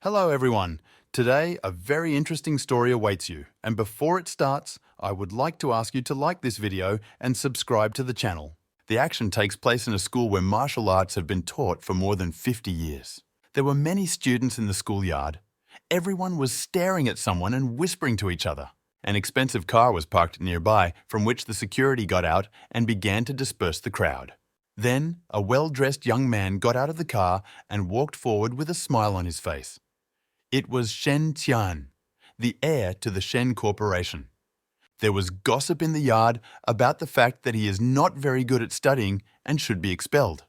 Hello everyone. Today, a very interesting story awaits you. And before it starts, I would like to ask you to like this video and subscribe to the channel. The action takes place in a school where martial arts have been taught for more than 50 years. There were many students in the schoolyard. Everyone was staring at someone and whispering to each other. An expensive car was parked nearby, from which the security got out and began to disperse the crowd. Then, a well-dressed young man got out of the car and walked forward with a smile on his face. It was Shen Tian, the heir to the Shen Corporation. There was gossip in the yard about the fact that he is not very good at studying and should be expelled.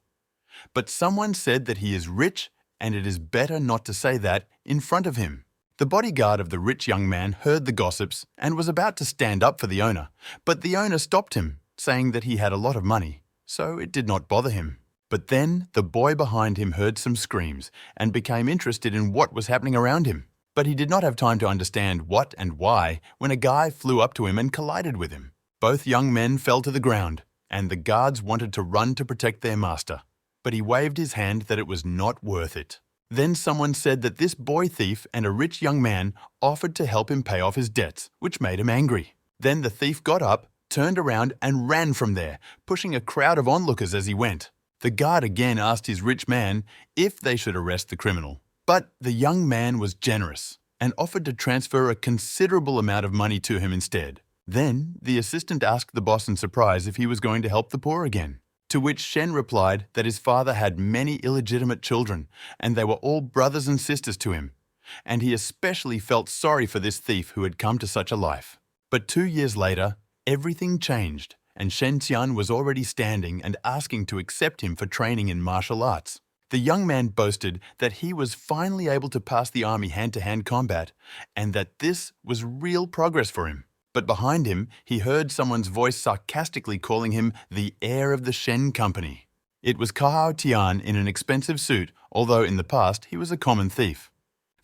But someone said that he is rich and it is better not to say that in front of him. The bodyguard of the rich young man heard the gossips and was about to stand up for the owner, but the owner stopped him, saying that he had a lot of money, so it did not bother him. But then the boy behind him heard some screams and became interested in what was happening around him. But he did not have time to understand what and why when a guy flew up to him and collided with him. Both young men fell to the ground, and the guards wanted to run to protect their master. But he waved his hand that it was not worth it. Then someone said that this boy thief and a rich young man offered to help him pay off his debts, which made him angry. Then the thief got up, turned around and ran from there, pushing a crowd of onlookers as he went. The guard again asked his rich man if they should arrest the criminal. But the young man was generous and offered to transfer a considerable amount of money to him instead. Then the assistant asked the boss in surprise if he was going to help the poor again. To which Shen replied that his father had many illegitimate children and they were all brothers and sisters to him. And he especially felt sorry for this thief who had come to such a life. But 2 years later, everything changed. And Shen Tian was already standing and asking to accept him for training in martial arts. The young man boasted that he was finally able to pass the army hand-to-hand combat and that this was real progress for him. But behind him, he heard someone's voice sarcastically calling him the heir of the Shen Company. It was Kahao Tian in an expensive suit, although in the past he was a common thief.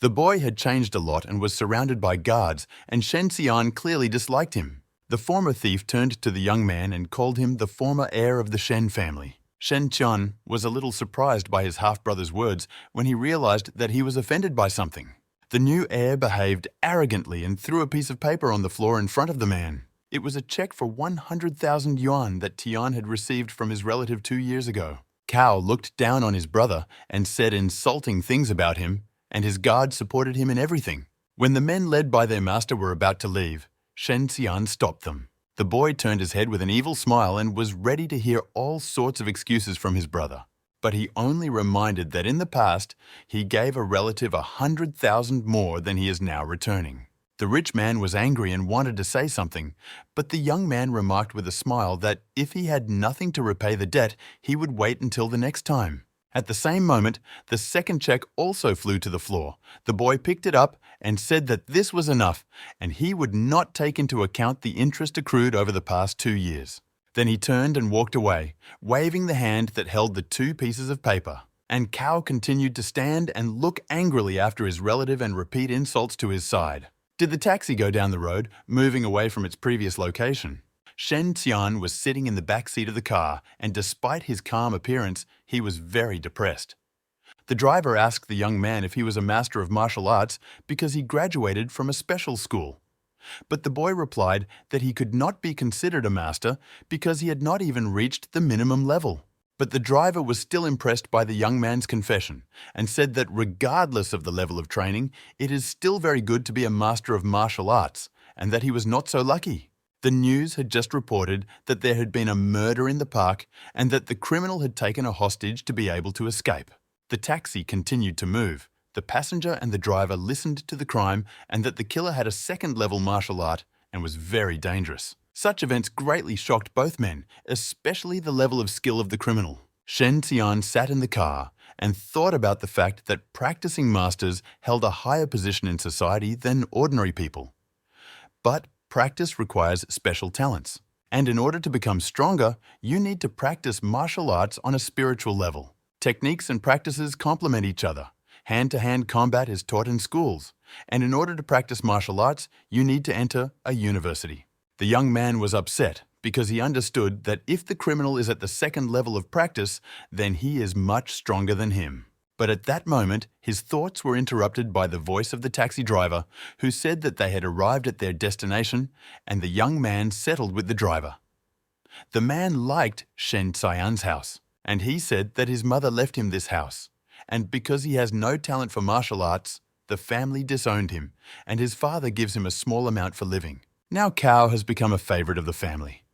The boy had changed a lot and was surrounded by guards, and Shen Tian clearly disliked him. The former thief turned to the young man and called him the former heir of the Shen family. Shen Tian was a little surprised by his half-brother's words when he realized that he was offended by something. The new heir behaved arrogantly and threw a piece of paper on the floor in front of the man. It was a check for 100,000 yuan that Tian had received from his relative 2 years ago. Cao looked down on his brother and said insulting things about him, and his guard supported him in everything. When the men led by their master were about to leave, Shen Tian stopped them. The boy turned his head with an evil smile and was ready to hear all sorts of excuses from his brother. But he only reminded that in the past, he gave a relative 100,000 more than he is now returning. The rich man was angry and wanted to say something, but the young man remarked with a smile that if he had nothing to repay the debt, he would wait until the next time. At the same moment, the second check also flew to the floor. The boy picked it up and said that this was enough, and he would not take into account the interest accrued over the past 2 years. Then he turned and walked away, waving the hand that held the 2 pieces of paper. And Cao continued to stand and look angrily after his relative and repeat insults to his side. Did the taxi go down the road, moving away from its previous location? Shen Tian was sitting in the back seat of the car, and despite his calm appearance, he was very depressed. The driver asked the young man if he was a master of martial arts because he graduated from a special school. But the boy replied that he could not be considered a master because he had not even reached the minimum level. But the driver was still impressed by the young man's confession and said that regardless of the level of training, it is still very good to be a master of martial arts, and that he was not so lucky. The news had just reported that there had been a murder in the park and that the criminal had taken a hostage to be able to escape. The taxi continued to move. The passenger and the driver listened to the crime and that the killer had a second-level martial art and was very dangerous. Such events greatly shocked both men, especially the level of skill of the criminal. Shen Tian sat in the car and thought about the fact that practicing masters held a higher position in society than ordinary people. But practice requires special talents. And in order to become stronger, you need to practice martial arts on a spiritual level. Techniques and practices complement each other. Hand-to-hand combat is taught in schools. And in order to practice martial arts, you need to enter a university. The young man was upset because he understood that if the criminal is at the second level of practice, then he is much stronger than him. But at that moment, his thoughts were interrupted by the voice of the taxi driver, who said that they had arrived at their destination, and the young man settled with the driver. The man liked Shen Xian's house, and he said that his mother left him this house, and because he has no talent for martial arts, the family disowned him, and his father gives him a small amount for living. Now Cao has become a favorite of the family.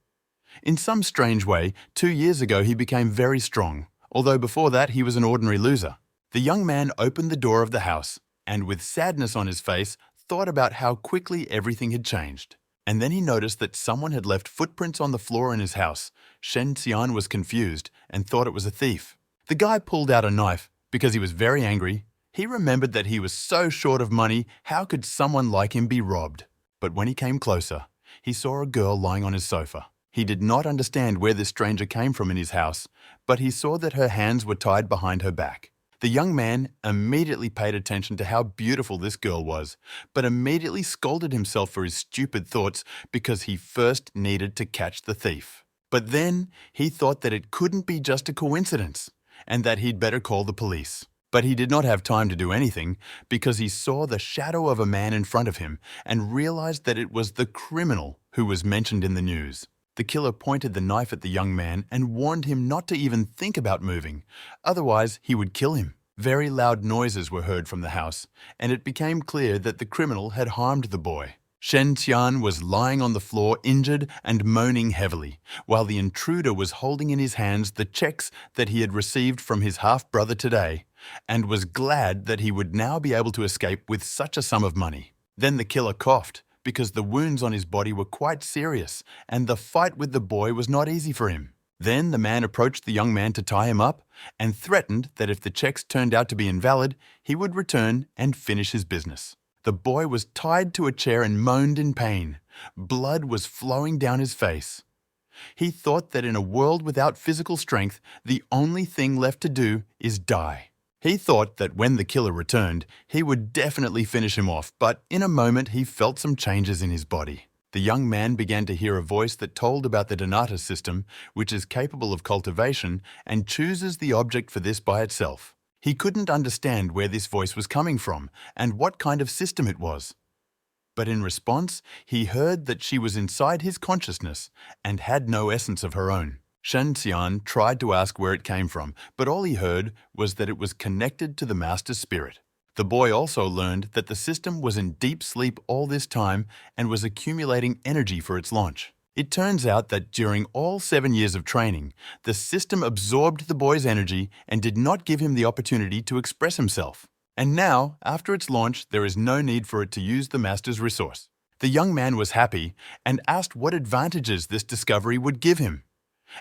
In some strange way, 2 years ago he became very strong, although before that he was an ordinary loser. The young man opened the door of the house, and with sadness on his face, thought about how quickly everything had changed. And then he noticed that someone had left footprints on the floor in his house. Shen Xian was confused and thought it was a thief. The guy pulled out a knife because he was very angry. He remembered that he was so short of money, how could someone like him be robbed? But when he came closer, he saw a girl lying on his sofa. He did not understand where this stranger came from in his house, but he saw that her hands were tied behind her back. The young man immediately paid attention to how beautiful this girl was, but immediately scolded himself for his stupid thoughts because he first needed to catch the thief. But then he thought that it couldn't be just a coincidence, and that he'd better call the police. But he did not have time to do anything because he saw the shadow of a man in front of him and realized that it was the criminal who was mentioned in the news. The killer pointed the knife at the young man and warned him not to even think about moving, otherwise he would kill him. Very loud noises were heard from the house, and it became clear that the criminal had harmed the boy. Shen Xian was lying on the floor injured and moaning heavily, while the intruder was holding in his hands the checks that he had received from his half-brother today, and was glad that he would now be able to escape with such a sum of money. Then the killer coughed, because the wounds on his body were quite serious, and the fight with the boy was not easy for him. Then the man approached the young man to tie him up, and threatened that if the checks turned out to be invalid, he would return and finish his business. The boy was tied to a chair and moaned in pain. Blood was flowing down his face. He thought that in a world without physical strength, the only thing left to do is die. He thought that when the killer returned, he would definitely finish him off, but in a moment he felt some changes in his body. The young man began to hear a voice that told about the Donata system, which is capable of cultivation and chooses the object for this by itself. He couldn't understand where this voice was coming from and what kind of system it was. But in response, he heard that she was inside his consciousness and had no essence of her own. Shen Xian tried to ask where it came from, but all he heard was that it was connected to the master's spirit. The boy also learned that the system was in deep sleep all this time and was accumulating energy for its launch. It turns out that during all 7 years of training, the system absorbed the boy's energy and did not give him the opportunity to express himself. And now, after its launch, there is no need for it to use the master's resource. The young man was happy and asked what advantages this discovery would give him,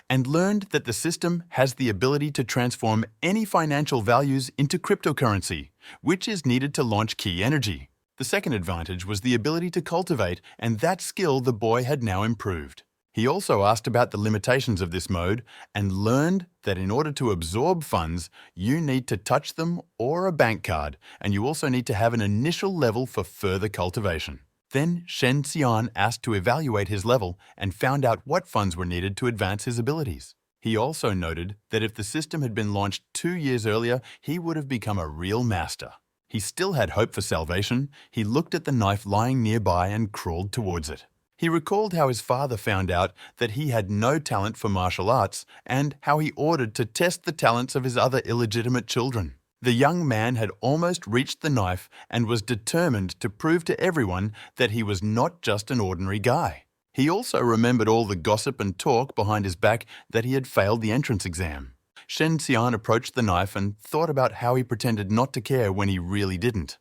and learned that the system has the ability to transform any financial values into cryptocurrency, which is needed to launch key energy. The second advantage was the ability to cultivate, and that skill the boy had now improved. He also asked about the limitations of this mode and learned that in order to absorb funds, you need to touch them or a bank card, and you also need to have an initial level for further cultivation. Then Shen Xian asked to evaluate his level and found out what funds were needed to advance his abilities. He also noted that if the system had been launched 2 years earlier, he would have become a real master. He still had hope for salvation. He looked at the knife lying nearby and crawled towards it. He recalled how his father found out that he had no talent for martial arts and how he ordered to test the talents of his other illegitimate children. The young man had almost reached the knife and was determined to prove to everyone that he was not just an ordinary guy. He also remembered all the gossip and talk behind his back that he had failed the entrance exam. Shen Xian approached the knife and thought about how he pretended not to care when he really didn't.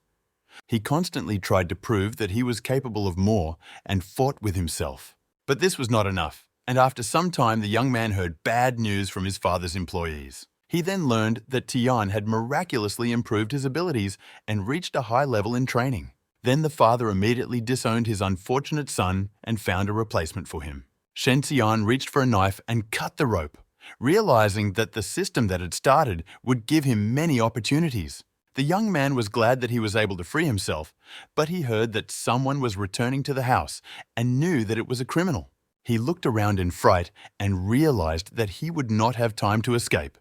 He constantly tried to prove that he was capable of more and fought with himself. But this was not enough, and after some time the young man heard bad news from his father's employees. He then learned that Tian had miraculously improved his abilities and reached a high level in training. Then the father immediately disowned his unfortunate son and found a replacement for him. Shen Xian reached for a knife and cut the rope, realizing that the system that had started would give him many opportunities. The young man was glad that he was able to free himself, but he heard that someone was returning to the house and knew that it was a criminal. He looked around in fright and realized that he would not have time to escape,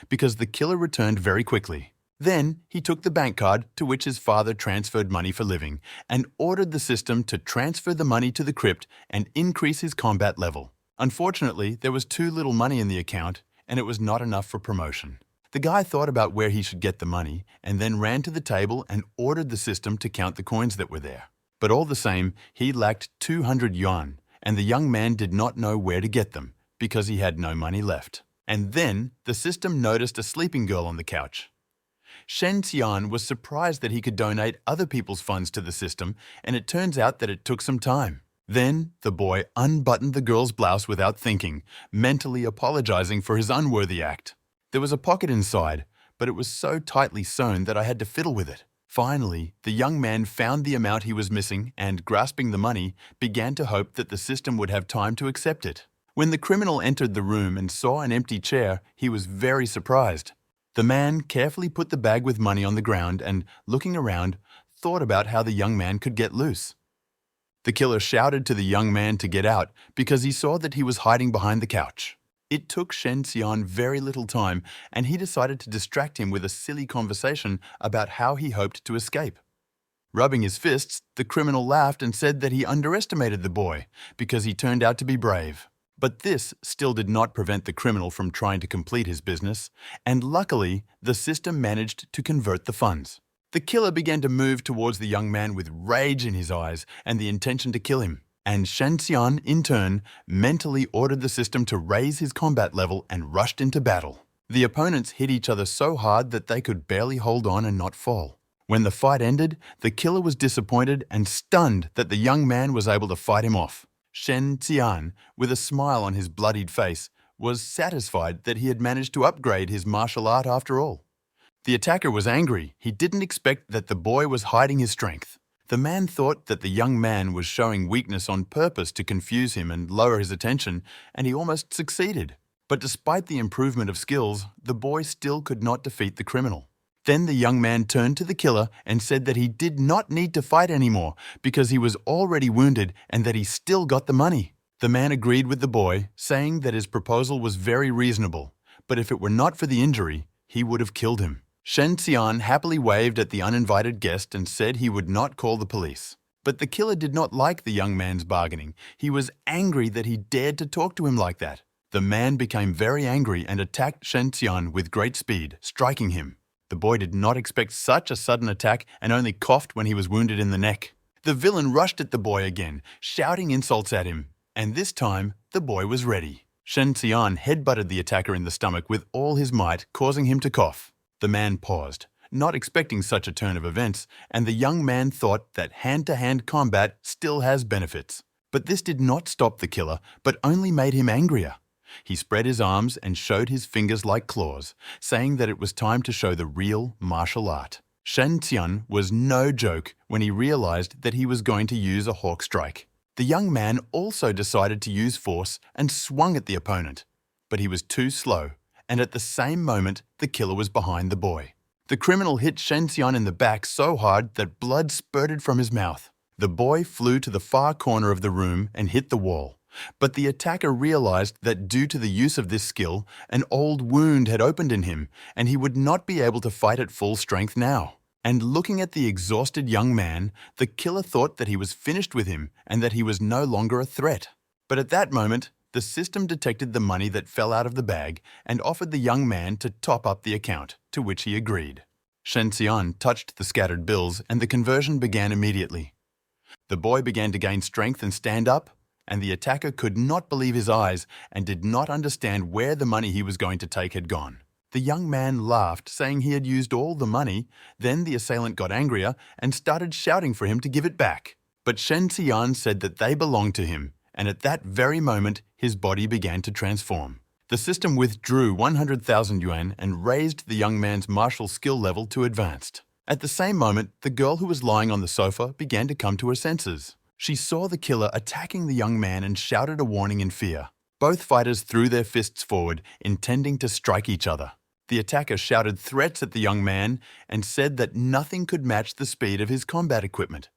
because the killer returned very quickly. Then he took the bank card to which his father transferred money for living and ordered the system to transfer the money to the crypt and increase his combat level. Unfortunately, there was too little money in the account and it was not enough for promotion. The guy thought about where he should get the money and then ran to the table and ordered the system to count the coins that were there. But all the same, he lacked 200 yuan and the young man did not know where to get them because he had no money left. And then the system noticed a sleeping girl on the couch. Shen Xian was surprised that he could donate other people's funds to the system, and it turns out that it took some time. Then the boy unbuttoned the girl's blouse without thinking, mentally apologizing for his unworthy act. There was a pocket inside, but it was so tightly sewn that I had to fiddle with it. Finally, the young man found the amount he was missing and, grasping the money, began to hope that the system would have time to accept it. When the criminal entered the room and saw an empty chair, he was very surprised. The man carefully put the bag with money on the ground and, looking around, thought about how the young man could get loose. The killer shouted to the young man to get out because he saw that he was hiding behind the couch. It took Shen Xian very little time, and he decided to distract him with a silly conversation about how he hoped to escape. Rubbing his fists, the criminal laughed and said that he underestimated the boy because he turned out to be brave. But this still did not prevent the criminal from trying to complete his business, and luckily, the system managed to convert the funds. The killer began to move towards the young man with rage in his eyes and the intention to kill him. And Shen Xian, in turn, mentally ordered the system to raise his combat level and rushed into battle. The opponents hit each other so hard that they could barely hold on and not fall. When the fight ended, the killer was disappointed and stunned that the young man was able to fight him off. Shen Xian, with a smile on his bloodied face, was satisfied that he had managed to upgrade his martial art after all. The attacker was angry. He didn't expect that the boy was hiding his strength. The man thought that the young man was showing weakness on purpose to confuse him and lower his attention, and he almost succeeded. But despite the improvement of skills, the boy still could not defeat the criminal. Then the young man turned to the killer and said that he did not need to fight anymore because he was already wounded and that he still got the money. The man agreed with the boy, saying that his proposal was very reasonable, but if it were not for the injury, he would have killed him. Shen Xian happily waved at the uninvited guest and said he would not call the police. But the killer did not like the young man's bargaining. He was angry that he dared to talk to him like that. The man became very angry and attacked Shen Xian with great speed, striking him. The boy did not expect such a sudden attack and only coughed when he was wounded in the neck. The villain rushed at the boy again, shouting insults at him. And this time, the boy was ready. Shen Xian headbutted the attacker in the stomach with all his might, causing him to cough. The man paused, not expecting such a turn of events, and the young man thought that hand-to-hand combat still has benefits. But this did not stop the killer, but only made him angrier. He spread his arms and showed his fingers like claws, saying that it was time to show the real martial art. Shen Xian was no joke when he realized that he was going to use a hawk strike. The young man also decided to use force and swung at the opponent. But he was too slow, and at the same moment, the killer was behind the boy. The criminal hit Shen Xian in the back so hard that blood spurted from his mouth. The boy flew to the far corner of the room and hit the wall. But the attacker realized that due to the use of this skill, an old wound had opened in him, and he would not be able to fight at full strength now. And looking at the exhausted young man, the killer thought that he was finished with him and that he was no longer a threat. But at that moment, the system detected the money that fell out of the bag and offered the young man to top up the account, to which he agreed. Shen Xian touched the scattered bills and the conversion began immediately. The boy began to gain strength and stand up, and the attacker could not believe his eyes and did not understand where the money he was going to take had gone. The young man laughed, saying he had used all the money. Then the assailant got angrier and started shouting for him to give it back. But Shen Xian said that they belonged to him, and at that very moment, his body began to transform. The system withdrew 100,000 yuan and raised the young man's martial skill level to advanced. At the same moment, the girl who was lying on the sofa began to come to her senses. She saw the killer attacking the young man and shouted a warning in fear. Both fighters threw their fists forward, intending to strike each other. The attacker shouted threats at the young man and said that nothing could match the speed of his combat equipment.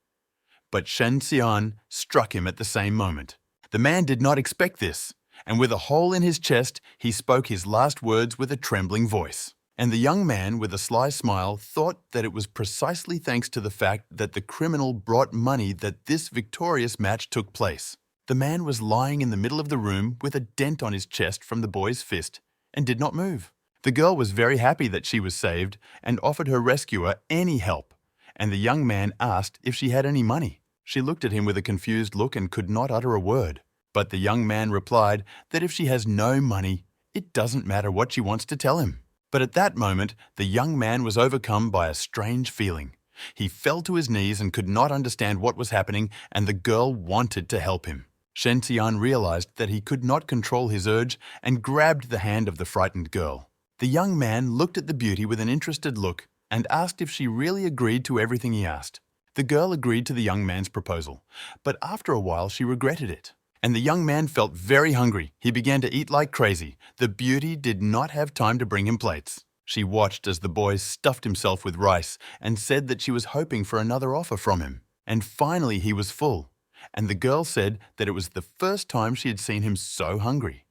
But Shen Xian struck him at the same moment. The man did not expect this, and with a hole in his chest, he spoke his last words with a trembling voice. And the young man, with a sly smile, thought that it was precisely thanks to the fact that the criminal brought money that this victorious match took place. The man was lying in the middle of the room with a dent on his chest from the boy's fist and did not move. The girl was very happy that she was saved and offered her rescuer any help, and the young man asked if she had any money. She looked at him with a confused look and could not utter a word. But the young man replied that if she has no money, it doesn't matter what she wants to tell him. But at that moment, the young man was overcome by a strange feeling. He fell to his knees and could not understand what was happening, and the girl wanted to help him. Shen Xian realized that he could not control his urge and grabbed the hand of the frightened girl. The young man looked at the beauty with an interested look and asked if she really agreed to everything he asked. The girl agreed to the young man's proposal, but after a while she regretted it. And the young man felt very hungry. He began to eat like crazy. The beauty did not have time to bring him plates. She watched as the boy stuffed himself with rice and said that she was hoping for another offer from him. And finally he was full. And the girl said that it was the first time she had seen him so hungry.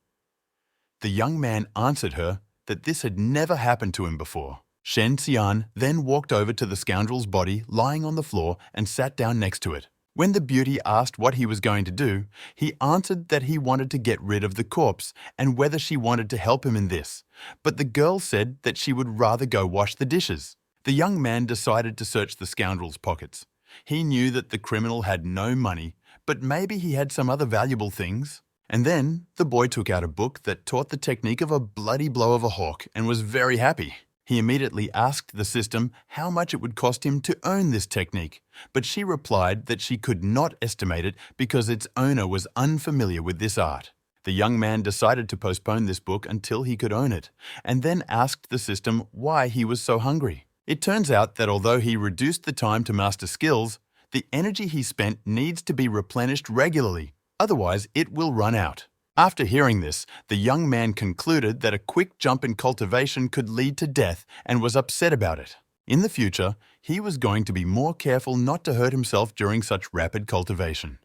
The young man answered her that this had never happened to him before. Shen Xian then walked over to the scoundrel's body lying on the floor and sat down next to it. When the beauty asked what he was going to do, he answered that he wanted to get rid of the corpse and whether she wanted to help him in this. But the girl said that she would rather go wash the dishes. The young man decided to search the scoundrel's pockets. He knew that the criminal had no money, but maybe he had some other valuable things. And then the boy took out a book that taught the technique of a bloody blow of a hawk and was very happy. He immediately asked the system how much it would cost him to own this technique, but she replied that she could not estimate it because its owner was unfamiliar with this art. The young man decided to postpone this book until he could own it, and then asked the system why he was so hungry. It turns out that although he reduced the time to master skills, the energy he spent needs to be replenished regularly, otherwise it will run out. After hearing this, the young man concluded that a quick jump in cultivation could lead to death and was upset about it. In the future, he was going to be more careful not to hurt himself during such rapid cultivation,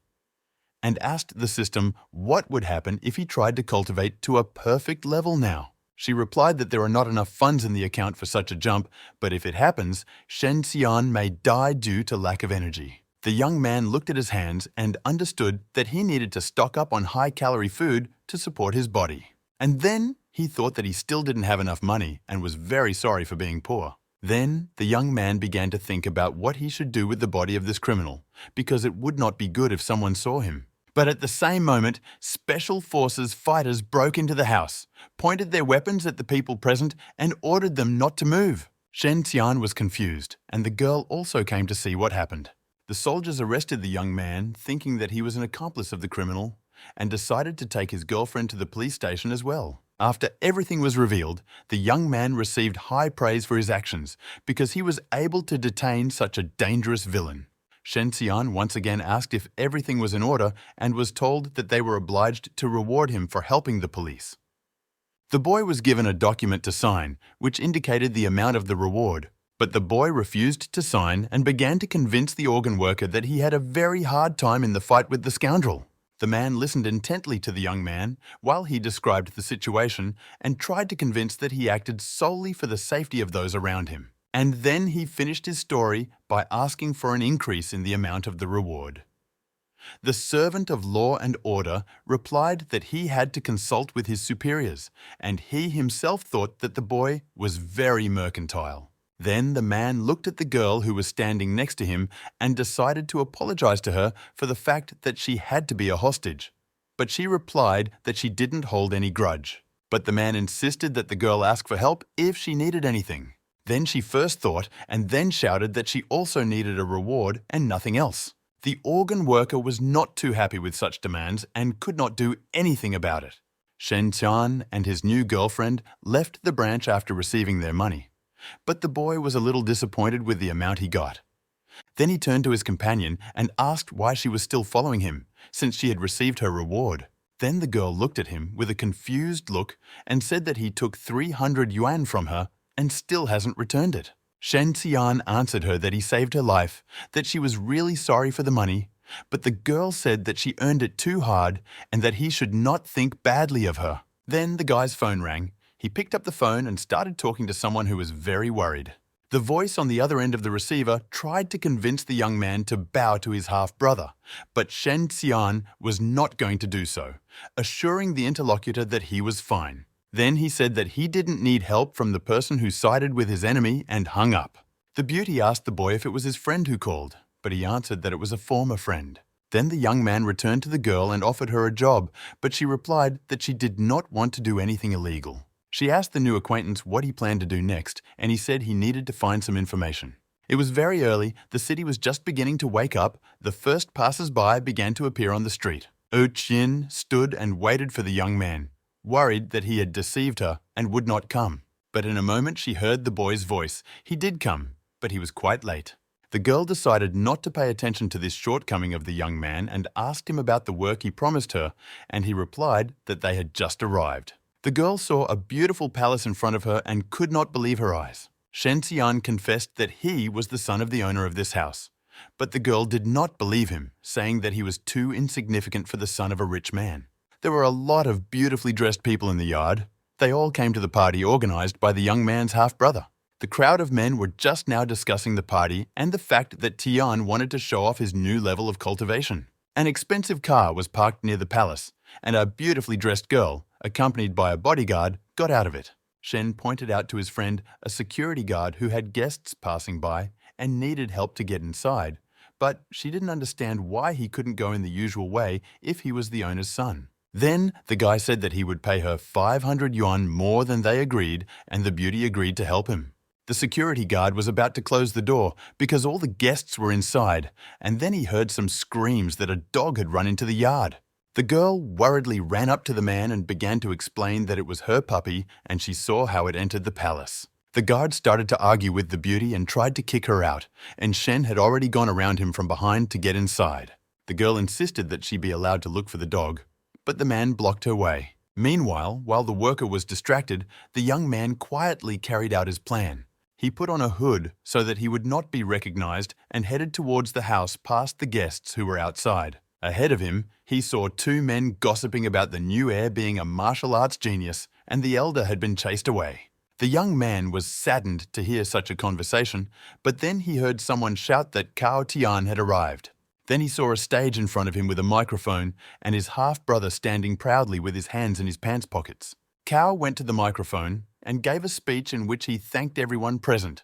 and asked the system what would happen if he tried to cultivate to a perfect level now. She replied that there are not enough funds in the account for such a jump, but if it happens, Shen Xian may die due to lack of energy. The young man looked at his hands and understood that he needed to stock up on high-calorie food to support his body. And then he thought that he still didn't have enough money and was very sorry for being poor. Then the young man began to think about what he should do with the body of this criminal, because it would not be good if someone saw him. But at the same moment, Special Forces fighters broke into the house, pointed their weapons at the people present, and ordered them not to move. Shen Xian was confused, and the girl also came to see what happened. The soldiers arrested the young man, thinking that he was an accomplice of the criminal, and decided to take his girlfriend to the police station as well. After everything was revealed, the young man received high praise for his actions because he was able to detain such a dangerous villain. Shen Xian once again asked if everything was in order and was told that they were obliged to reward him for helping the police. The boy was given a document to sign, which indicated the amount of the reward. But the boy refused to sign and began to convince the organ worker that he had a very hard time in the fight with the scoundrel. The man listened intently to the young man while he described the situation and tried to convince that he acted solely for the safety of those around him. And then he finished his story by asking for an increase in the amount of the reward. The servant of law and order replied that he had to consult with his superiors, and he himself thought that the boy was very mercantile. Then the man looked at the girl who was standing next to him and decided to apologize to her for the fact that she had to be a hostage. But she replied that she didn't hold any grudge. But the man insisted that the girl ask for help if she needed anything. Then she first thought and then shouted that she also needed a reward and nothing else. The organ worker was not too happy with such demands and could not do anything about it. Shen Xian and his new girlfriend left the branch after receiving their money. But the boy was a little disappointed with the amount he got. Then he turned to his companion and asked why she was still following him, since she had received her reward. Then the girl looked at him with a confused look and said that he took 300 yuan from her and still hasn't returned it. Shen Xian answered her that he saved her life, that she was really sorry for the money, but the girl said that she earned it too hard and that he should not think badly of her. Then the guy's phone rang. He picked up the phone and started talking to someone who was very worried. The voice on the other end of the receiver tried to convince the young man to bow to his half-brother, but Shen Xian was not going to do so, assuring the interlocutor that he was fine. Then he said that he didn't need help from the person who sided with his enemy and hung up. The beauty asked the boy if it was his friend who called, but he answered that it was a former friend. Then the young man returned to the girl and offered her a job, but she replied that she did not want to do anything illegal. She asked the new acquaintance what he planned to do next, and he said he needed to find some information. It was very early, the city was just beginning to wake up, the first passers-by began to appear on the street. Yin stood and waited for the young man, worried that he had deceived her and would not come. But in a moment she heard the boy's voice. He did come, but he was quite late. The girl decided not to pay attention to this shortcoming of the young man and asked him about the work he promised her, and he replied that they had just arrived. The girl saw a beautiful palace in front of her and could not believe her eyes. Shen Xian confessed that he was the son of the owner of this house. But the girl did not believe him, saying that he was too insignificant for the son of a rich man. There were a lot of beautifully dressed people in the yard. They all came to the party organized by the young man's half-brother. The crowd of men were just now discussing the party and the fact that Tian wanted to show off his new level of cultivation. An expensive car was parked near the palace, and a beautifully dressed girl, accompanied by a bodyguard, got out of it. Shen pointed out to his friend a security guard who had guests passing by and needed help to get inside, but she didn't understand why he couldn't go in the usual way if he was the owner's son. Then the guy said that he would pay her 500 yuan more than they agreed, and the beauty agreed to help him. The security guard was about to close the door because all the guests were inside, and then he heard some screams that a dog had run into the yard. The girl worriedly ran up to the man and began to explain that it was her puppy and she saw how it entered the palace. The guard started to argue with the beauty and tried to kick her out, and Shen had already gone around him from behind to get inside. The girl insisted that she be allowed to look for the dog, but the man blocked her way. Meanwhile, while the worker was distracted, the young man quietly carried out his plan. He put on a hood so that he would not be recognized and headed towards the house past the guests who were outside. Ahead of him, he saw two men gossiping about the new heir being a martial arts genius, and the elder had been chased away. The young man was saddened to hear such a conversation, but then he heard someone shout that Cao Tian had arrived. Then he saw a stage in front of him with a microphone and his half-brother standing proudly with his hands in his pants pockets. Cao went to the microphone and gave a speech in which he thanked everyone present,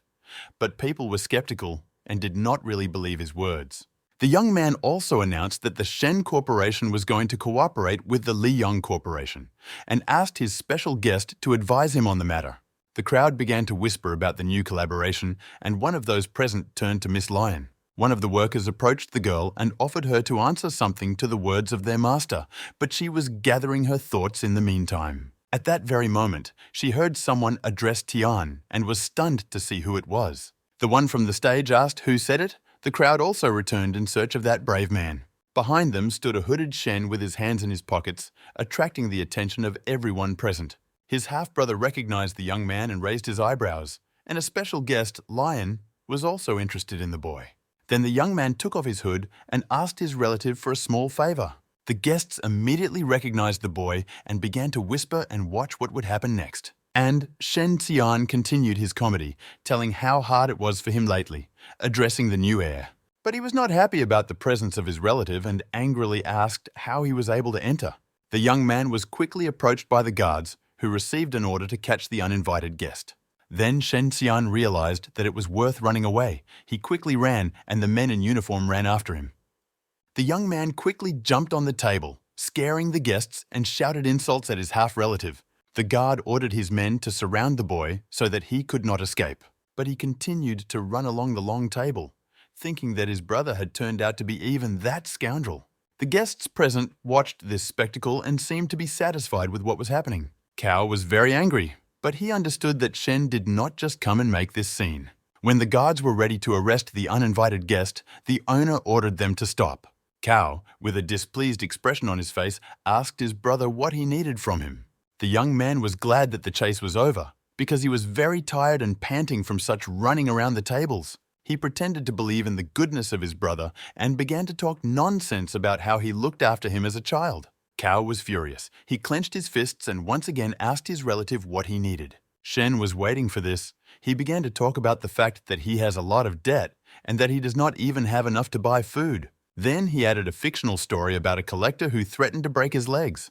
but people were skeptical and did not really believe his words. The young man also announced that the Shen Corporation was going to cooperate with the Liyang Corporation and asked his special guest to advise him on the matter. The crowd began to whisper about the new collaboration, and one of those present turned to Miss Lion. One of the workers approached the girl and offered her to answer something to the words of their master, but she was gathering her thoughts in the meantime. At that very moment, she heard someone address Tian and was stunned to see who it was. The one from the stage asked who said it. The crowd also returned in search of that brave man. Behind them stood a hooded Shen with his hands in his pockets, attracting the attention of everyone present. His half-brother recognized the young man and raised his eyebrows, and a special guest, Lion, was also interested in the boy. Then the young man took off his hood and asked his relative for a small favor. The guests immediately recognized the boy and began to whisper and watch what would happen next. And Shen Xian continued his comedy, telling how hard it was for him lately, addressing the new heir. But he was not happy about the presence of his relative and angrily asked how he was able to enter. The young man was quickly approached by the guards, who received an order to catch the uninvited guest. Then Shen Xian realized that it was worth running away. He quickly ran, and the men in uniform ran after him. The young man quickly jumped on the table, scaring the guests, and shouted insults at his half-relative. The guard ordered his men to surround the boy so that he could not escape. But he continued to run along the long table, thinking that his brother had turned out to be even that scoundrel. The guests present watched this spectacle and seemed to be satisfied with what was happening. Cao was very angry, but he understood that Shen did not just come and make this scene. When the guards were ready to arrest the uninvited guest, the owner ordered them to stop. Cao, with a displeased expression on his face, asked his brother what he needed from him. The young man was glad that the chase was over, because he was very tired and panting from such running around the tables. He pretended to believe in the goodness of his brother and began to talk nonsense about how he looked after him as a child. Cao was furious. He clenched his fists and once again asked his relative what he needed. Shen was waiting for this. He began to talk about the fact that he has a lot of debt and that he does not even have enough to buy food. Then he added a fictional story about a collector who threatened to break his legs.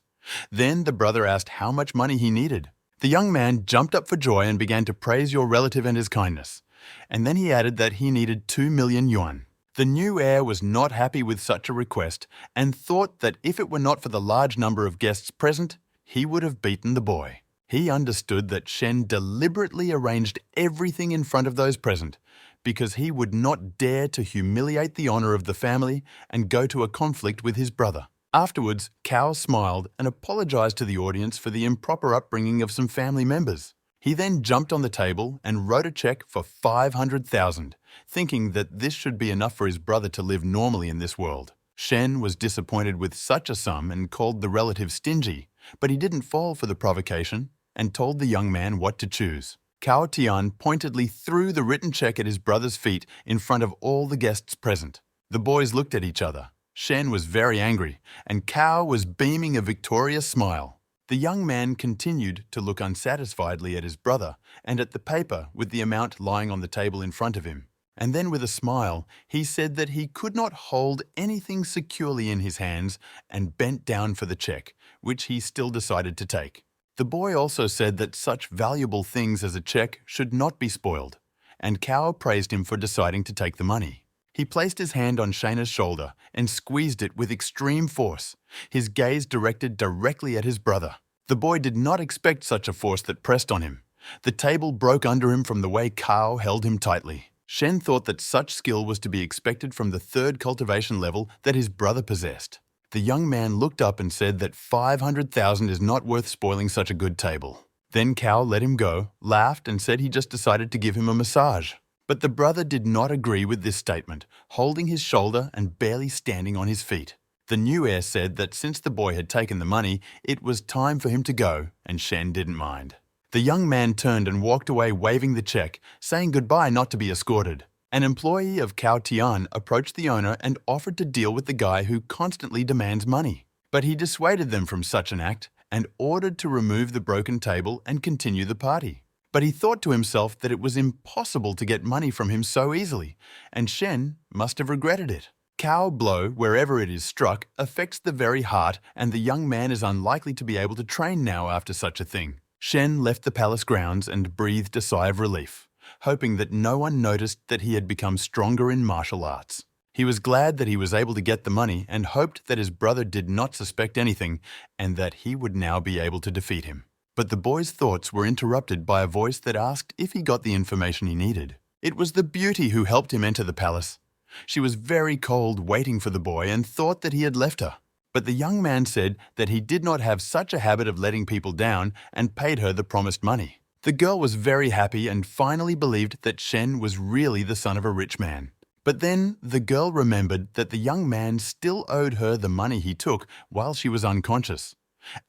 Then the brother asked how much money he needed. The young man jumped up for joy and began to praise your relative and his kindness. And then he added that he needed 2 million yuan. The new heir was not happy with such a request and thought that if it were not for the large number of guests present, he would have beaten the boy. He understood that Shen deliberately arranged everything in front of those present because he would not dare to humiliate the honor of the family and go to a conflict with his brother. Afterwards, Cao smiled and apologized to the audience for the improper upbringing of some family members. He then jumped on the table and wrote a check for 500,000, thinking that this should be enough for his brother to live normally in this world. Shen was disappointed with such a sum and called the relative stingy, but he didn't fall for the provocation and told the young man what to choose. Cao Tian pointedly threw the written check at his brother's feet in front of all the guests present. The boys looked at each other. Shen was very angry, and Cao was beaming a victorious smile. The young man continued to look unsatisfiedly at his brother and at the paper with the amount lying on the table in front of him. And then with a smile, he said that he could not hold anything securely in his hands and bent down for the check, which he still decided to take. The boy also said that such valuable things as a check should not be spoiled, and Cao praised him for deciding to take the money. He placed his hand on Shayna's shoulder and squeezed it with extreme force, his gaze directed directly at his brother. The boy did not expect such a force that pressed on him. The table broke under him from the way Cao held him tightly. Shen thought that such skill was to be expected from the third cultivation level that his brother possessed. The young man looked up and said that 500,000 is not worth spoiling such a good table. Then Cao let him go, laughed and said he just decided to give him a massage. But the brother did not agree with this statement, holding his shoulder and barely standing on his feet. The new heir said that since the boy had taken the money, it was time for him to go, and Shen didn't mind. The young man turned and walked away waving the check, saying goodbye not to be escorted. An employee of Cao Tian approached the owner and offered to deal with the guy who constantly demands money. But he dissuaded them from such an act and ordered to remove the broken table and continue the party. But he thought to himself that it was impossible to get money from him so easily, and Shen must have regretted it. Cow blow, wherever it is struck, affects the very heart, and the young man is unlikely to be able to train now after such a thing. Shen left the palace grounds and breathed a sigh of relief, hoping that no one noticed that he had become stronger in martial arts. He was glad that he was able to get the money and hoped that his brother did not suspect anything and that he would now be able to defeat him. But the boy's thoughts were interrupted by a voice that asked if he got the information he needed. It was the beauty who helped him enter the palace. She was very cold waiting for the boy and thought that he had left her. But the young man said that he did not have such a habit of letting people down and paid her the promised money. The girl was very happy and finally believed that Shen was really the son of a rich man. But then the girl remembered that the young man still owed her the money he took while she was unconscious.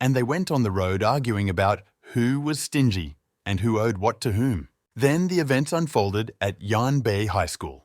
And they went on the road arguing about who was stingy and who owed what to whom. Then the events unfolded at Yanbei High School.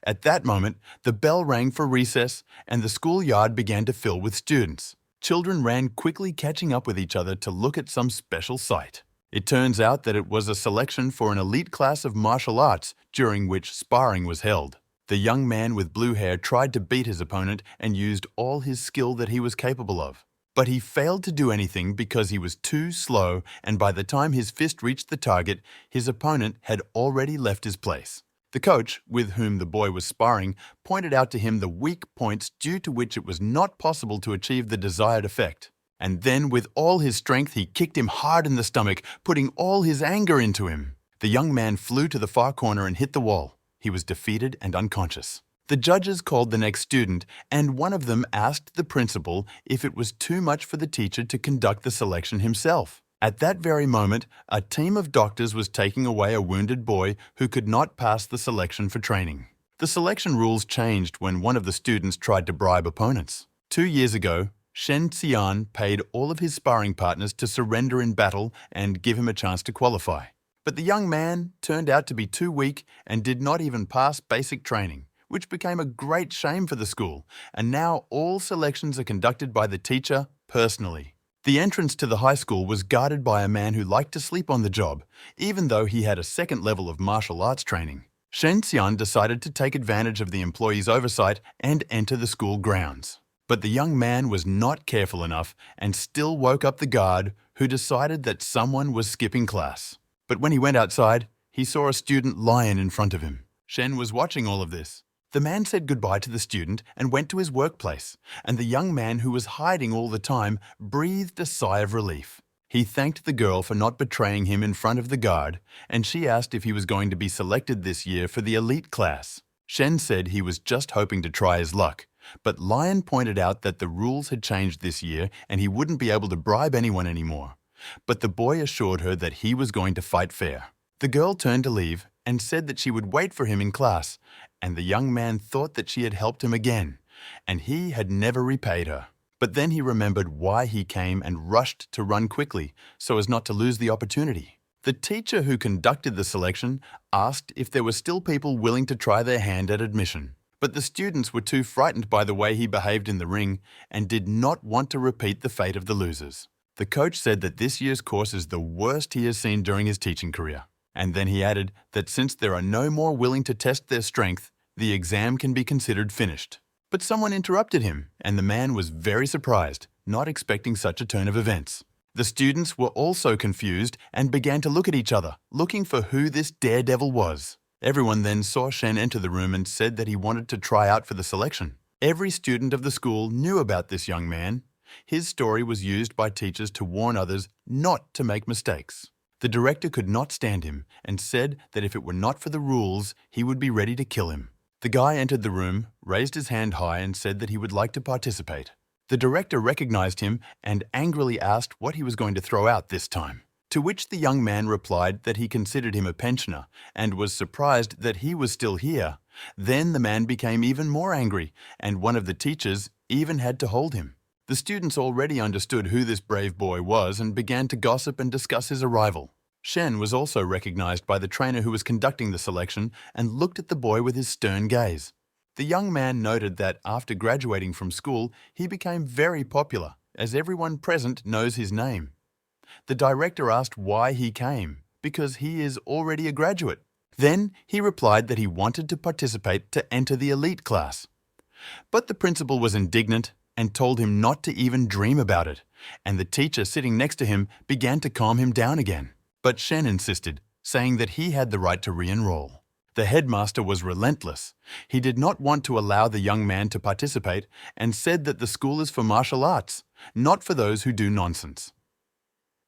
At that moment, the bell rang for recess and the schoolyard began to fill with students. Children ran quickly catching up with each other to look at some special sight. It turns out that it was a selection for an elite class of martial arts during which sparring was held. The young man with blue hair tried to beat his opponent and used all his skill that he was capable of. But he failed to do anything because he was too slow, and by the time his fist reached the target, his opponent had already left his place. The coach, with whom the boy was sparring, pointed out to him the weak points due to which it was not possible to achieve the desired effect. And then, with all his strength, he kicked him hard in the stomach, putting all his anger into him. The young man flew to the far corner and hit the wall. He was defeated and unconscious. The judges called the next student, and one of them asked the principal if it was too much for the teacher to conduct the selection himself. At that very moment, a team of doctors was taking away a wounded boy who could not pass the selection for training. The selection rules changed when one of the students tried to bribe opponents. 2 years ago, Shen Xian paid all of his sparring partners to surrender in battle and give him a chance to qualify. But the young man turned out to be too weak and did not even pass basic training, which became a great shame for the school, and now all selections are conducted by the teacher personally. The entrance to the high school was guarded by a man who liked to sleep on the job, even though he had a second level of martial arts training. Shen Xian decided to take advantage of the employee's oversight and enter the school grounds. But the young man was not careful enough and still woke up the guard, who decided that someone was skipping class. But when he went outside, he saw a student lying in front of him. Shen was watching all of this. The man said goodbye to the student and went to his workplace, and the young man who was hiding all the time breathed a sigh of relief. He thanked the girl for not betraying him in front of the guard, and she asked if he was going to be selected this year for the elite class. Shen said he was just hoping to try his luck, but Lion pointed out that the rules had changed this year and he wouldn't be able to bribe anyone anymore. But the boy assured her that he was going to fight fair. The girl turned to leave and said that she would wait for him in class, and the young man thought that she had helped him again, and he had never repaid her. But then he remembered why he came and rushed to run quickly so as not to lose the opportunity. The teacher who conducted the selection asked if there were still people willing to try their hand at admission. But the students were too frightened by the way he behaved in the ring and did not want to repeat the fate of the losers. The coach said that this year's course is the worst he has seen during his teaching career. And then he added that since there are no more willing to test their strength, the exam can be considered finished. But someone interrupted him, and the man was very surprised, not expecting such a turn of events. The students were also confused and began to look at each other, looking for who this daredevil was. Everyone then saw Shen enter the room and said that he wanted to try out for the selection. Every student of the school knew about this young man. His story was used by teachers to warn others not to make mistakes. The director could not stand him and said that if it were not for the rules, he would be ready to kill him. The guy entered the room, raised his hand high and said that he would like to participate. The director recognized him and angrily asked what he was going to throw out this time. To which the young man replied that he considered him a pensioner and was surprised that he was still here. Then the man became even more angry, and one of the teachers even had to hold him. The students already understood who this brave boy was and began to gossip and discuss his arrival. Shen was also recognized by the trainer who was conducting the selection and looked at the boy with his stern gaze. The young man noted that after graduating from school, he became very popular, as everyone present knows his name. The director asked why he came, because he is already a graduate. Then he replied that he wanted to participate to enter the elite class. But the principal was indignant and told him not to even dream about it, and the teacher sitting next to him began to calm him down again. But Shen insisted, saying that he had the right to re-enroll. The headmaster was relentless. He did not want to allow the young man to participate and said that the school is for martial arts, not for those who do nonsense.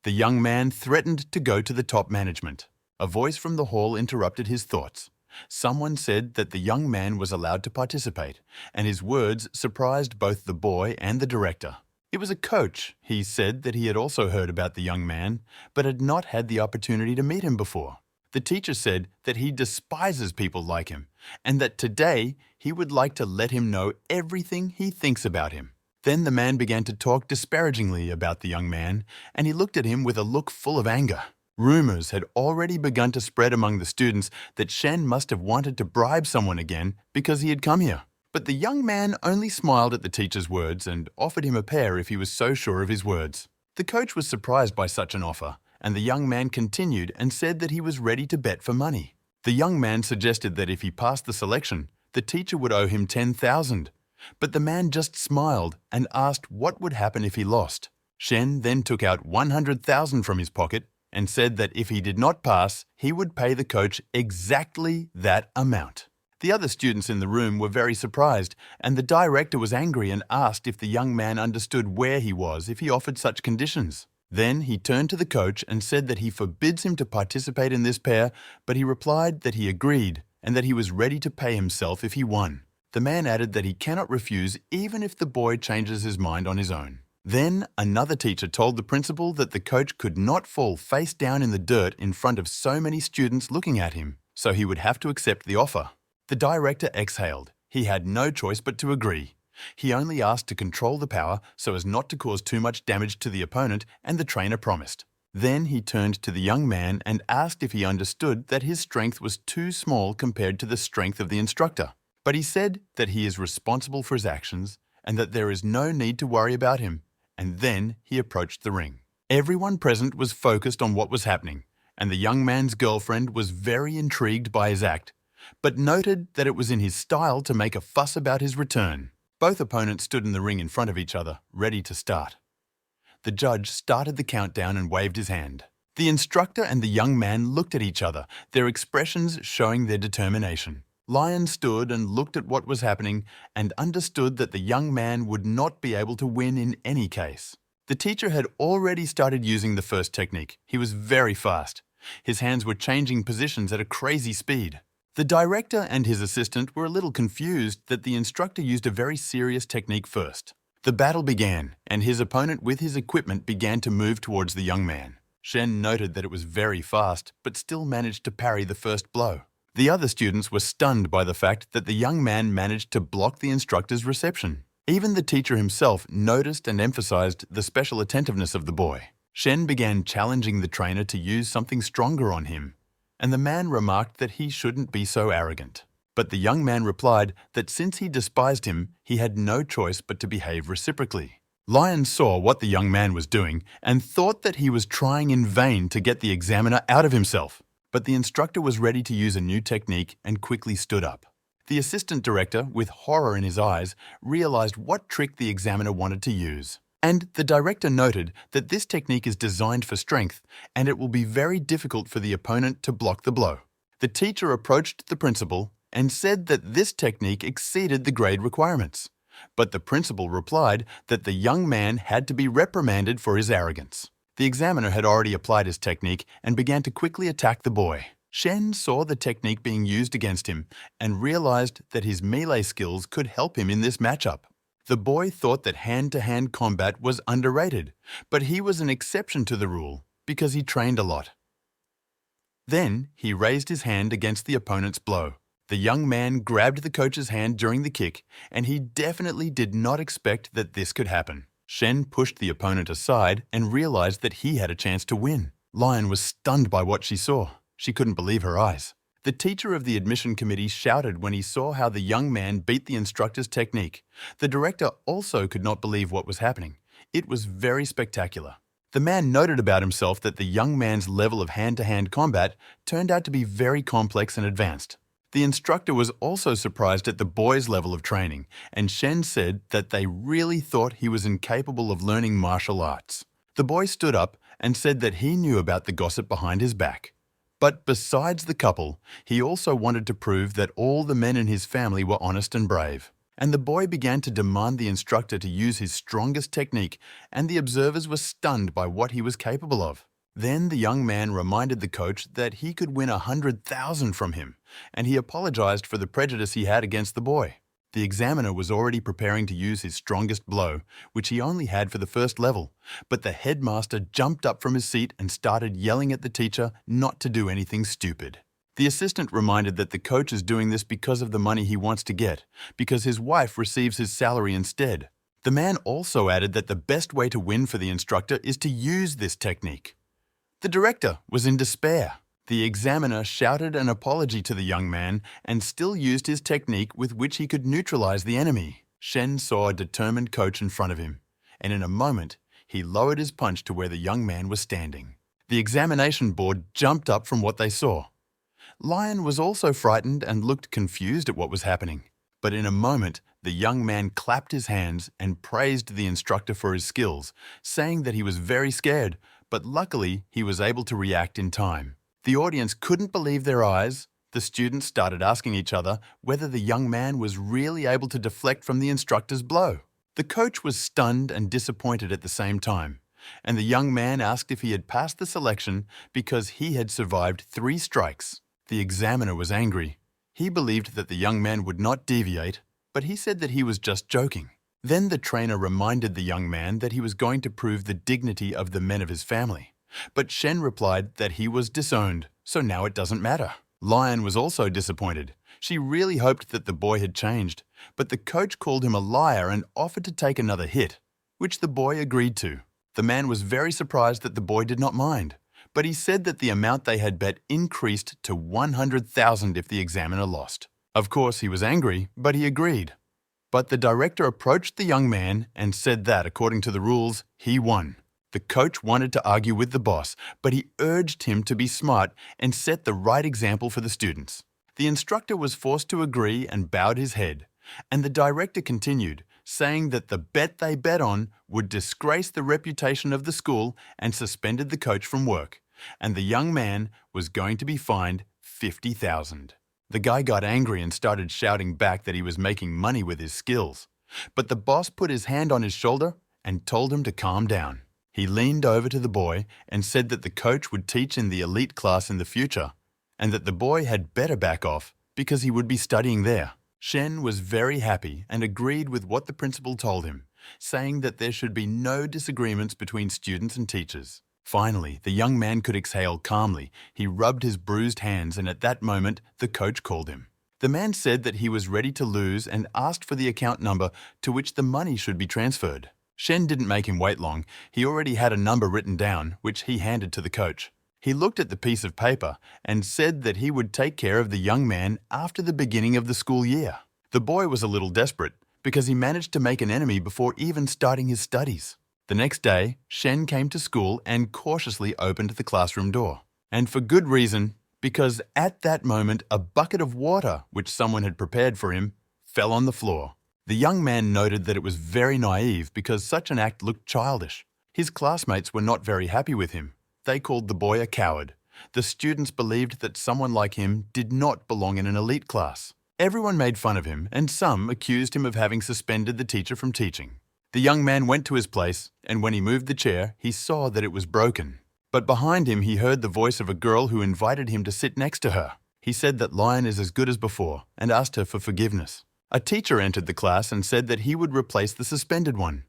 The young man threatened to go to the top management. A voice from the hall interrupted his thoughts. Someone said that the young man was allowed to participate, and his words surprised both the boy and the director. It was a coach. He said that he had also heard about the young man, but had not had the opportunity to meet him before. The teacher said that he despises people like him, and that today he would like to let him know everything he thinks about him. Then the man began to talk disparagingly about the young man, and he looked at him with a look full of anger. Rumors had already begun to spread among the students that Shen must have wanted to bribe someone again because he had come here. But the young man only smiled at the teacher's words and offered him a pair if he was so sure of his words. The coach was surprised by such an offer, and the young man continued and said that he was ready to bet for money. The young man suggested that if he passed the selection, the teacher would owe him 10,000. But the man just smiled and asked what would happen if he lost. Shen then took out 100,000 from his pocket and said that if he did not pass, he would pay the coach exactly that amount. The other students in the room were very surprised, and the director was angry and asked if the young man understood where he was if he offered such conditions. Then he turned to the coach and said that he forbids him to participate in this pair, but he replied that he agreed and that he was ready to pay himself if he won. The man added that he cannot refuse even if the boy changes his mind on his own. Then another teacher told the principal that the coach could not fall face down in the dirt in front of so many students looking at him, so he would have to accept the offer. The director exhaled. He had no choice but to agree. He only asked to control the power so as not to cause too much damage to the opponent, and the trainer promised. Then he turned to the young man and asked if he understood that his strength was too small compared to the strength of the instructor. But he said that he is responsible for his actions and that there is no need to worry about him, and then he approached the ring. Everyone present was focused on what was happening, and the young man's girlfriend was very intrigued by his act, but noted that it was in his style to make a fuss about his return. Both opponents stood in the ring in front of each other, ready to start. The judge started the countdown and waved his hand. The instructor and the young man looked at each other, their expressions showing their determination. Lion stood and looked at what was happening and understood that the young man would not be able to win in any case. The teacher had already started using the first technique. He was very fast. His hands were changing positions at a crazy speed. The director and his assistant were a little confused that the instructor used a very serious technique first. The battle began, and his opponent with his equipment began to move towards the young man. Shen noted that it was very fast, but still managed to parry the first blow. The other students were stunned by the fact that the young man managed to block the instructor's reception. Even the teacher himself noticed and emphasized the special attentiveness of the boy. Shen began challenging the trainer to use something stronger on him, and the man remarked that he shouldn't be so arrogant. But the young man replied that since he despised him, he had no choice but to behave reciprocally. Lion saw what the young man was doing and thought that he was trying in vain to get the examiner out of himself. But the instructor was ready to use a new technique and quickly stood up. The assistant director, with horror in his eyes, realized what trick the examiner wanted to use. And the director noted that this technique is designed for strength and it will be very difficult for the opponent to block the blow. The teacher approached the principal and said that this technique exceeded the grade requirements. But the principal replied that the young man had to be reprimanded for his arrogance. The examiner had already applied his technique and began to quickly attack the boy. Shen saw the technique being used against him and realized that his melee skills could help him in this matchup. The boy thought that hand-to-hand combat was underrated, but he was an exception to the rule because he trained a lot. Then he raised his hand against the opponent's blow. The young man grabbed the coach's hand during the kick, and he definitely did not expect that this could happen. Shen pushed the opponent aside and realized that he had a chance to win. Lion was stunned by what she saw. She couldn't believe her eyes. The teacher of the admission committee shouted when he saw how the young man beat the instructor's technique. The director also could not believe what was happening. It was very spectacular. The man noted about himself that the young man's level of hand-to-hand combat turned out to be very complex and advanced. The instructor was also surprised at the boy's level of training, and Shen said that they really thought he was incapable of learning martial arts. The boy stood up and said that he knew about the gossip behind his back. But besides the couple, he also wanted to prove that all the men in his family were honest and brave. And the boy began to demand the instructor to use his strongest technique, and the observers were stunned by what he was capable of. Then the young man reminded the coach that he could win 100,000 from him, and he apologized for the prejudice he had against the boy. The examiner was already preparing to use his strongest blow, which he only had for the first level, but the headmaster jumped up from his seat and started yelling at the teacher not to do anything stupid. The assistant reminded that the coach is doing this because of the money he wants to get, because his wife receives his salary instead. The man also added that the best way to win for the instructor is to use this technique. The director was in despair. The examiner shouted an apology to the young man and still used his technique with which he could neutralize the enemy. Shen saw a determined coach in front of him, and in a moment, he lowered his punch to where the young man was standing. The examination board jumped up from what they saw. Lion was also frightened and looked confused at what was happening. But in a moment, the young man clapped his hands and praised the instructor for his skills, saying that he was very scared, but luckily he was able to react in time. The audience couldn't believe their eyes. The students started asking each other whether the young man was really able to deflect from the instructor's blow. The coach was stunned and disappointed at the same time, and the young man asked if he had passed the selection because he had survived 3 strikes. The examiner was angry. He believed that the young man would not deviate, but he said that he was just joking. Then the trainer reminded the young man that he was going to prove the dignity of the men of his family. But Shen replied that he was disowned, so now it doesn't matter. Lion was also disappointed. She really hoped that the boy had changed, but the coach called him a liar and offered to take another hit, which the boy agreed to. The man was very surprised that the boy did not mind, but he said that the amount they had bet increased to 100,000 if the examiner lost. Of course, he was angry, but he agreed. But the director approached the young man and said that, according to the rules, he won. The coach wanted to argue with the boss, but he urged him to be smart and set the right example for the students. The instructor was forced to agree and bowed his head, and the director continued, saying that the bet they bet on would disgrace the reputation of the school and suspended the coach from work, and the young man was going to be fined $50,000. The guy got angry and started shouting back that he was making money with his skills, but the boss put his hand on his shoulder and told him to calm down. He leaned over to the boy and said that the coach would teach in the elite class in the future, and that the boy had better back off because he would be studying there. Shen was very happy and agreed with what the principal told him, saying that there should be no disagreements between students and teachers. Finally, the young man could exhale calmly. He rubbed his bruised hands, and at that moment, the coach called him. The man said that he was ready to lose and asked for the account number to which the money should be transferred. Shen didn't make him wait long. He already had a number written down, which he handed to the coach. He looked at the piece of paper and said that he would take care of the young man after the beginning of the school year. The boy was a little desperate because he managed to make an enemy before even starting his studies. The next day, Shen came to school and cautiously opened the classroom door. And for good reason, because at that moment a bucket of water, which someone had prepared for him, fell on the floor. The young man noted that it was very naive because such an act looked childish. His classmates were not very happy with him. They called the boy a coward. The students believed that someone like him did not belong in an elite class. Everyone made fun of him, and some accused him of having suspended the teacher from teaching. The young man went to his place, and when he moved the chair, he saw that it was broken. But behind him he heard the voice of a girl who invited him to sit next to her. He said that Lion is as good as before, and asked her for forgiveness. A teacher entered the class and said that he would replace the suspended one.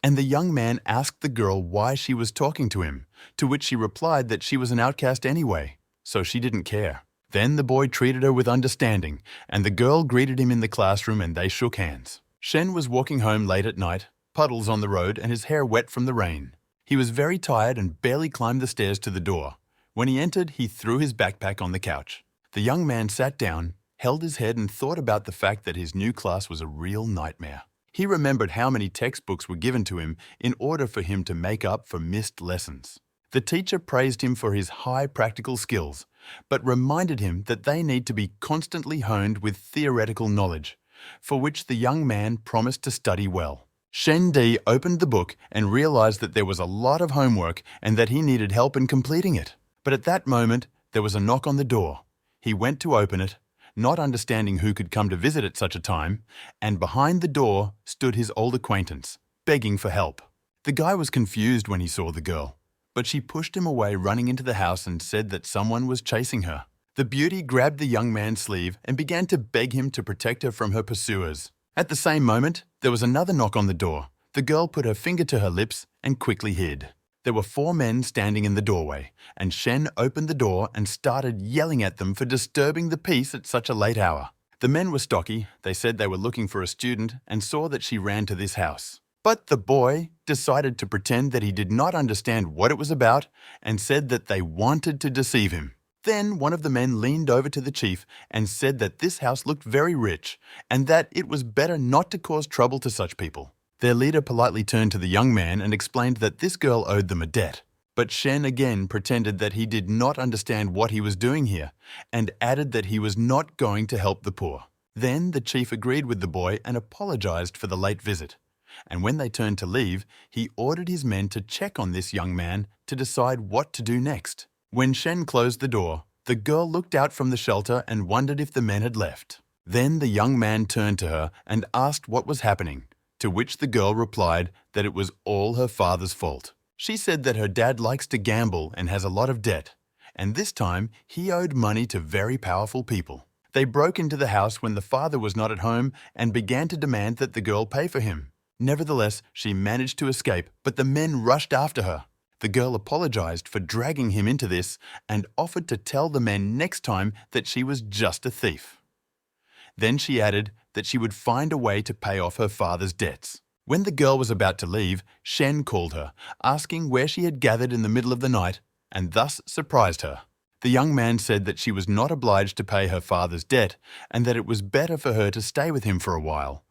And the young man asked the girl why she was talking to him, to which she replied that she was an outcast anyway, so she didn't care. Then the boy treated her with understanding, and the girl greeted him in the classroom and they shook hands. Shen was walking home late at night, puddles on the road and his hair wet from the rain. He was very tired and barely climbed the stairs to the door. When he entered, he threw his backpack on the couch. The young man sat down, held his head and thought about the fact that his new class was a real nightmare. He remembered how many textbooks were given to him in order for him to make up for missed lessons. The teacher praised him for his high practical skills, but reminded him that they need to be constantly honed with theoretical knowledge, for which the young man promised to study well. Shen Di opened the book and realized that there was a lot of homework and that he needed help in completing it. But at that moment, there was a knock on the door. He went to open it, not understanding who could come to visit at such a time, and behind the door stood his old acquaintance, begging for help. The guy was confused when he saw the girl, but she pushed him away, running into the house and said that someone was chasing her. The beauty grabbed the young man's sleeve and began to beg him to protect her from her pursuers. At the same moment, there was another knock on the door. The girl put her finger to her lips and quickly hid. There were 4 men standing in the doorway, and Shen opened the door and started yelling at them for disturbing the peace at such a late hour. The men were stocky. They said they were looking for a student and saw that she ran to this house. But the boy decided to pretend that he did not understand what it was about and said that they wanted to deceive him. Then one of the men leaned over to the chief and said that this house looked very rich and that it was better not to cause trouble to such people. Their leader politely turned to the young man and explained that this girl owed them a debt. But Shen again pretended that he did not understand what he was doing here and added that he was not going to help the poor. Then the chief agreed with the boy and apologized for the late visit. And when they turned to leave, he ordered his men to check on this young man to decide what to do next. When Shen closed the door, the girl looked out from the shelter and wondered if the men had left. Then the young man turned to her and asked what was happening, to which the girl replied that it was all her father's fault. She said that her dad likes to gamble and has a lot of debt, and this time he owed money to very powerful people. They broke into the house when the father was not at home and began to demand that the girl pay for him. Nevertheless, she managed to escape, but the men rushed after her. The girl apologized for dragging him into this and offered to tell the men next time that she was just a thief. Then she added that she would find a way to pay off her father's debts. When the girl was about to leave, Shen called her, asking where she had gathered in the middle of the night, and thus surprised her. The young man said that she was not obliged to pay her father's debt and that it was better for her to stay with him for a while.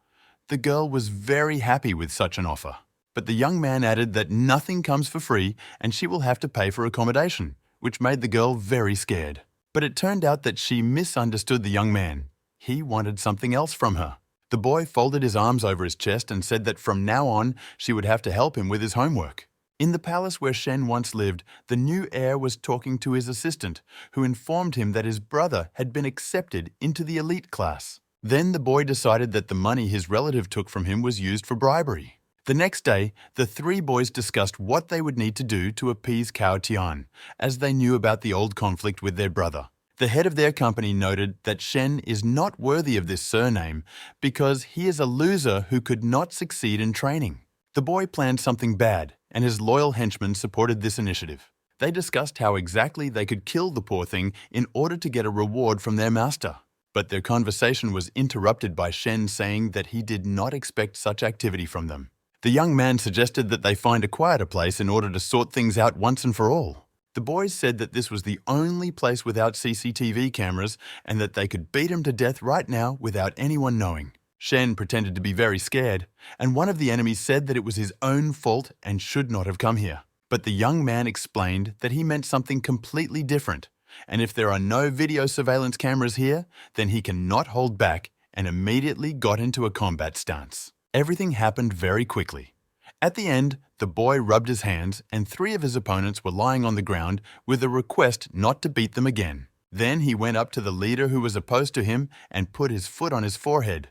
The girl was very happy with such an offer. But the young man added that nothing comes for free and she will have to pay for accommodation, which made the girl very scared. But it turned out that she misunderstood the young man. He wanted something else from her. The boy folded his arms over his chest and said that from now on she would have to help him with his homework. In the palace where Shen once lived, the new heir was talking to his assistant, who informed him that his brother had been accepted into the elite class. Then the boy decided that the money his relative took from him was used for bribery. The next day, the three boys discussed what they would need to do to appease Cao Tian, as they knew about the old conflict with their brother. The head of their company noted that Shen is not worthy of this surname because he is a loser who could not succeed in training. The boy planned something bad, and his loyal henchmen supported this initiative. They discussed how exactly they could kill the poor thing in order to get a reward from their master. But their conversation was interrupted by Shen saying that he did not expect such activity from them. The young man suggested that they find a quieter place in order to sort things out once and for all. The boys said that this was the only place without CCTV cameras and that they could beat him to death right now without anyone knowing. Shen pretended to be very scared, and one of the enemies said that it was his own fault and should not have come here. But the young man explained that he meant something completely different, and if there are no video surveillance cameras here, then he cannot hold back, and immediately got into a combat stance. Everything happened very quickly. At the end, the boy rubbed his hands, and three of his opponents were lying on the ground with a request not to beat them again. Then he went up to the leader who was opposed to him and put his foot on his forehead.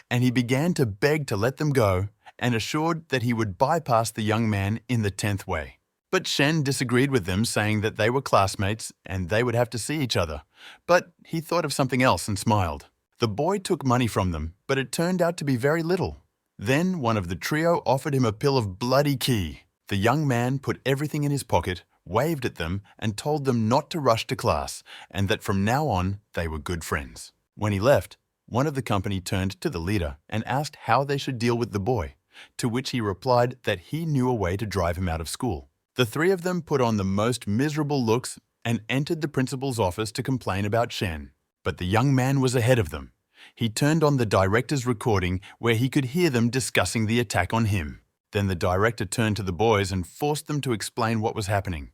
And he began to beg to let them go and assured that he would bypass the young man in the 10th way. But Shen disagreed with them, saying that they were classmates and they would have to see each other. But he thought of something else and smiled. The boy took money from them, but it turned out to be very little. Then one of the trio offered him a pill of bloody qi. The young man put everything in his pocket, waved at them, and told them not to rush to class, and that from now on they were good friends. When he left, one of the company turned to the leader and asked how they should deal with the boy, to which he replied that he knew a way to drive him out of school. The three of them put on the most miserable looks and entered the principal's office to complain about Shen. But the young man was ahead of them. He turned on the director's recording where he could hear them discussing the attack on him. Then the director turned to the boys and forced them to explain what was happening.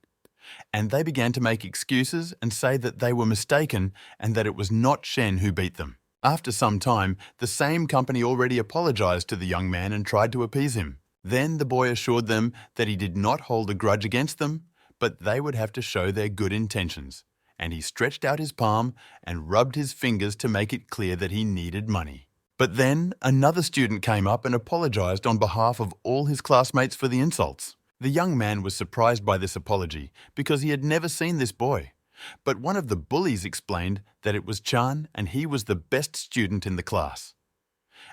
And they began to make excuses and say that they were mistaken and that it was not Shen who beat them. After some time, the same company already apologized to the young man and tried to appease him. Then the boy assured them that he did not hold a grudge against them, but they would have to show their good intentions. And he stretched out his palm and rubbed his fingers to make it clear that he needed money. But then another student came up and apologized on behalf of all his classmates for the insults. The young man was surprised by this apology because he had never seen this boy. But one of the bullies explained that it was Chan and he was the best student in the class,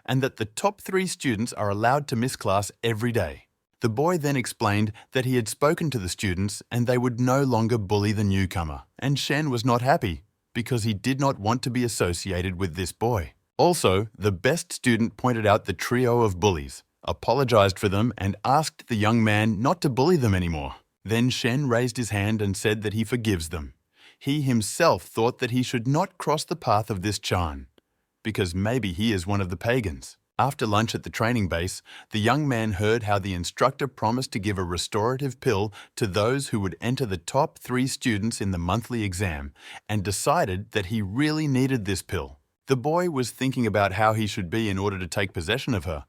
and that the top 3 students are allowed to miss class every day. The boy then explained that he had spoken to the students and they would no longer bully the newcomer, and Shen was not happy because he did not want to be associated with this boy. Also, the best student pointed out the trio of bullies, apologized for them, and asked the young man not to bully them anymore. Then Shen raised his hand and said that he forgives them. He himself thought that he should not cross the path of this Chan, because maybe he is one of the pagans. After lunch at the training base, the young man heard how the instructor promised to give a restorative pill to those who would enter the top 3 students in the monthly exam, and decided that he really needed this pill. The boy was thinking about how he should be in order to take possession of her,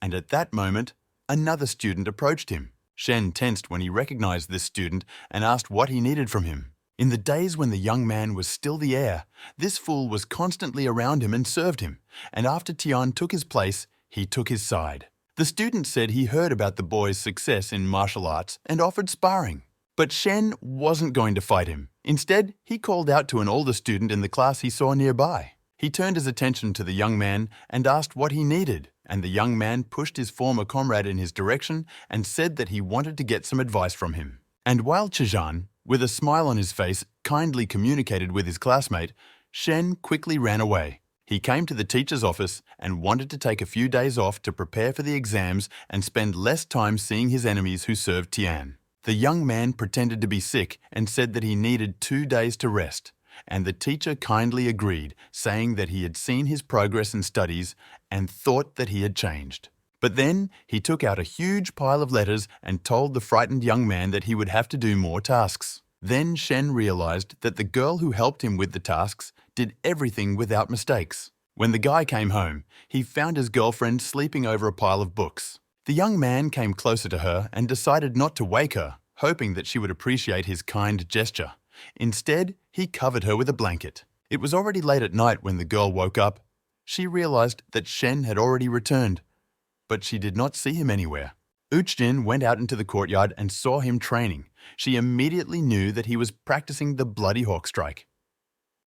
and at that moment, another student approached him. Shen tensed when he recognized this student and asked what he needed from him. In the days when the young man was still the heir, this fool was constantly around him and served him, and after Tian took his place, he took his side. The student said he heard about the boy's success in martial arts and offered sparring. But Shen wasn't going to fight him. Instead, he called out to an older student in the class he saw nearby. He turned his attention to the young man and asked what he needed, and the young man pushed his former comrade in his direction and said that he wanted to get some advice from him. And while Chizhan, with a smile on his face, kindly communicated with his classmate, Shen quickly ran away. He came to the teacher's office and wanted to take a few days off to prepare for the exams and spend less time seeing his enemies who served Tian. The young man pretended to be sick and said that he needed 2 days to rest, and the teacher kindly agreed, saying that he had seen his progress in studies and thought that he had changed. But then he took out a huge pile of letters and told the frightened young man that he would have to do more tasks. Then Shen realized that the girl who helped him with the tasks did everything without mistakes. When the guy came home, he found his girlfriend sleeping over a pile of books. The young man came closer to her and decided not to wake her, hoping that she would appreciate his kind gesture. Instead, he covered her with a blanket. It was already late at night when the girl woke up. She realized that Shen had already returned, but she did not see him anywhere. Uchjin went out into the courtyard and saw him training. She immediately knew that he was practicing the bloody hawk strike.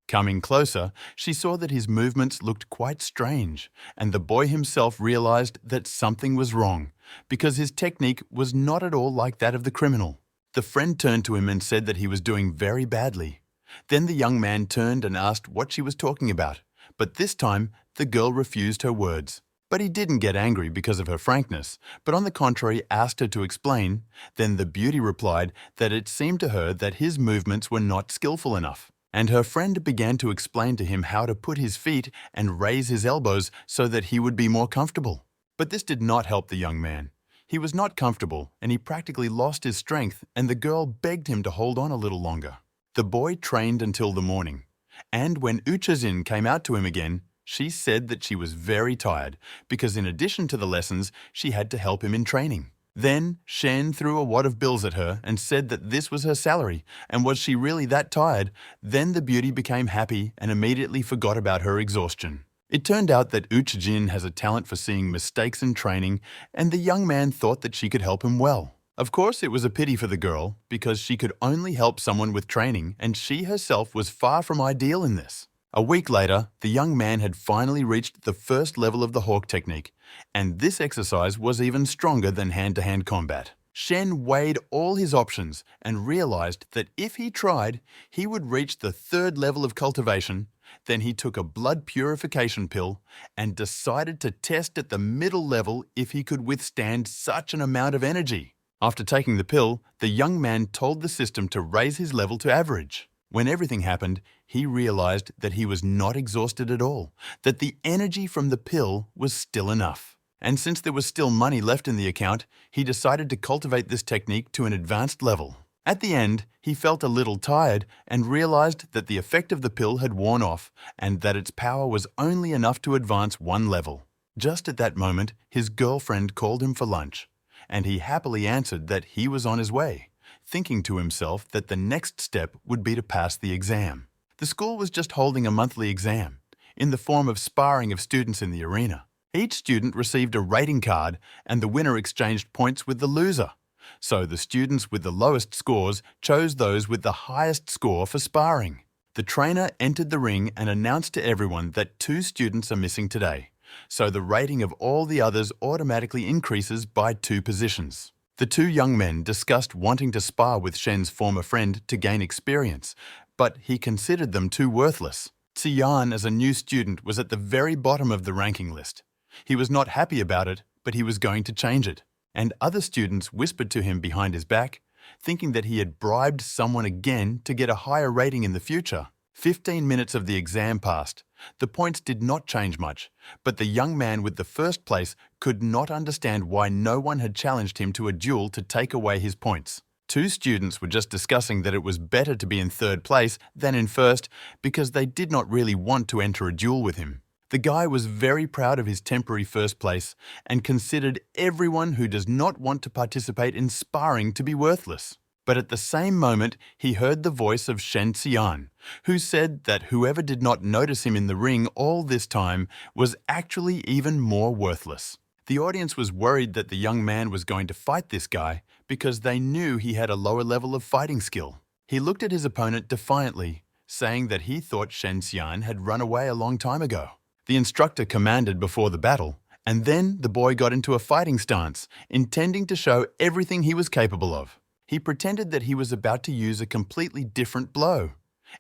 Coming closer, she saw that his movements looked quite strange, and the boy himself realized that something was wrong, because his technique was not at all like that of the criminal. The friend turned to him and said that he was doing very badly. Then the young man turned and asked what she was talking about, but this time the girl refused her words. But he didn't get angry because of her frankness, but on the contrary asked her to explain. Then the beauty replied that it seemed to her that his movements were not skillful enough. And her friend began to explain to him how to put his feet and raise his elbows so that he would be more comfortable. But this did not help the young man. He was not comfortable, and he practically lost his strength, and the girl begged him to hold on a little longer. The boy trained until the morning, and when Uchazin came out to him again, she said that she was very tired because in addition to the lessons, she had to help him in training. Then Shen threw a wad of bills at her and said that this was her salary, and was she really that tired? Then the beauty became happy and immediately forgot about her exhaustion. It turned out that Uchijin has a talent for seeing mistakes in training, and the young man thought that she could help him well. Of course, it was a pity for the girl, because she could only help someone with training, and she herself was far from ideal in this. A week later, the young man had finally reached the first level of the hawk technique, and this exercise was even stronger than hand-to-hand combat. Shen weighed all his options and realized that if he tried, he would reach the third level of cultivation. Then he took a blood purification pill and decided to test at the middle level if he could withstand such an amount of energy. After taking the pill, the young man told the system to raise his level to average. When everything happened, he realized that he was not exhausted at all, that the energy from the pill was still enough. And since there was still money left in the account, he decided to cultivate this technique to an advanced level. At the end, he felt a little tired and realized that the effect of the pill had worn off and that its power was only enough to advance one level. Just at that moment, his girlfriend called him for lunch, and he happily answered that he was on his way, thinking to himself that the next step would be to pass the exam. The school was just holding a monthly exam, in the form of sparring of students in the arena. Each student received a rating card, and the winner exchanged points with the loser. So the students with the lowest scores chose those with the highest score for sparring. The trainer entered the ring and announced to everyone that 2 students are missing today, so the rating of all the others automatically increases by 2 positions. The 2 young men discussed wanting to spar with Shen's former friend to gain experience, but he considered them too worthless. Xian, as a new student, was at the very bottom of the ranking list. He was not happy about it, but he was going to change it. And other students whispered to him behind his back, thinking that he had bribed someone again to get a higher rating in the future. 15 minutes of the exam passed. The points did not change much, but the young man with the first place could not understand why no one had challenged him to a duel to take away his points. 2 students were just discussing that it was better to be in third place than in first because they did not really want to enter a duel with him. The guy was very proud of his temporary first place and considered everyone who does not want to participate in sparring to be worthless. But at the same moment, he heard the voice of Shen Xian, who said that whoever did not notice him in the ring all this time was actually even more worthless. The audience was worried that the young man was going to fight this guy because they knew he had a lower level of fighting skill. He looked at his opponent defiantly, saying that he thought Shen Xian had run away a long time ago. The instructor commanded before the battle, and then the boy got into a fighting stance, intending to show everything he was capable of. He pretended that he was about to use a completely different blow,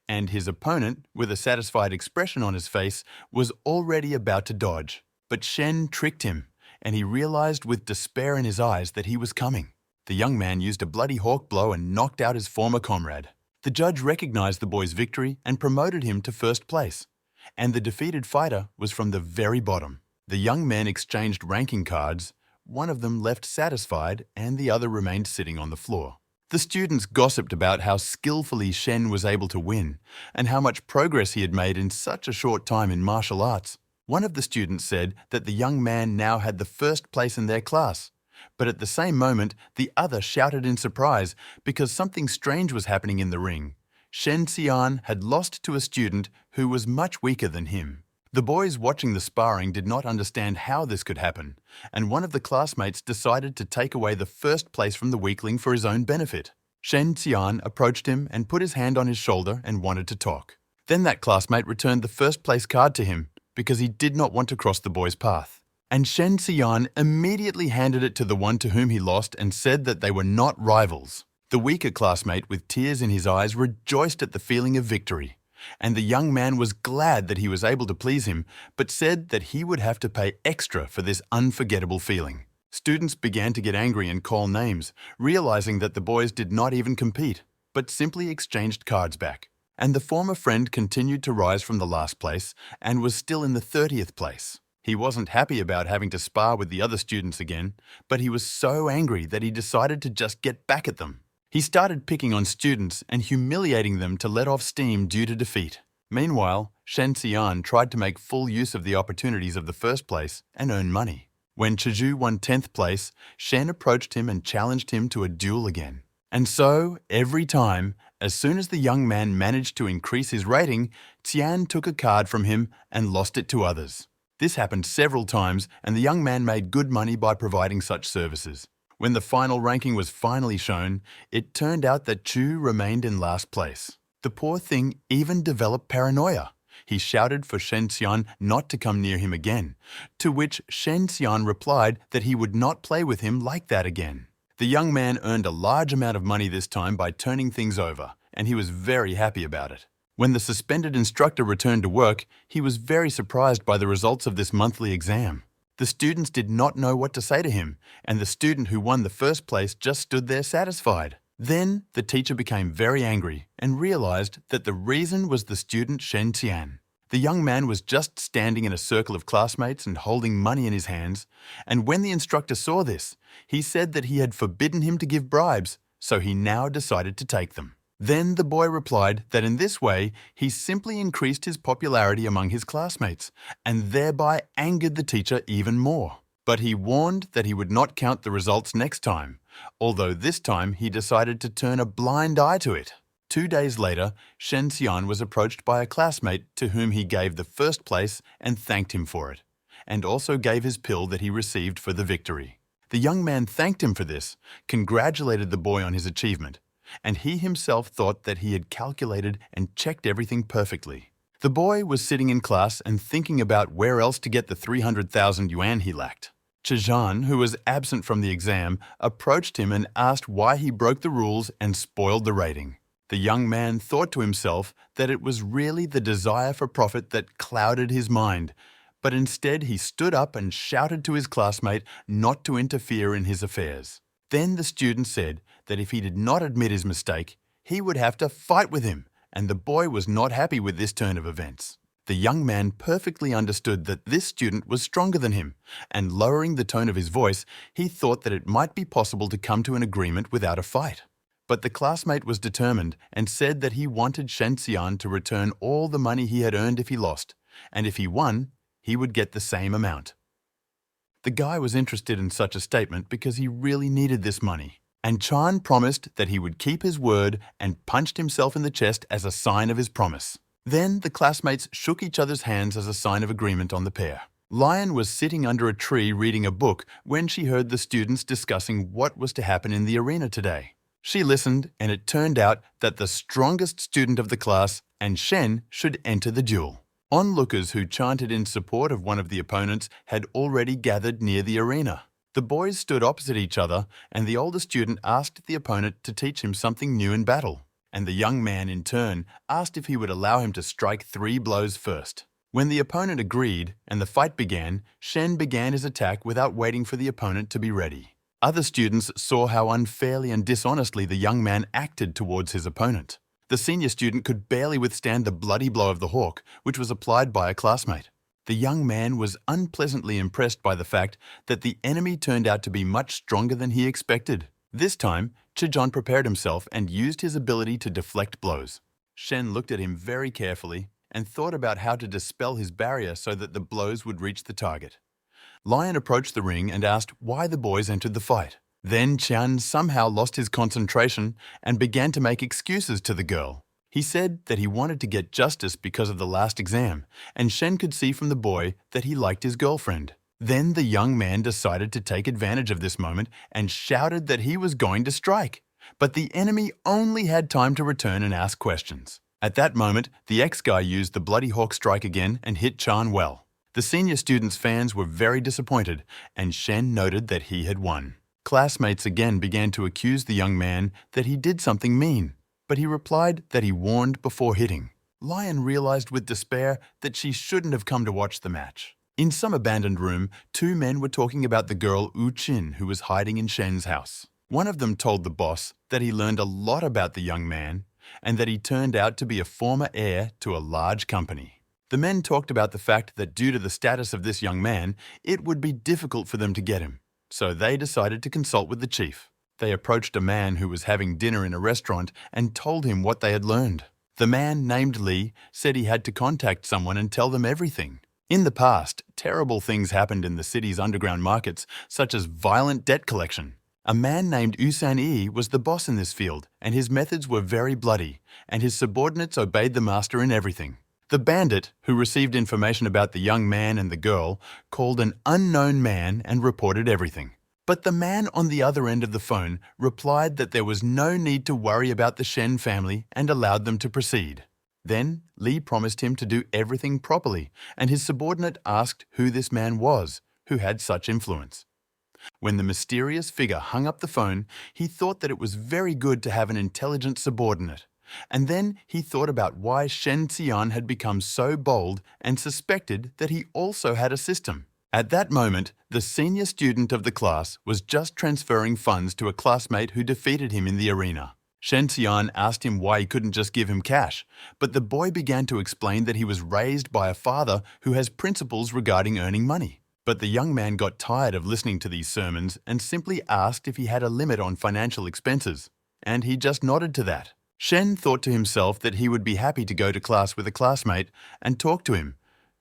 and his opponent, with a satisfied expression on his face, was already about to dodge. But Shen tricked him, and he realized with despair in his eyes that he was coming. The young man used a bloody hawk blow and knocked out his former comrade. The judge recognized the boy's victory and promoted him to first place. And the defeated fighter was from the very bottom. The young men exchanged ranking cards. One of them left satisfied and the other remained sitting on the floor. The students gossiped about how skillfully Shen was able to win and how much progress he had made in such a short time in martial arts. One of the students said that the young man now had the first place in their class. But at the same moment, the other shouted in surprise because something strange was happening in the ring. Shen Xian had lost to a student who was much weaker than him. The boys watching the sparring did not understand how this could happen, and one of the classmates decided to take away the first place from the weakling for his own benefit. Shen Xian approached him and put his hand on his shoulder and wanted to talk. Then that classmate returned the first place card to him because he did not want to cross the boy's path. And Shen Xian immediately handed it to the one to whom he lost and said that they were not rivals. The weaker classmate, with tears in his eyes, rejoiced at the feeling of victory. And the young man was glad that he was able to please him, but said that he would have to pay extra for this unforgettable feeling. Students began to get angry and call names, realizing that the boys did not even compete, but simply exchanged cards back. And the former friend continued to rise from the last place and was still in the 30th place. He wasn't happy about having to spar with the other students again, but he was so angry that he decided to just get back at them. He started picking on students and humiliating them to let off steam due to defeat. Meanwhile, Shen Xian tried to make full use of the opportunities of the first place and earn money. When Chizhu won 10th place, Shen approached him and challenged him to a duel again. And so, every time, as soon as the young man managed to increase his rating, Tian took a card from him and lost it to others. This happened several times, and the young man made good money by providing such services. When the final ranking was finally shown, it turned out that Chu remained in last place. The poor thing even developed paranoia. He shouted for Shen Xian not to come near him again, to which Shen Xian replied that he would not play with him like that again. The young man earned a large amount of money this time by turning things over, and he was very happy about it. When the suspended instructor returned to work, he was very surprised by the results of this monthly exam. The students did not know what to say to him, and the student who won the first place just stood there satisfied. Then the teacher became very angry and realized that the reason was the student Shen Tian. The young man was just standing in a circle of classmates and holding money in his hands, and when the instructor saw this, he said that he had forbidden him to give bribes, so he now decided to take them. Then the boy replied that in this way he simply increased his popularity among his classmates and thereby angered the teacher even more. But he warned that he would not count the results next time, although this time he decided to turn a blind eye to it. 2 days later, Shen Xian was approached by a classmate to whom he gave the first place and thanked him for it, and also gave his pill that he received for the victory. The young man thanked him for this, congratulated the boy on his achievement, and he himself thought that he had calculated and checked everything perfectly. The boy was sitting in class and thinking about where else to get the 300,000 yuan he lacked. Chizhan, who was absent from the exam, approached him and asked why he broke the rules and spoiled the rating. The young man thought to himself that it was really the desire for profit that clouded his mind, but instead he stood up and shouted to his classmate not to interfere in his affairs. Then the student said that if he did not admit his mistake, he would have to fight with him, and the boy was not happy with this turn of events. The young man perfectly understood that this student was stronger than him, and lowering the tone of his voice, he thought that it might be possible to come to an agreement without a fight. But the classmate was determined and said that he wanted Shen Xian to return all the money he had earned if he lost, and if he won, he would get the same amount. The guy was interested in such a statement because he really needed this money, and Chan promised that he would keep his word and punched himself in the chest as a sign of his promise. Then the classmates shook each other's hands as a sign of agreement on the pair. Lion was sitting under a tree reading a book when she heard the students discussing what was to happen in the arena today. She listened, and it turned out that the strongest student of the class and Shen should enter the duel. Onlookers who chanted in support of one of the opponents had already gathered near the arena. The boys stood opposite each other, and the older student asked the opponent to teach him something new in battle, and the young man in turn asked if he would allow him to strike 3 blows first. When the opponent agreed and the fight began, Shen began his attack without waiting for the opponent to be ready. Other students saw how unfairly and dishonestly the young man acted towards his opponent. The senior student could barely withstand the bloody blow of the hawk, which was applied by a classmate. The young man was unpleasantly impressed by the fact that the enemy turned out to be much stronger than he expected. This time, Chijon prepared himself and used his ability to deflect blows. Shen looked at him very carefully and thought about how to dispel his barrier so that the blows would reach the target. Lion approached the ring and asked why the boys entered the fight. Then Qian somehow lost his concentration and began to make excuses to the girl. He said that he wanted to get justice because of the last exam, and Shen could see from the boy that he liked his girlfriend. Then the young man decided to take advantage of this moment and shouted that he was going to strike. But the enemy only had time to return and ask questions. At that moment, the ex-guy used the bloody hawk strike again and hit Chan well. The senior student's fans were very disappointed, and Shen noted that he had won. Classmates again began to accuse the young man that he did something mean, but he replied that he warned before hitting. Lion realized with despair that she shouldn't have come to watch the match. In some abandoned room, two men were talking about the girl Wu Qin who was hiding in Shen's house. One of them told the boss that he learned a lot about the young man and that he turned out to be a former heir to a large company. The men talked about the fact that due to the status of this young man, it would be difficult for them to get him. So they decided to consult with the chief. They approached a man who was having dinner in a restaurant and told him what they had learned. The man, named Li, said he had to contact someone and tell them everything. In the past, terrible things happened in the city's underground markets, such as violent debt collection. A man named Usan Yi was the boss in this field, and his methods were very bloody, and his subordinates obeyed the master in everything. The bandit, who received information about the young man and the girl, called an unknown man and reported everything. But the man on the other end of the phone replied that there was no need to worry about the Shen family and allowed them to proceed. Then, Li promised him to do everything properly, and his subordinate asked who this man was, who had such influence. When the mysterious figure hung up the phone, he thought that it was very good to have an intelligent subordinate. And then he thought about why Shen Xian had become so bold and suspected that he also had a system. At that moment, the senior student of the class was just transferring funds to a classmate who defeated him in the arena. Shen Xian asked him why he couldn't just give him cash, but the boy began to explain that he was raised by a father who has principles regarding earning money. But the young man got tired of listening to these sermons and simply asked if he had a limit on financial expenses, and he just nodded to that. Shen thought to himself that he would be happy to go to class with a classmate and talk to him,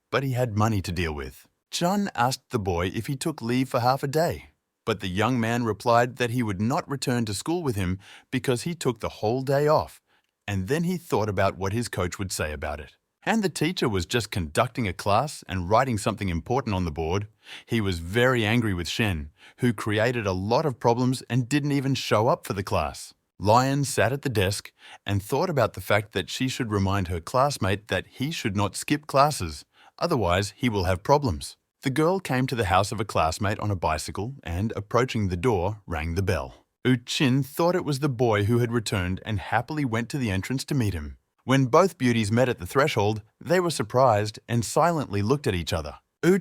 but he had money to deal with. Chun asked the boy if he took leave for half a day, but the young man replied that he would not return to school with him because he took the whole day off, and then he thought about what his coach would say about it. And the teacher was just conducting a class and writing something important on the board. He was very angry with Shen, who created a lot of problems and didn't even show up for the class. Lion sat at the desk and thought about the fact that she should remind her classmate that he should not skip classes, otherwise he will have problems. The girl came to the house of a classmate on a bicycle and, approaching the door, rang the bell. Chin thought it was the boy who had returned and happily went to the entrance to meet him. When both beauties met at the threshold, they were surprised and silently looked at each other.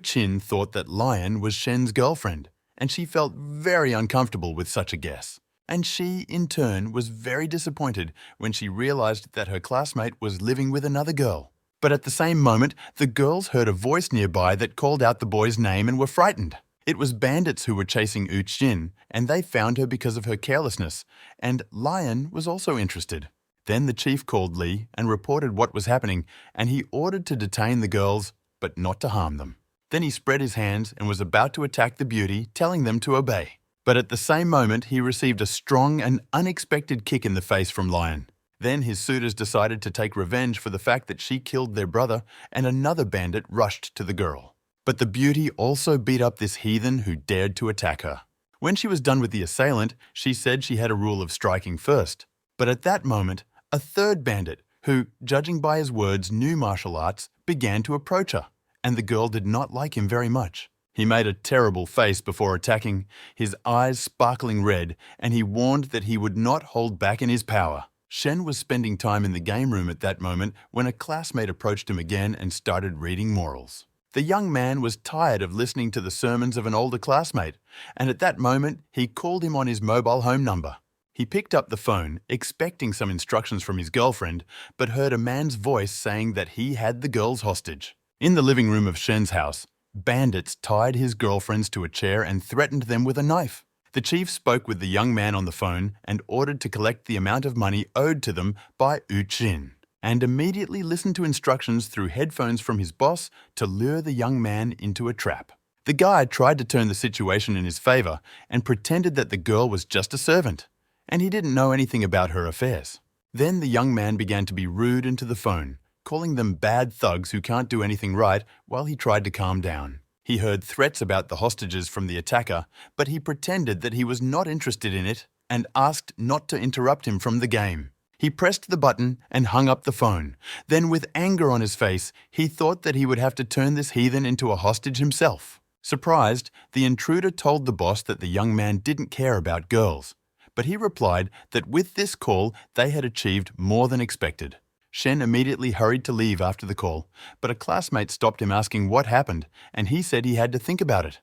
Chin thought that Lion was Shen's girlfriend, and she felt very uncomfortable with such a guess. And she, in turn, was very disappointed when she realized that her classmate was living with another girl. But at the same moment, the girls heard a voice nearby that called out the boy's name and were frightened. It was bandits who were chasing Jin, and they found her because of her carelessness, and Lion was also interested. Then the chief called Li and reported what was happening, and he ordered to detain the girls, but not to harm them. Then he spread his hands and was about to attack the beauty, telling them to obey. But at the same moment, he received a strong and unexpected kick in the face from Lion. Then his suitors decided to take revenge for the fact that she killed their brother, and another bandit rushed to the girl. But the beauty also beat up this heathen who dared to attack her. When she was done with the assailant, she said she had a rule of striking first. But at that moment, a third bandit, who, judging by his words, knew martial arts, began to approach her, and the girl did not like him very much. He made a terrible face before attacking, his eyes sparkling red, and he warned that he would not hold back in his power. Shen was spending time in the game room at that moment when a classmate approached him again and started reading morals. The young man was tired of listening to the sermons of an older classmate, and at that moment he called him on his mobile home number. He picked up the phone, expecting some instructions from his girlfriend, but heard a man's voice saying that he had the girls hostage. In the living room of Shen's house, bandits tied his girlfriends to a chair and threatened them with a knife. The chief spoke with the young man on the phone and ordered to collect the amount of money owed to them by Uchin, and immediately listened to instructions through headphones from his boss to lure the young man into a trap. The guy tried to turn the situation in his favor and pretended that the girl was just a servant, and he didn't know anything about her affairs. Then the young man began to be rude into the phone, calling them bad thugs who can't do anything right, while he tried to calm down. He heard threats about the hostages from the attacker, but he pretended that he was not interested in it and asked not to interrupt him from the game. He pressed the button and hung up the phone. Then, with anger on his face, he thought that he would have to turn this heathen into a hostage himself. Surprised, the intruder told the boss that the young man didn't care about girls, but he replied that with this call they had achieved more than expected. Shen immediately hurried to leave after the call, but a classmate stopped him asking what happened, and he said he had to think about it.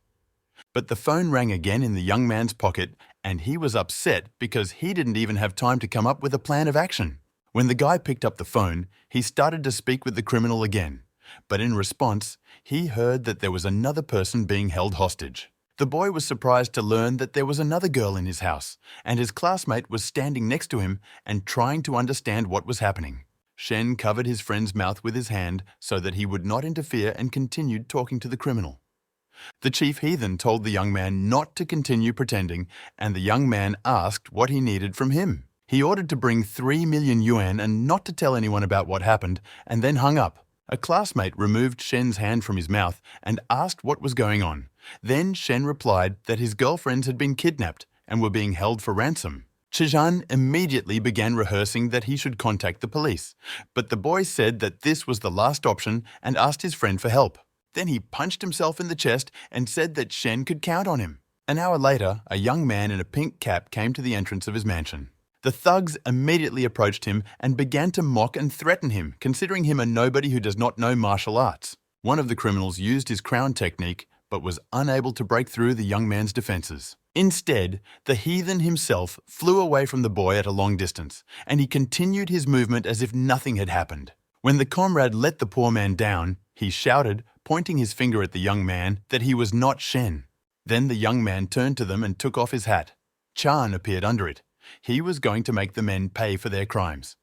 But the phone rang again in the young man's pocket, and he was upset because he didn't even have time to come up with a plan of action. When the guy picked up the phone, he started to speak with the criminal again, but in response, he heard that there was another person being held hostage. The boy was surprised to learn that there was another girl in his house, and his classmate was standing next to him and trying to understand what was happening. Shen covered his friend's mouth with his hand so that he would not interfere and continued talking to the criminal. The chief heathen told the young man not to continue pretending, and the young man asked what he needed from him. He ordered to bring 3 million yuan and not to tell anyone about what happened, and then hung up. A classmate removed Shen's hand from his mouth and asked what was going on. Then Shen replied that his girlfriends had been kidnapped and were being held for ransom. Chizhan immediately began rehearsing that he should contact the police, but the boy said that this was the last option and asked his friend for help. Then he punched himself in the chest and said that Shen could count on him. An hour later, a young man in a pink cap came to the entrance of his mansion. The thugs immediately approached him and began to mock and threaten him, considering him a nobody who does not know martial arts. One of the criminals used his crown technique, but was unable to break through the young man's defenses. Instead, the heathen himself flew away from the boy at a long distance, and he continued his movement as if nothing had happened. When the comrade let the poor man down, he shouted, pointing his finger at the young man, that he was not Shen. Then the young man turned to them and took off his hat. Chan appeared under it. He was going to make the men pay for their crimes.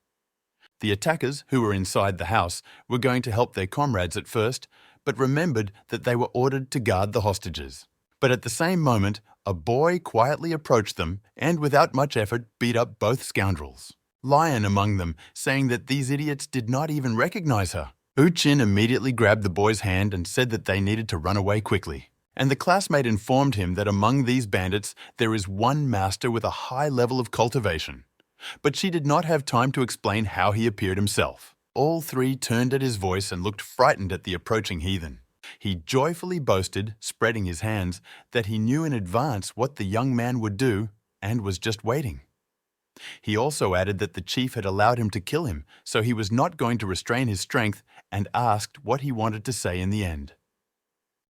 The attackers, who were inside the house, were going to help their comrades at first, but remembered that they were ordered to guard the hostages. But at the same moment, a boy quietly approached them and, without much effort, beat up both scoundrels. Lion among them, saying that these idiots did not even recognize her. Uchin immediately grabbed the boy's hand and said that they needed to run away quickly. And the classmate informed him that among these bandits there is one master with a high level of cultivation. But she did not have time to explain how he appeared himself. All three turned at his voice and looked frightened at the approaching heathen. He joyfully boasted, spreading his hands, that he knew in advance what the young man would do and was just waiting. He also added that the chief had allowed him to kill him, so he was not going to restrain his strength, and asked what he wanted to say in the end.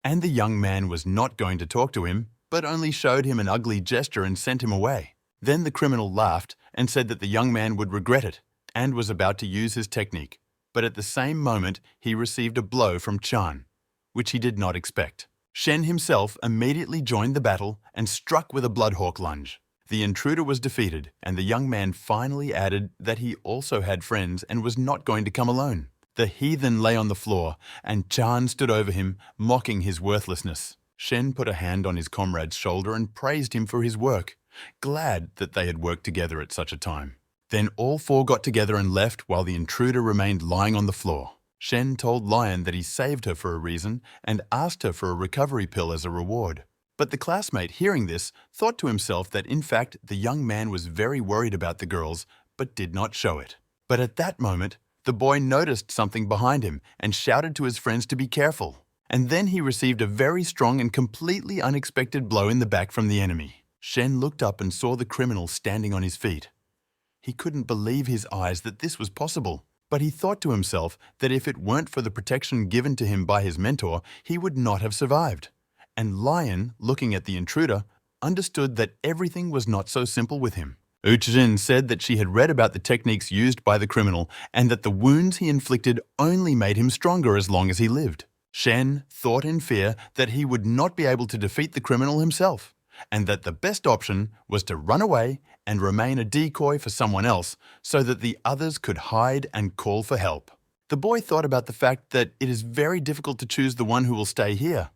And the young man was not going to talk to him, but only showed him an ugly gesture and sent him away. Then the criminal laughed and said that the young man would regret it, and was about to use his technique. But at the same moment, he received a blow from Chan, which he did not expect. Shen himself immediately joined the battle and struck with a bloodhawk lunge. The intruder was defeated, and the young man finally added that he also had friends and was not going to come alone. The heathen lay on the floor, and Chan stood over him, mocking his worthlessness. Shen put a hand on his comrade's shoulder and praised him for his work, glad that they had worked together at such a time. Then all four got together and left while the intruder remained lying on the floor. Shen told Lion that he saved her for a reason and asked her for a recovery pill as a reward. But the classmate, hearing this, thought to himself that in fact the young man was very worried about the girls, but did not show it. But at that moment, the boy noticed something behind him and shouted to his friends to be careful. And then he received a very strong and completely unexpected blow in the back from the enemy. Shen looked up and saw the criminal standing on his feet. He couldn't believe his eyes that this was possible. But he thought to himself that if it weren't for the protection given to him by his mentor, he would not have survived. And Lion, looking at the intruder, understood that everything was not so simple with him. Uchijin said that she had read about the techniques used by the criminal and that the wounds he inflicted only made him stronger as long as he lived. Shen thought in fear that he would not be able to defeat the criminal himself, and that the best option was to run away and remain a decoy for someone else so that the others could hide and call for help. The boy thought about the fact that it is very difficult to choose the one who will stay here,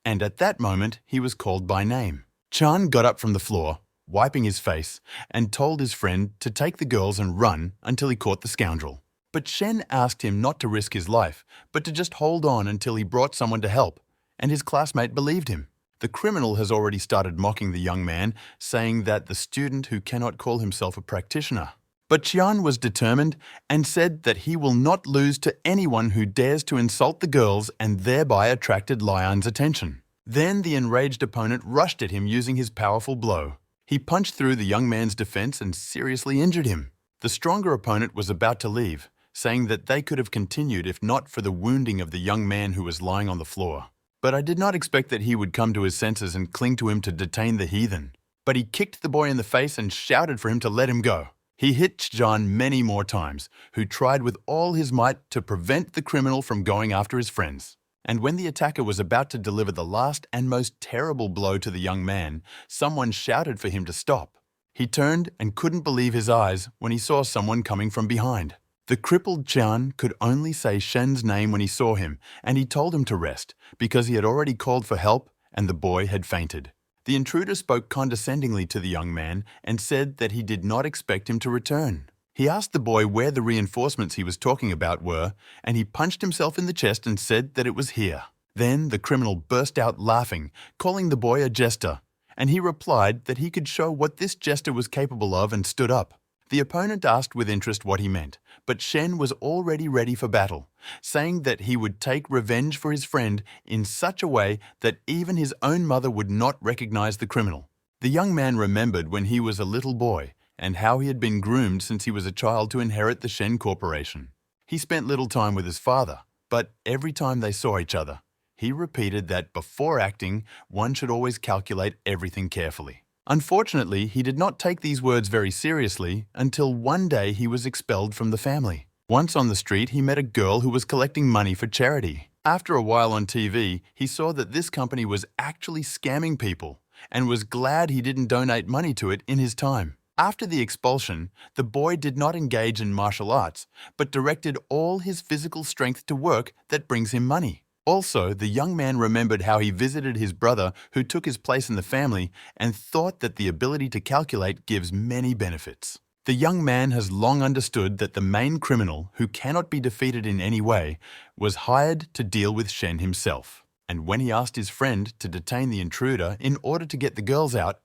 and at that moment he was called by name. Chan got up from the floor, wiping his face, and told his friend to take the girls and run until he caught the scoundrel. But Shen asked him not to risk his life, but to just hold on until he brought someone to help, and his classmate believed him. The criminal has already started mocking the young man, saying that the student who cannot call himself a practitioner. But Qian was determined and said that he will not lose to anyone who dares to insult the girls and thereby attracted Lion's attention. Then the enraged opponent rushed at him using his powerful blow. He punched through the young man's defense and seriously injured him. The stronger opponent was about to leave, saying that they could have continued if not for the wounding of the young man who was lying on the floor. But I did not expect that he would come to his senses and cling to him to detain the heathen. But he kicked the boy in the face and shouted for him to let him go. He hit John many more times, who tried with all his might to prevent the criminal from going after his friends. And when the attacker was about to deliver the last and most terrible blow to the young man, someone shouted for him to stop. He turned and couldn't believe his eyes when he saw someone coming from behind. The crippled Qian could only say Shen's name when he saw him, and he told him to rest, because he had already called for help and the boy had fainted. The intruder spoke condescendingly to the young man and said that he did not expect him to return. He asked the boy where the reinforcements he was talking about were, and he punched himself in the chest and said that it was here. Then the criminal burst out laughing, calling the boy a jester, and he replied that he could show what this jester was capable of and stood up. The opponent asked with interest what he meant, but Shen was already ready for battle, saying that he would take revenge for his friend in such a way that even his own mother would not recognize the criminal. The young man remembered when he was a little boy and how he had been groomed since he was a child to inherit the Shen Corporation. He spent little time with his father, but every time they saw each other, he repeated that before acting, one should always calculate everything carefully. Unfortunately, he did not take these words very seriously until one day he was expelled from the family. Once on the street, he met a girl who was collecting money for charity. After a while on TV, he saw that this company was actually scamming people and was glad he didn't donate money to it in his time. After the expulsion, the boy did not engage in martial arts, but directed all his physical strength to work that brings him money. Also, the young man remembered how he visited his brother who took his place in the family and thought that the ability to calculate gives many benefits. The young man has long understood that the main criminal, who cannot be defeated in any way, was hired to deal with Shen himself. And when he asked his friend to detain the intruder in order to get the girls out,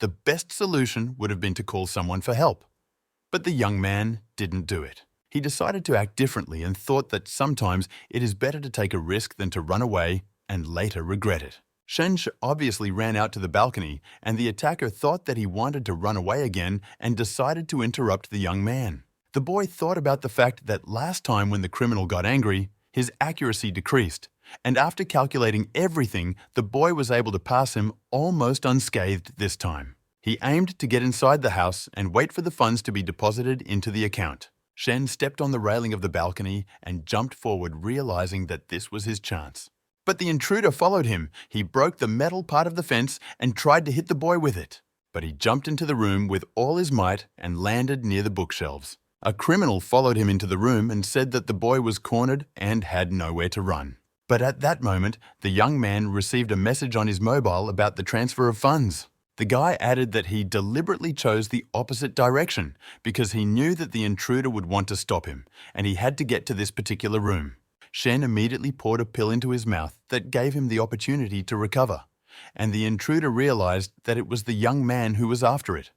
the best solution would have been to call someone for help. But the young man didn't do it. He decided to act differently and thought that sometimes it is better to take a risk than to run away and later regret it. Shen obviously ran out to the balcony, and the attacker thought that he wanted to run away again and decided to interrupt the young man. The boy thought about the fact that last time when the criminal got angry, his accuracy decreased, and after calculating everything, the boy was able to pass him almost unscathed this time. He aimed to get inside the house and wait for the funds to be deposited into the account. Shen stepped on the railing of the balcony and jumped forward, realizing that this was his chance. But the intruder followed him. He broke the metal part of the fence and tried to hit the boy with it. But he jumped into the room with all his might and landed near the bookshelves. A criminal followed him into the room and said that the boy was cornered and had nowhere to run. But at that moment, the young man received a message on his mobile about the transfer of funds. The guy added that he deliberately chose the opposite direction because he knew that the intruder would want to stop him, and he had to get to this particular room. Shen immediately poured a pill into his mouth that gave him the opportunity to recover, and the intruder realized that it was the young man who was after it.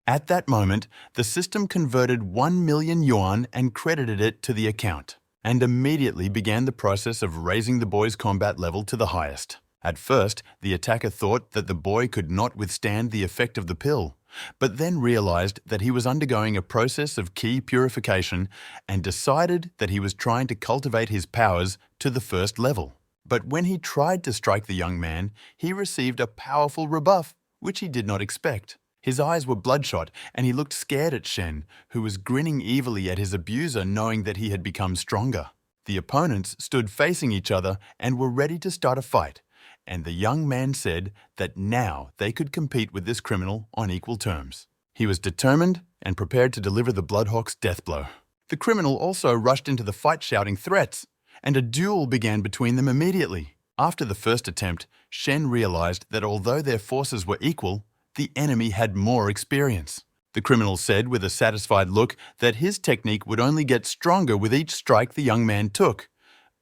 At that moment, the system converted 1 million yuan and credited it to the account, and immediately began the process of raising the boy's combat level to the highest. At first, the attacker thought that the boy could not withstand the effect of the pill, but then realized that he was undergoing a process of ki purification and decided that he was trying to cultivate his powers to the first level. But when he tried to strike the young man, he received a powerful rebuff, which he did not expect. His eyes were bloodshot, and he looked scared at Shen, who was grinning evilly at his abuser, knowing that he had become stronger. The opponents stood facing each other and were ready to start a fight, and the young man said that now they could compete with this criminal on equal terms. He was determined and prepared to deliver the Bloodhawk's death blow. The criminal also rushed into the fight shouting threats, and a duel began between them immediately. After the first attempt, Shen realized that although their forces were equal, the enemy had more experience. The criminal said with a satisfied look that his technique would only get stronger with each strike the young man took.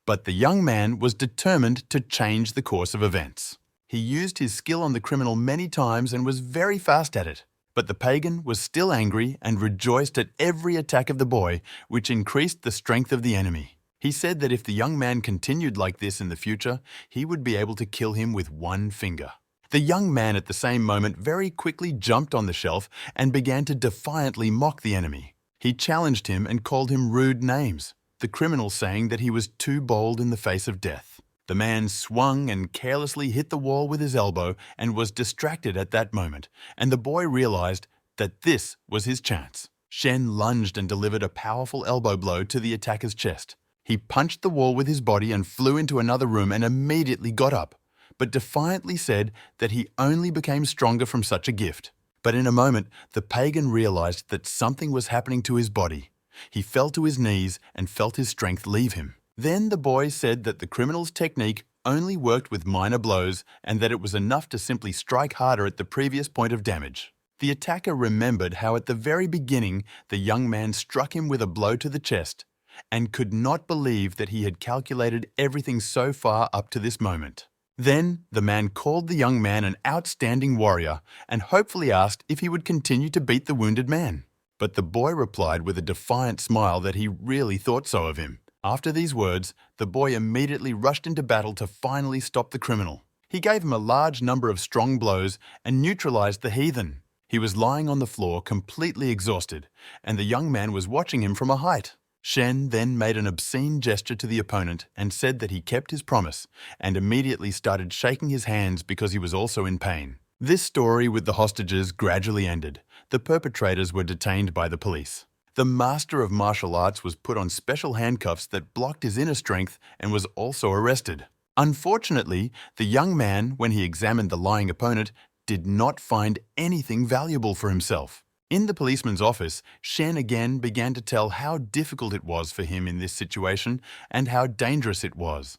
But the young man was determined to change the course of events. He used his skill on the criminal many times and was very fast at it. But the pagan was still angry and rejoiced at every attack of the boy, which increased the strength of the enemy. He said that if the young man continued like this in the future, he would be able to kill him with one finger. The young man at the same moment very quickly jumped on the shelf and began to defiantly mock the enemy. He challenged him and called him rude names, the criminal saying that he was too bold in the face of death. The man swung and carelessly hit the wall with his elbow and was distracted at that moment, and the boy realized that this was his chance. Shen lunged and delivered a powerful elbow blow to the attacker's chest. He punched the wall with his body and flew into another room and immediately got up, but defiantly said that he only became stronger from such a gift. But in a moment, the pagan realized that something was happening to his body. He fell to his knees and felt his strength leave him. Then the boy said that the criminal's technique only worked with minor blows and that it was enough to simply strike harder at the previous point of damage. The attacker remembered how at the very beginning the young man struck him with a blow to the chest and could not believe that he had calculated everything so far up to this moment. Then the man called the young man an outstanding warrior and hopefully asked if he would continue to beat the wounded man. But the boy replied with a defiant smile that he really thought so of him. After these words, the boy immediately rushed into battle to finally stop the criminal. He gave him a large number of strong blows and neutralized the heathen. He was lying on the floor completely exhausted, and the young man was watching him from a height. Shen then made an obscene gesture to the opponent and said that he kept his promise, and immediately started shaking his hands because he was also in pain. This story with the hostages gradually ended. The perpetrators were detained by the police. The master of martial arts was put on special handcuffs that blocked his inner strength and was also arrested. Unfortunately, the young man, when he examined the lying opponent, did not find anything valuable for himself. In the policeman's office, Shen again began to tell how difficult it was for him in this situation and how dangerous it was.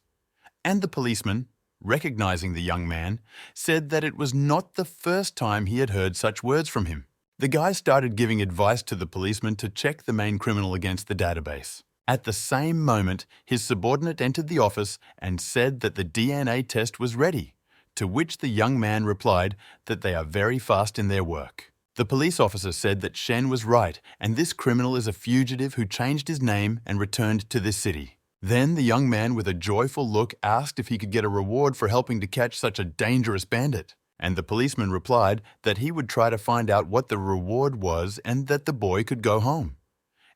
And the policeman, recognizing the young man, said that it was not the first time he had heard such words from him. The guy started giving advice to the policeman to check the main criminal against the database. At the same moment, his subordinate entered the office and said that the DNA test was ready, to which the young man replied that they are very fast in their work. The police officer said that Shen was right, and this criminal is a fugitive who changed his name and returned to this city. Then the young man with a joyful look asked if he could get a reward for helping to catch such a dangerous bandit. And the policeman replied that he would try to find out what the reward was and that the boy could go home.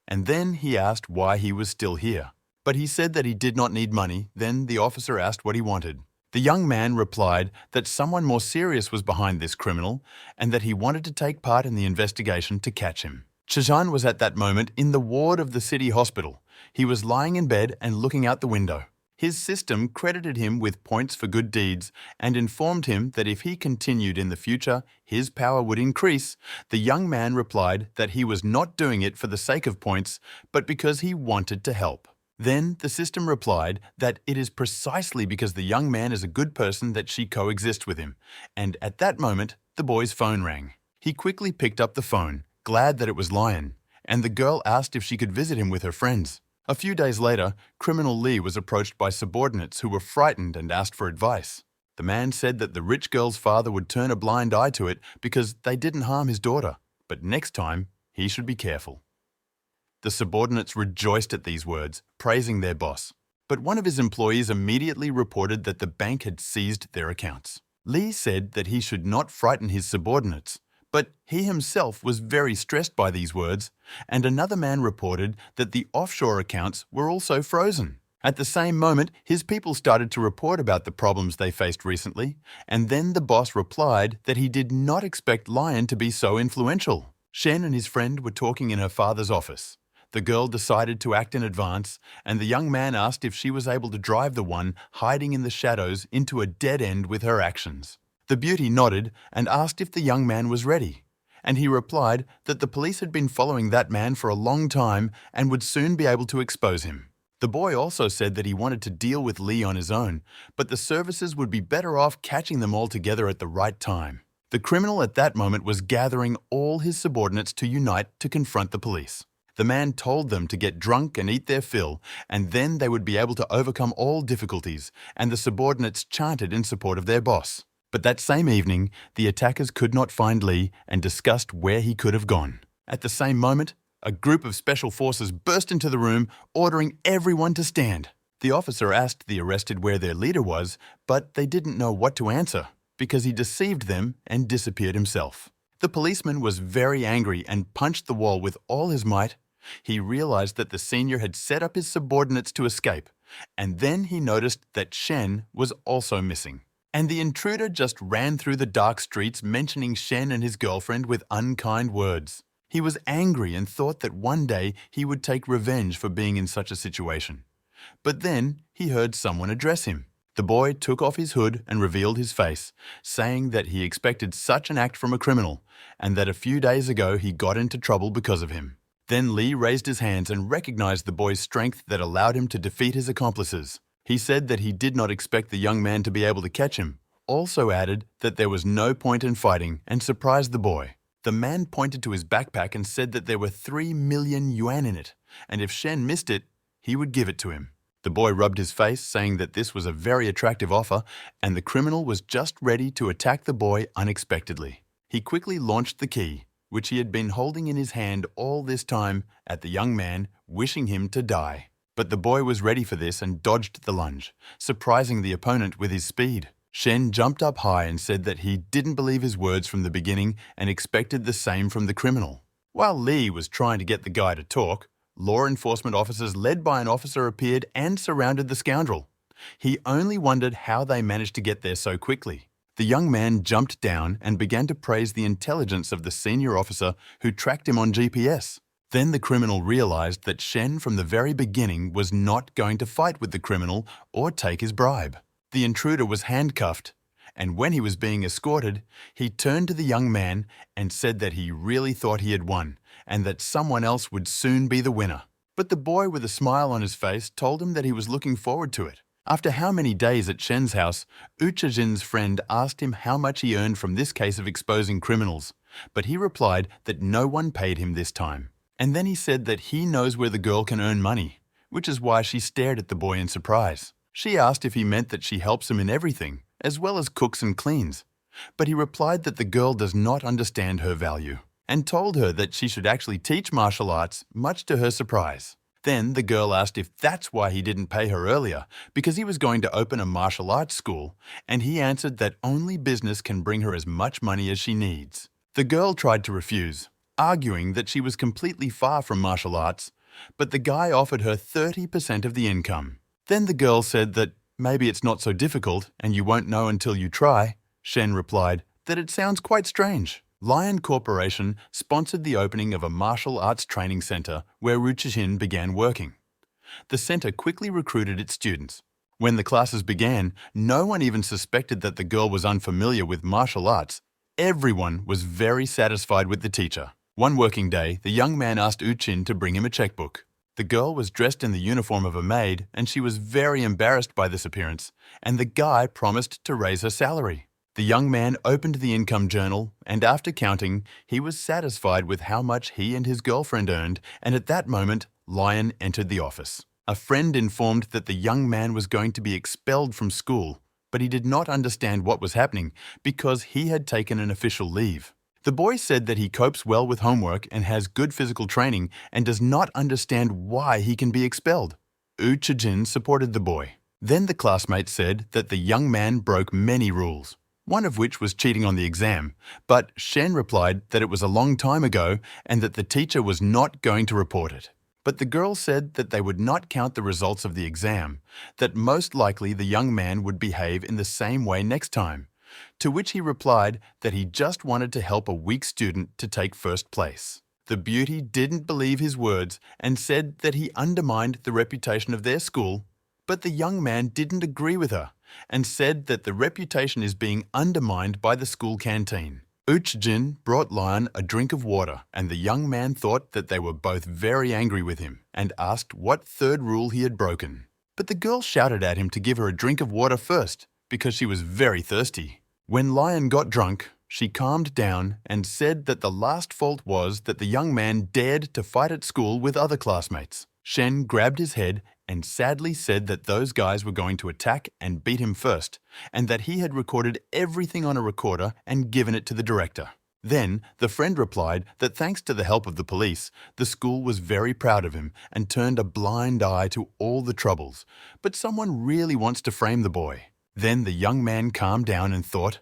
And then he asked why he was still here. But he said that he did not need money. Then the officer asked what he wanted. The young man replied that someone more serious was behind this criminal and that he wanted to take part in the investigation to catch him. Chazan was at that moment in the ward of the city hospital. He was lying in bed and looking out the window. His system credited him with points for good deeds and informed him that if he continued in the future, his power would increase. The young man replied that he was not doing it for the sake of points, but because he wanted to help. Then the system replied that it is precisely because the young man is a good person that she coexists with him. And at that moment, the boy's phone rang. He quickly picked up the phone, glad that it was Lion, and the girl asked if she could visit him with her friends. A few days later, criminal Lee was approached by subordinates who were frightened and asked for advice. The man said that the rich girl's father would turn a blind eye to it because they didn't harm his daughter, but next time he should be careful. The subordinates rejoiced at these words, praising their boss. But one of his employees immediately reported that the bank had seized their accounts. Lee said that he should not frighten his subordinates, But he himself was very stressed by these words, and another man reported that the offshore accounts were also frozen. At the same moment, his people started to report about the problems they faced recently, and then the boss replied that he did not expect Lion to be so influential. Shen and his friend were talking in her father's office. The girl decided to act in advance, and the young man asked if she was able to drive the one hiding in the shadows into a dead end with her actions. The beauty nodded and asked if the young man was ready, and he replied that the police had been following that man for a long time and would soon be able to expose him. The boy also said that he wanted to deal with Lee on his own, but the services would be better off catching them all together at the right time. The criminal at that moment was gathering all his subordinates to unite to confront the police. The man told them to get drunk and eat their fill, and then they would be able to overcome all difficulties, and the subordinates chanted in support of their boss. But that same evening, the attackers could not find Lee and discussed where he could have gone. At the same moment, a group of special forces burst into the room, ordering everyone to stand. The officer asked the arrested where their leader was, but they didn't know what to answer, because he deceived them and disappeared himself. The policeman was very angry and punched the wall with all his might. He realized that the senior had set up his subordinates to escape, and then he noticed that Shen was also missing. And the intruder just ran through the dark streets mentioning Shen and his girlfriend with unkind words. He was angry and thought that one day he would take revenge for being in such a situation. But then he heard someone address him. The boy took off his hood and revealed his face, saying that he expected such an act from a criminal, and that a few days ago he got into trouble because of him. Then Lee raised his hands and recognized the boy's strength that allowed him to defeat his accomplices. He said that he did not expect the young man to be able to catch him, also added that there was no point in fighting, and surprised the boy. The man pointed to his backpack and said that there were 3 million yuan in it, and if Shen missed it, he would give it to him. The boy rubbed his face, saying that this was a very attractive offer, and the criminal was just ready to attack the boy unexpectedly. He quickly launched the key, which he had been holding in his hand all this time, at the young man, wishing him to die. But the boy was ready for this and dodged the lunge, surprising the opponent with his speed. Shen jumped up high and said that he didn't believe his words from the beginning and expected the same from the criminal. While Lee was trying to get the guy to talk, law enforcement officers led by an officer appeared and surrounded the scoundrel. He only wondered how they managed to get there so quickly. The young man jumped down and began to praise the intelligence of the senior officer who tracked him on GPS. Then the criminal realized that Shen from the very beginning was not going to fight with the criminal or take his bribe. The intruder was handcuffed, and when he was being escorted, he turned to the young man and said that he really thought he had won, and that someone else would soon be the winner. But the boy with a smile on his face told him that he was looking forward to it. After how many days at Shen's house, Uchijin's friend asked him how much he earned from this case of exposing criminals, but he replied that no one paid him this time. And then he said that he knows where the girl can earn money, which is why she stared at the boy in surprise. She asked if he meant that she helps him in everything, as well as cooks and cleans. But he replied that the girl does not understand her value, and told her that she should actually teach martial arts, much to her surprise. Then the girl asked if that's why he didn't pay her earlier, because he was going to open a martial arts school, and he answered that only business can bring her as much money as she needs. The girl tried to refuse, arguing that she was completely far from martial arts, but the guy offered her 30% of the income. Then the girl said that maybe it's not so difficult and you won't know until you try. Shen replied that it sounds quite strange. Lion Corporation sponsored the opening of a martial arts training center where Ruchijin began working. The center quickly recruited its students. When the classes began, no one even suspected that the girl was unfamiliar with martial arts. Everyone was very satisfied with the teacher. One working day, the young man asked Uchin to bring him a checkbook. The girl was dressed in the uniform of a maid, and she was very embarrassed by this appearance, and the guy promised to raise her salary. The young man opened the income journal, and after counting, he was satisfied with how much he and his girlfriend earned, and at that moment, Lion entered the office. A friend informed that the young man was going to be expelled from school, but he did not understand what was happening because he had taken an official leave. The boy said that he copes well with homework and has good physical training and does not understand why he can be expelled. Uchijin supported the boy. Then the classmate said that the young man broke many rules. one of which was cheating on the exam, but Shen replied that it was a long time ago and that the teacher was not going to report it. But the girl said that they would not count the results of the exam, that most likely the young man would behave in the same way next time, to which he replied that he just wanted to help a weak student to take first place. The beauty didn't believe his words and said that he undermined the reputation of their school, but the young man didn't agree with her and said that the reputation is being undermined by the school canteen. Jin brought Lion a drink of water, and the young man thought that they were both very angry with him and asked what third rule he had broken. But the girl shouted at him to give her a drink of water first because she was very thirsty. When Lion got drunk, she calmed down and said that the last fault was that the young man dared to fight at school with other classmates. Shen grabbed his head and sadly said that those guys were going to attack and beat him first, and that he had recorded everything on a recorder and given it to the director. Then, the friend replied that thanks to the help of the police, the school was very proud of him and turned a blind eye to all the troubles, but someone really wants to frame the boy. Then the young man calmed down and thought.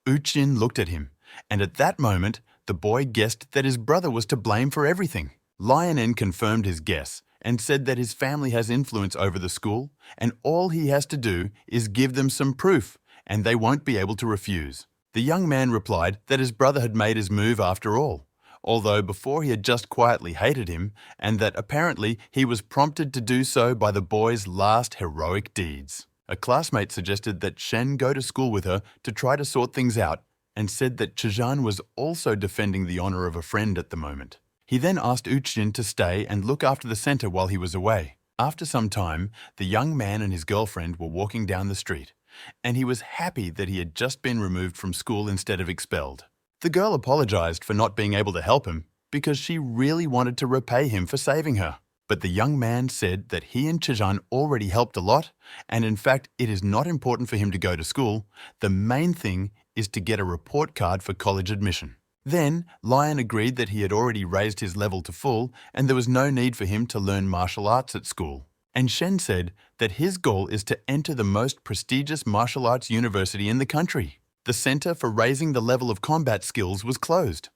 Uchin looked at him, and at that moment, the boy guessed that his brother was to blame for everything. Lion confirmed his guess and said that his family has influence over the school, and all he has to do is give them some proof, and they won't be able to refuse. The young man replied that his brother had made his move after all, although before he had just quietly hated him, and that apparently he was prompted to do so by the boy's last heroic deeds. A classmate suggested that Shen go to school with her to try to sort things out, and said that Chizhan was also defending the honor of a friend at the moment. He then asked Uchin to stay and look after the center while he was away. After some time, the young man and his girlfriend were walking down the street, and he was happy that he had just been removed from school instead of expelled. The girl apologized for not being able to help him because she really wanted to repay him for saving her. But the young man said that he and Chizhan already helped a lot, and in fact it is not important for him to go to school. The main thing is to get a report card for college admission. Then, Lion agreed that he had already raised his level to full and there was no need for him to learn martial arts at school. And Shen said that his goal is to enter the most prestigious martial arts university in the country. The center for raising the level of combat skills was closed.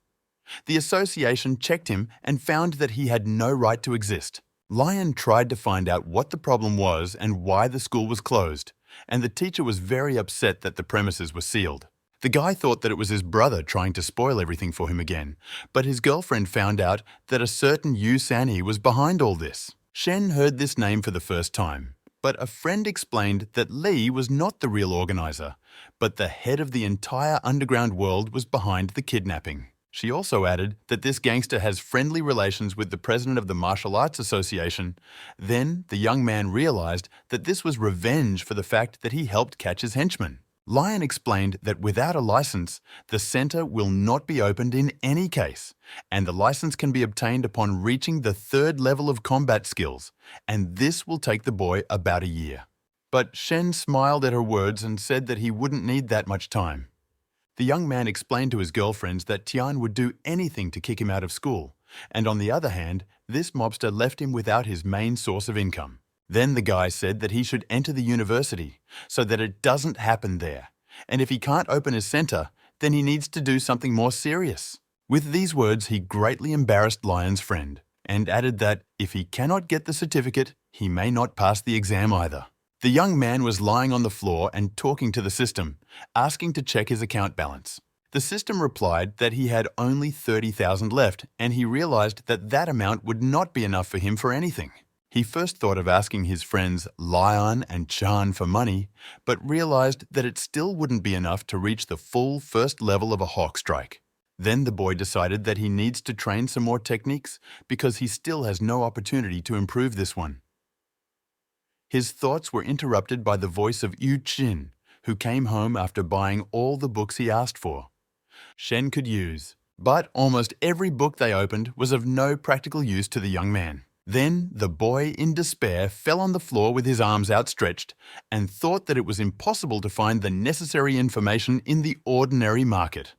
The association checked him and found that he had no right to exist. Lion tried to find out what the problem was and why the school was closed, and the teacher was very upset that the premises were sealed. The guy thought that it was his brother trying to spoil everything for him again, but his girlfriend found out that a certain Yu Sanhee was behind all this. Shen heard this name for the first time, but a friend explained that Li was not the real organizer, but the head of the entire underground world was behind the kidnapping. She also added that this gangster has friendly relations with the president of the Martial Arts Association. Then the young man realized that this was revenge for the fact that he helped catch his henchman. Lion explained that without a license, the center will not be opened in any case, and the license can be obtained upon reaching the 3rd level of combat skills, and this will take the boy about a year. But Shen smiled at her words and said that he wouldn't need that much time. The young man explained to his girlfriends that Tian would do anything to kick him out of school, and on the other hand, this mobster left him without his main source of income. Then the guy said that he should enter the university so that it doesn't happen there, and if he can't open his center, then he needs to do something more serious. With these words, he greatly embarrassed Lion's friend and added that if he cannot get the certificate, he may not pass the exam either. The young man was lying on the floor and talking to the system, asking to check his account balance. The system replied that he had only 30,000 left, and he realized that that amount would not be enough for him for anything. He first thought of asking his friends Lion and Chan for money, but realized that it still wouldn't be enough to reach the full 1st level of a hawk strike. Then the boy decided that he needs to train some more techniques because he still has no opportunity to improve this one. His thoughts were interrupted by the voice of Yu Chin, who came home after buying all the books he asked for. Shen could use, but almost every book they opened was of no practical use to the young man. Then the boy, in despair, fell on the floor with his arms outstretched and thought that it was impossible to find the necessary information in the ordinary market.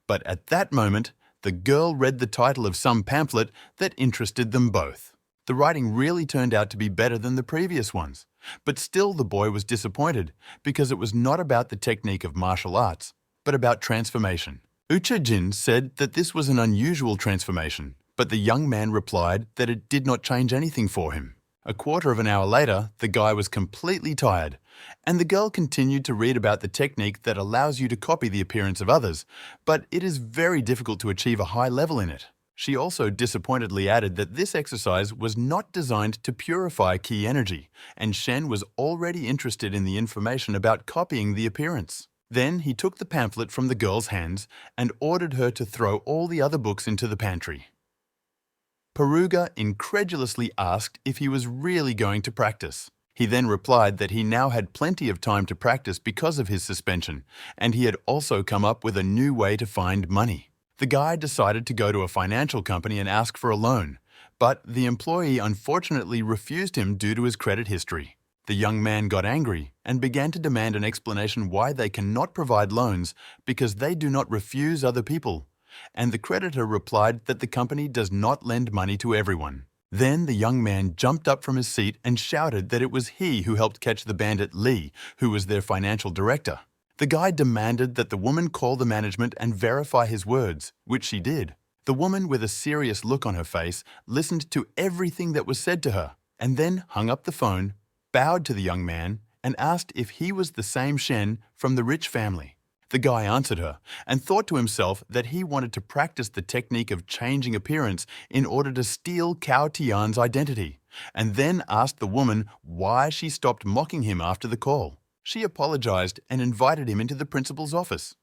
But at that moment, the girl read the title of some pamphlet that interested them both. The writing really turned out to be better than the previous ones. But still the boy was disappointed because it was not about the technique of martial arts, but about transformation. Jin said that this was an unusual transformation, but the young man replied that it did not change anything for him. A quarter of an hour later, the guy was completely tired, and the girl continued to read about the technique that allows you to copy the appearance of others, but it is very difficult to achieve a high level in it. She also disappointedly added that this exercise was not designed to purify ki energy, and Shen was already interested in the information about copying the appearance. Then he took the pamphlet from the girl's hands and ordered her to throw all the other books into the pantry. Paruga incredulously asked if he was really going to practice. He then replied that he now had plenty of time to practice because of his suspension, and he had also come up with a new way to find money. The guy decided to go to a financial company and ask for a loan, but the employee unfortunately refused him due to his credit history. The young man got angry and began to demand an explanation why they cannot provide loans because they do not refuse other people, and the creditor replied that the company does not lend money to everyone. Then the young man jumped up from his seat and shouted that it was he who helped catch the bandit Li, who was their financial director. The guy demanded that the woman call the management and verify his words, which she did. The woman, with a serious look on her face, listened to everything that was said to her, and then hung up the phone, bowed to the young man, and asked if he was the same Shen from the rich family. The guy answered her and thought to himself that he wanted to practice the technique of changing appearance in order to steal Cao Tian's identity, and then asked the woman why she stopped mocking him after the call. She apologized and invited him into the principal's office.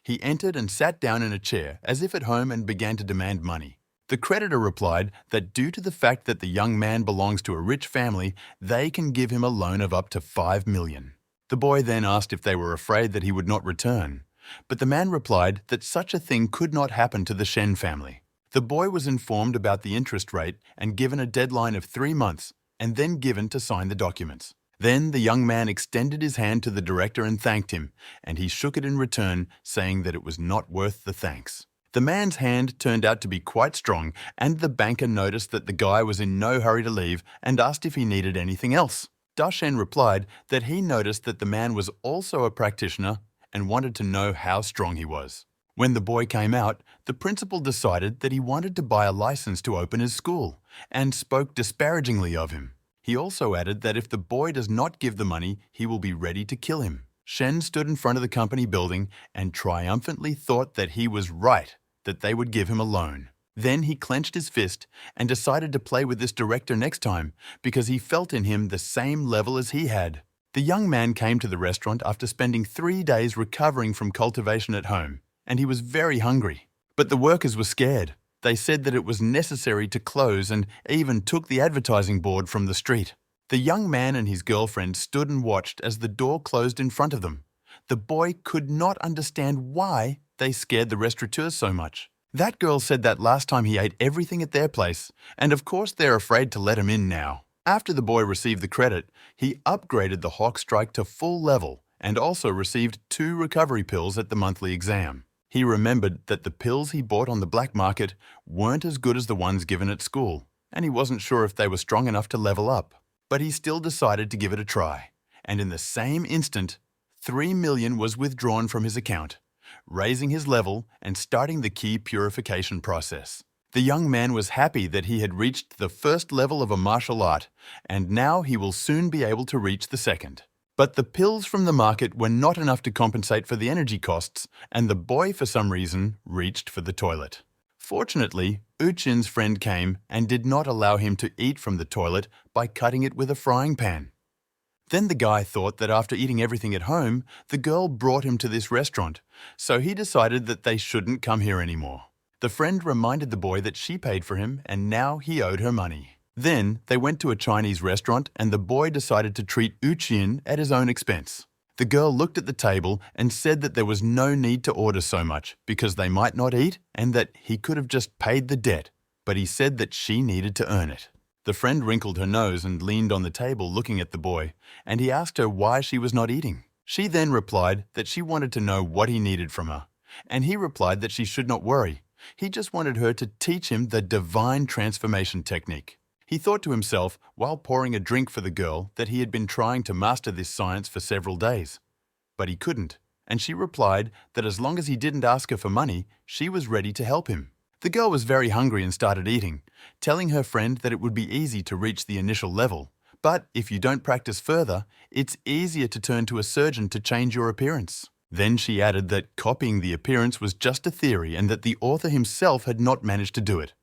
He entered and sat down in a chair as if at home and began to demand money. The creditor replied that due to the fact that the young man belongs to a rich family, they can give him a loan of up to 5 million. The boy then asked if they were afraid that he would not return, but the man replied that such a thing could not happen to the Shen family. The boy was informed about the interest rate and given a deadline of 3 months, and then given to sign the documents. Then the young man extended his hand to the director and thanked him, and he shook it in return, saying that it was not worth the thanks. The man's hand turned out to be quite strong, and the banker noticed that the guy was in no hurry to leave and asked if he needed anything else. Dashen replied that he noticed that the man was also a practitioner and wanted to know how strong he was. When the boy came out, the principal decided that he wanted to buy a license to open his school, and spoke disparagingly of him. He also added that if the boy does not give the money, he will be ready to kill him. Shen stood in front of the company building and triumphantly thought that he was right, that they would give him a loan. Then he clenched his fist and decided to play with this director next time because he felt in him the same level as he had. The young man came to the restaurant after spending 3 days recovering from cultivation at home, and he was very hungry. But the workers were scared. They said that it was necessary to close and even took the advertising board from the street. The young man and his girlfriend stood and watched as the door closed in front of them. The boy could not understand why they scared the restaurateurs so much. That girl said that last time he ate everything at their place, and of course they're afraid to let him in now. After the boy received the credit, he upgraded the hawk strike to full level and also received 2 recovery pills at the monthly exam. He remembered that the pills he bought on the black market weren't as good as the ones given at school, and he wasn't sure if they were strong enough to level up. But he still decided to give it a try, and in the same instant, 3 million was withdrawn from his account, raising his level and starting the ki purification process. The young man was happy that he had reached the first level of a martial art, and now he will soon be able to reach the second. But the pills from the market were not enough to compensate for the energy costs, and the boy, for some reason, reached for the toilet. Fortunately, Uchin's friend came and did not allow him to eat from the toilet by cutting it with a frying pan. Then the guy thought that after eating everything at home, the girl brought him to this restaurant, so he decided that they shouldn't come here anymore. The friend reminded the boy that she paid for him and now he owed her money. Then they went to a Chinese restaurant and the boy decided to treat Uchin at his own expense. The girl looked at the table and said that there was no need to order so much because they might not eat and that he could have just paid the debt, but he said that she needed to earn it. The friend wrinkled her nose and leaned on the table looking at the boy, and he asked her why she was not eating. She then replied that she wanted to know what he needed from her, and he replied that she should not worry. He just wanted her to teach him the divine transformation technique. He thought to himself while pouring a drink for the girl that he had been trying to master this science for several days. But he couldn't, and she replied that as long as he didn't ask her for money, she was ready to help him. The girl was very hungry and started eating, telling her friend that it would be easy to reach the initial level, but if you don't practice further, it's easier to turn to a surgeon to change your appearance. Then she added that copying the appearance was just a theory and that the author himself had not managed to do it.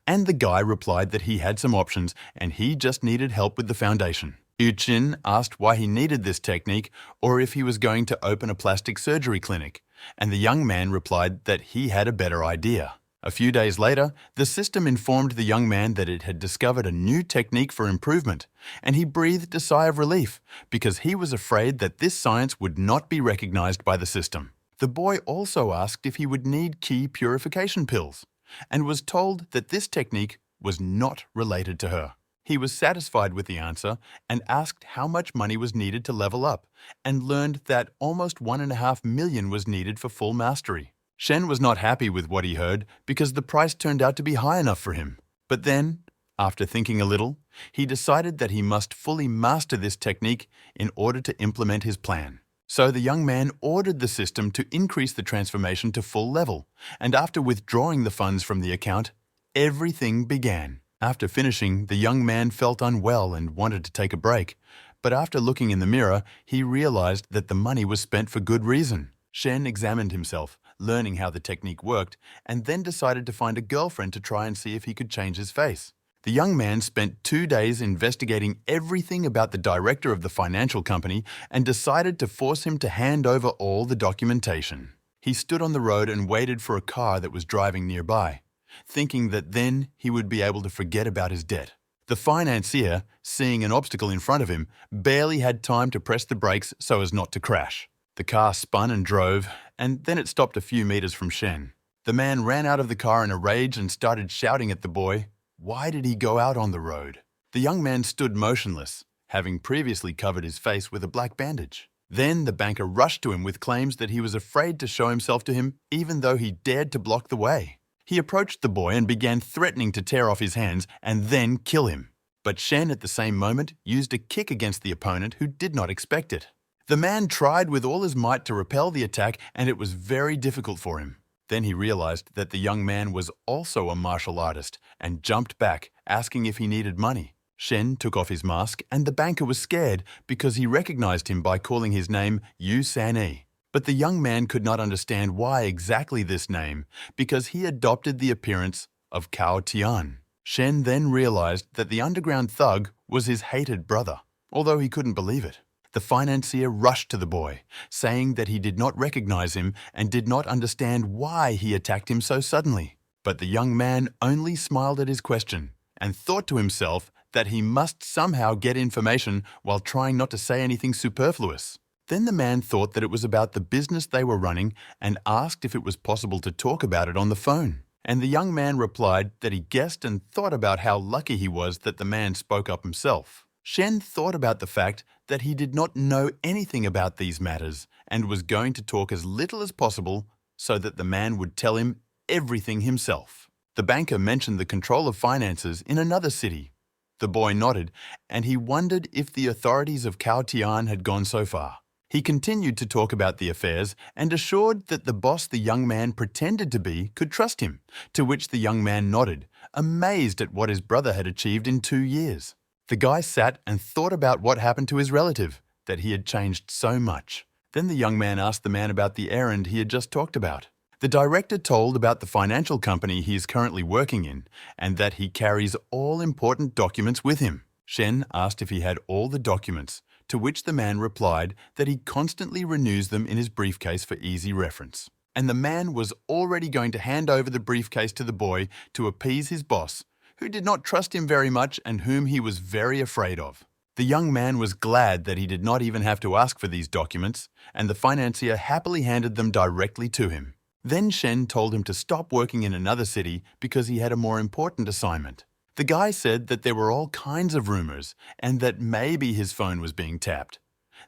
And the guy replied that he had some options and he just needed help with the foundation. Uchin asked why he needed this technique or if he was going to open a plastic surgery clinic, and the young man replied that he had a better idea. A few days later, the system informed the young man that it had discovered a new technique for improvement, and he breathed a sigh of relief because he was afraid that this science would not be recognized by the system. The boy also asked if he would need key purification pills, and was told that this technique was not related to her. He was satisfied with the answer and asked how much money was needed to level up, and learned that almost 1.5 million was needed for full mastery. Shen was not happy with what he heard because the price turned out to be high enough for him. But then, after thinking a little, he decided that he must fully master this technique in order to implement his plan. So the young man ordered the system to increase the transformation to full level, and after withdrawing the funds from the account, everything began. After finishing, the young man felt unwell and wanted to take a break, but after looking in the mirror, he realized that the money was spent for good reason. Shen examined himself, learning how the technique worked, and then decided to find a girlfriend to try and see if he could change his face. The young man spent 2 days investigating everything about the director of the financial company and decided to force him to hand over all the documentation. He stood on the road and waited for a car that was driving nearby, thinking that then he would be able to forget about his debt. The financier, seeing an obstacle in front of him, barely had time to press the brakes so as not to crash. The car spun and drove, and then it stopped a few meters from Shen. The man ran out of the car in a rage and started shouting at the boy. Why did he go out on the road? The young man stood motionless, having previously covered his face with a black bandage. Then the banker rushed to him with claims that he was afraid to show himself to him even though he dared to block the way. He approached the boy and began threatening to tear off his hands and then kill him. But Shen at the same moment used a kick against the opponent who did not expect it. The man tried with all his might to repel the attack, and it was very difficult for him. Then he realized that the young man was also a martial artist and jumped back, asking if he needed money. Shen took off his mask, and the banker was scared because he recognized him by calling his name Yu San-e. But the young man could not understand why exactly this name, because he adopted the appearance of Cao Tian. Shen then realized that the underground thug was his hated brother, although he couldn't believe it. The financier rushed to the boy, saying that he did not recognize him and did not understand why he attacked him so suddenly. But the young man only smiled at his question and thought to himself that he must somehow get information while trying not to say anything superfluous. Then the man thought that it was about the business they were running and asked if it was possible to talk about it on the phone. And the young man replied that he guessed and thought about how lucky he was that the man spoke up himself. Shen thought about the fact that he did not know anything about these matters and was going to talk as little as possible so that the man would tell him everything himself. The banker mentioned the control of finances in another city. The boy nodded, and he wondered if the authorities of Cao Tian had gone so far. He continued to talk about the affairs and assured that the boss the young man pretended to be could trust him, to which the young man nodded, amazed at what his brother had achieved in 2 years. The guy sat and thought about what happened to his relative, that he had changed so much. Then the young man asked the man about the errand he had just talked about. The director told about the financial company he is currently working in and that he carries all important documents with him. Shen asked if he had all the documents, to which the man replied that he constantly renews them in his briefcase for easy reference. And the man was already going to hand over the briefcase to the boy to appease his boss, who did not trust him very much and whom he was very afraid of. The young man was glad that he did not even have to ask for these documents, and the financier happily handed them directly to him. Then Shen told him to stop working in another city because he had a more important assignment. The guy said that there were all kinds of rumors and that maybe his phone was being tapped.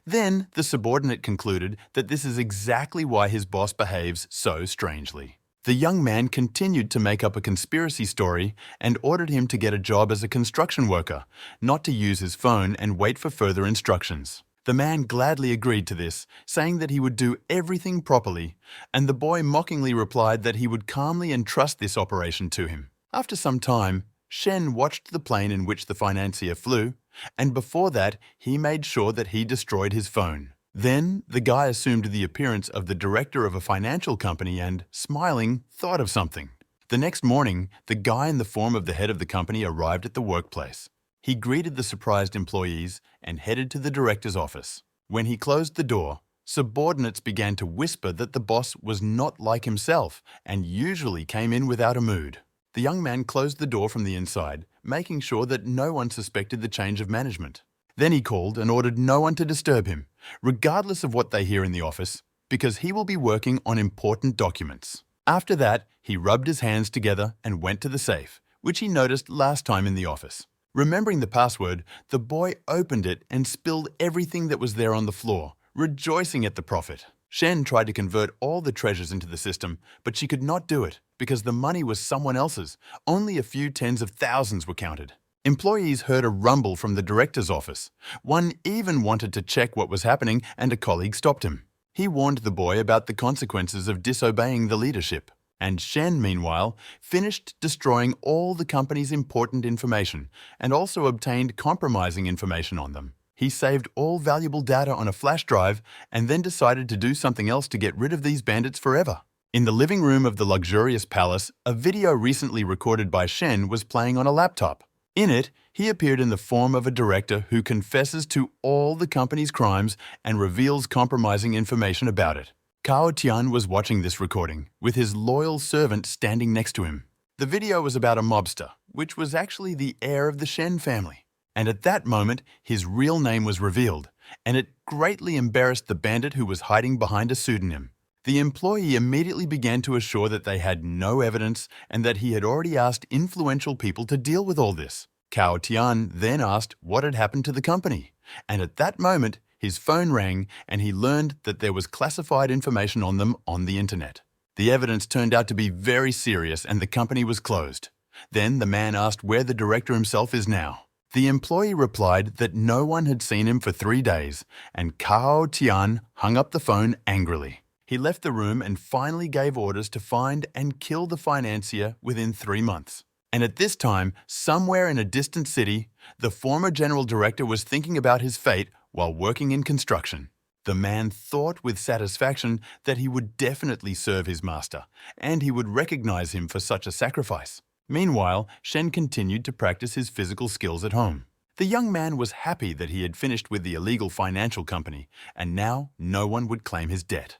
Then the subordinate concluded that this is exactly why his boss behaves so strangely. The young man continued to make up a conspiracy story and ordered him to get a job as a construction worker, not to use his phone and wait for further instructions. The man gladly agreed to this, saying that he would do everything properly, and the boy mockingly replied that he would calmly entrust this operation to him. After some time, Shen watched the plane in which the financier flew, and before that, he made sure that he destroyed his phone. Then, the guy assumed the appearance of the director of a financial company and, smiling, thought of something. The next morning, the guy in the form of the head of the company arrived at the workplace. He greeted the surprised employees and headed to the director's office. When he closed the door, subordinates began to whisper that the boss was not like himself and usually came in without a mood. The young man closed the door from the inside, making sure that no one suspected the change of management. Then he called and ordered no one to disturb him, regardless of what they hear in the office, because he will be working on important documents. After that, he rubbed his hands together and went to the safe, which he noticed last time in the office. Remembering the password, the boy opened it and spilled everything that was there on the floor, rejoicing at the profit. Shen tried to convert all the treasures into the system, but she could not do it because the money was someone else's. Only a few tens of thousands were counted. Employees heard a rumble from the director's office. One even wanted to check what was happening, and a colleague stopped him. He warned the boy about the consequences of disobeying the leadership. And Shen, meanwhile, finished destroying all the company's important information and also obtained compromising information on them. He saved all valuable data on a flash drive and then decided to do something else to get rid of these bandits forever. In the living room of the luxurious palace, a video recently recorded by Shen was playing on a laptop. In it, he appeared in the form of a director who confesses to all the company's crimes and reveals compromising information about it. Cao Tian was watching this recording, with his loyal servant standing next to him. The video was about a mobster, which was actually the heir of the Shen family. And at that moment, his real name was revealed, and it greatly embarrassed the bandit who was hiding behind a pseudonym. The employee immediately began to assure that they had no evidence and that he had already asked influential people to deal with all this. Cao Tian then asked what had happened to the company, and at that moment, his phone rang and he learned that there was classified information on them on the internet. The evidence turned out to be very serious and the company was closed. Then the man asked where the director himself is now. The employee replied that no one had seen him for 3 days, and Cao Tian hung up the phone angrily. He left the room and finally gave orders to find and kill the financier within 3 months. And at this time, somewhere in a distant city, the former general director was thinking about his fate while working in construction. The man thought with satisfaction that he would definitely serve his master, and he would recognize him for such a sacrifice. Meanwhile, Shen continued to practice his physical skills at home. The young man was happy that he had finished with the illegal financial company, and now no one would claim his debt.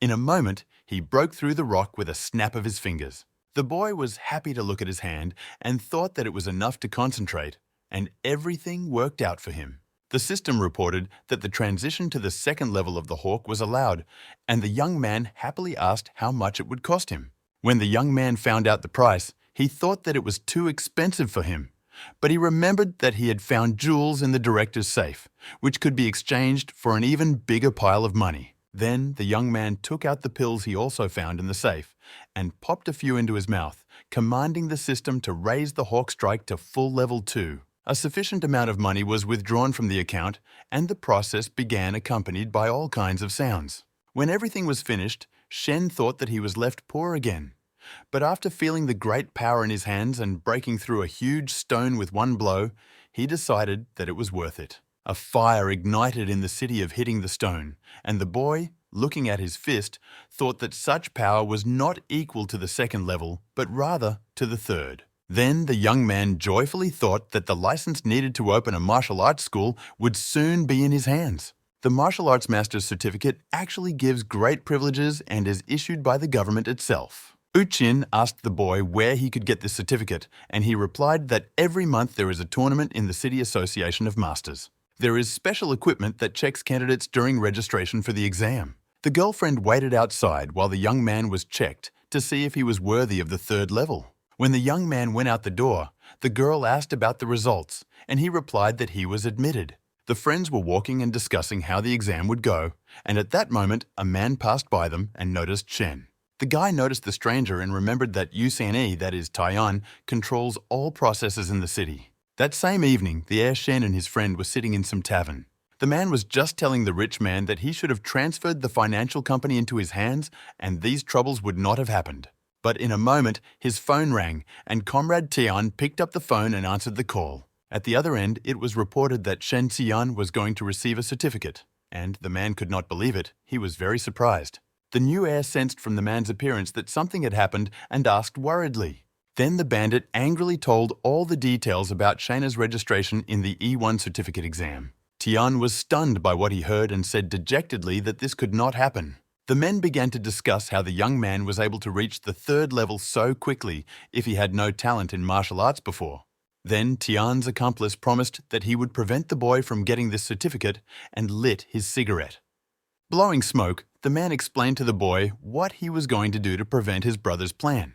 In a moment, he broke through the rock with a snap of his fingers. The boy was happy to look at his hand and thought that it was enough to concentrate, and everything worked out for him. The system reported that the transition to the second level of the hawk was allowed, and the young man happily asked how much it would cost him. When the young man found out the price, he thought that it was too expensive for him, but he remembered that he had found jewels in the director's safe, which could be exchanged for an even bigger pile of money. Then the young man took out the pills he also found in the safe and popped a few into his mouth, commanding the system to raise the hawk strike to full level 2. A sufficient amount of money was withdrawn from the account, and the process began accompanied by all kinds of sounds. When everything was finished, Shen thought that he was left poor again. But after feeling the great power in his hands and breaking through a huge stone with one blow, he decided that it was worth it. A fire ignited in the city of hitting the stone, and the boy, looking at his fist, thought that such power was not equal to the second level, but rather to the third. Then the young man joyfully thought that the license needed to open a martial arts school would soon be in his hands. The martial arts master's certificate actually gives great privileges and is issued by the government itself. Uchin asked the boy where he could get this certificate, and he replied that every month there is a tournament in the City Association of Masters. There is special equipment that checks candidates during registration for the exam. The girlfriend waited outside while the young man was checked to see if he was worthy of the third level. When the young man went out the door, the girl asked about the results, and he replied that he was admitted. The friends were walking and discussing how the exam would go, and at that moment, a man passed by them and noticed Shen. The guy noticed the stranger and remembered that Yusane, that is Taiyan, controls all processes in the city. That same evening, the heir Shen and his friend were sitting in some tavern. The man was just telling the rich man that he should have transferred the financial company into his hands and these troubles would not have happened. But in a moment, his phone rang and Comrade Tian picked up the phone and answered the call. At the other end, it was reported that Shen Xian was going to receive a certificate. And the man could not believe it. He was very surprised. The new heir sensed from the man's appearance that something had happened and asked worriedly. Then the bandit angrily told all the details about Shana's registration in the E1 certificate exam. Tian was stunned by what he heard and said dejectedly that this could not happen. The men began to discuss how the young man was able to reach the 3rd level so quickly if he had no talent in martial arts before. Then Tian's accomplice promised that he would prevent the boy from getting this certificate and lit his cigarette. Blowing smoke, the man explained to the boy what he was going to do to prevent his brother's plan,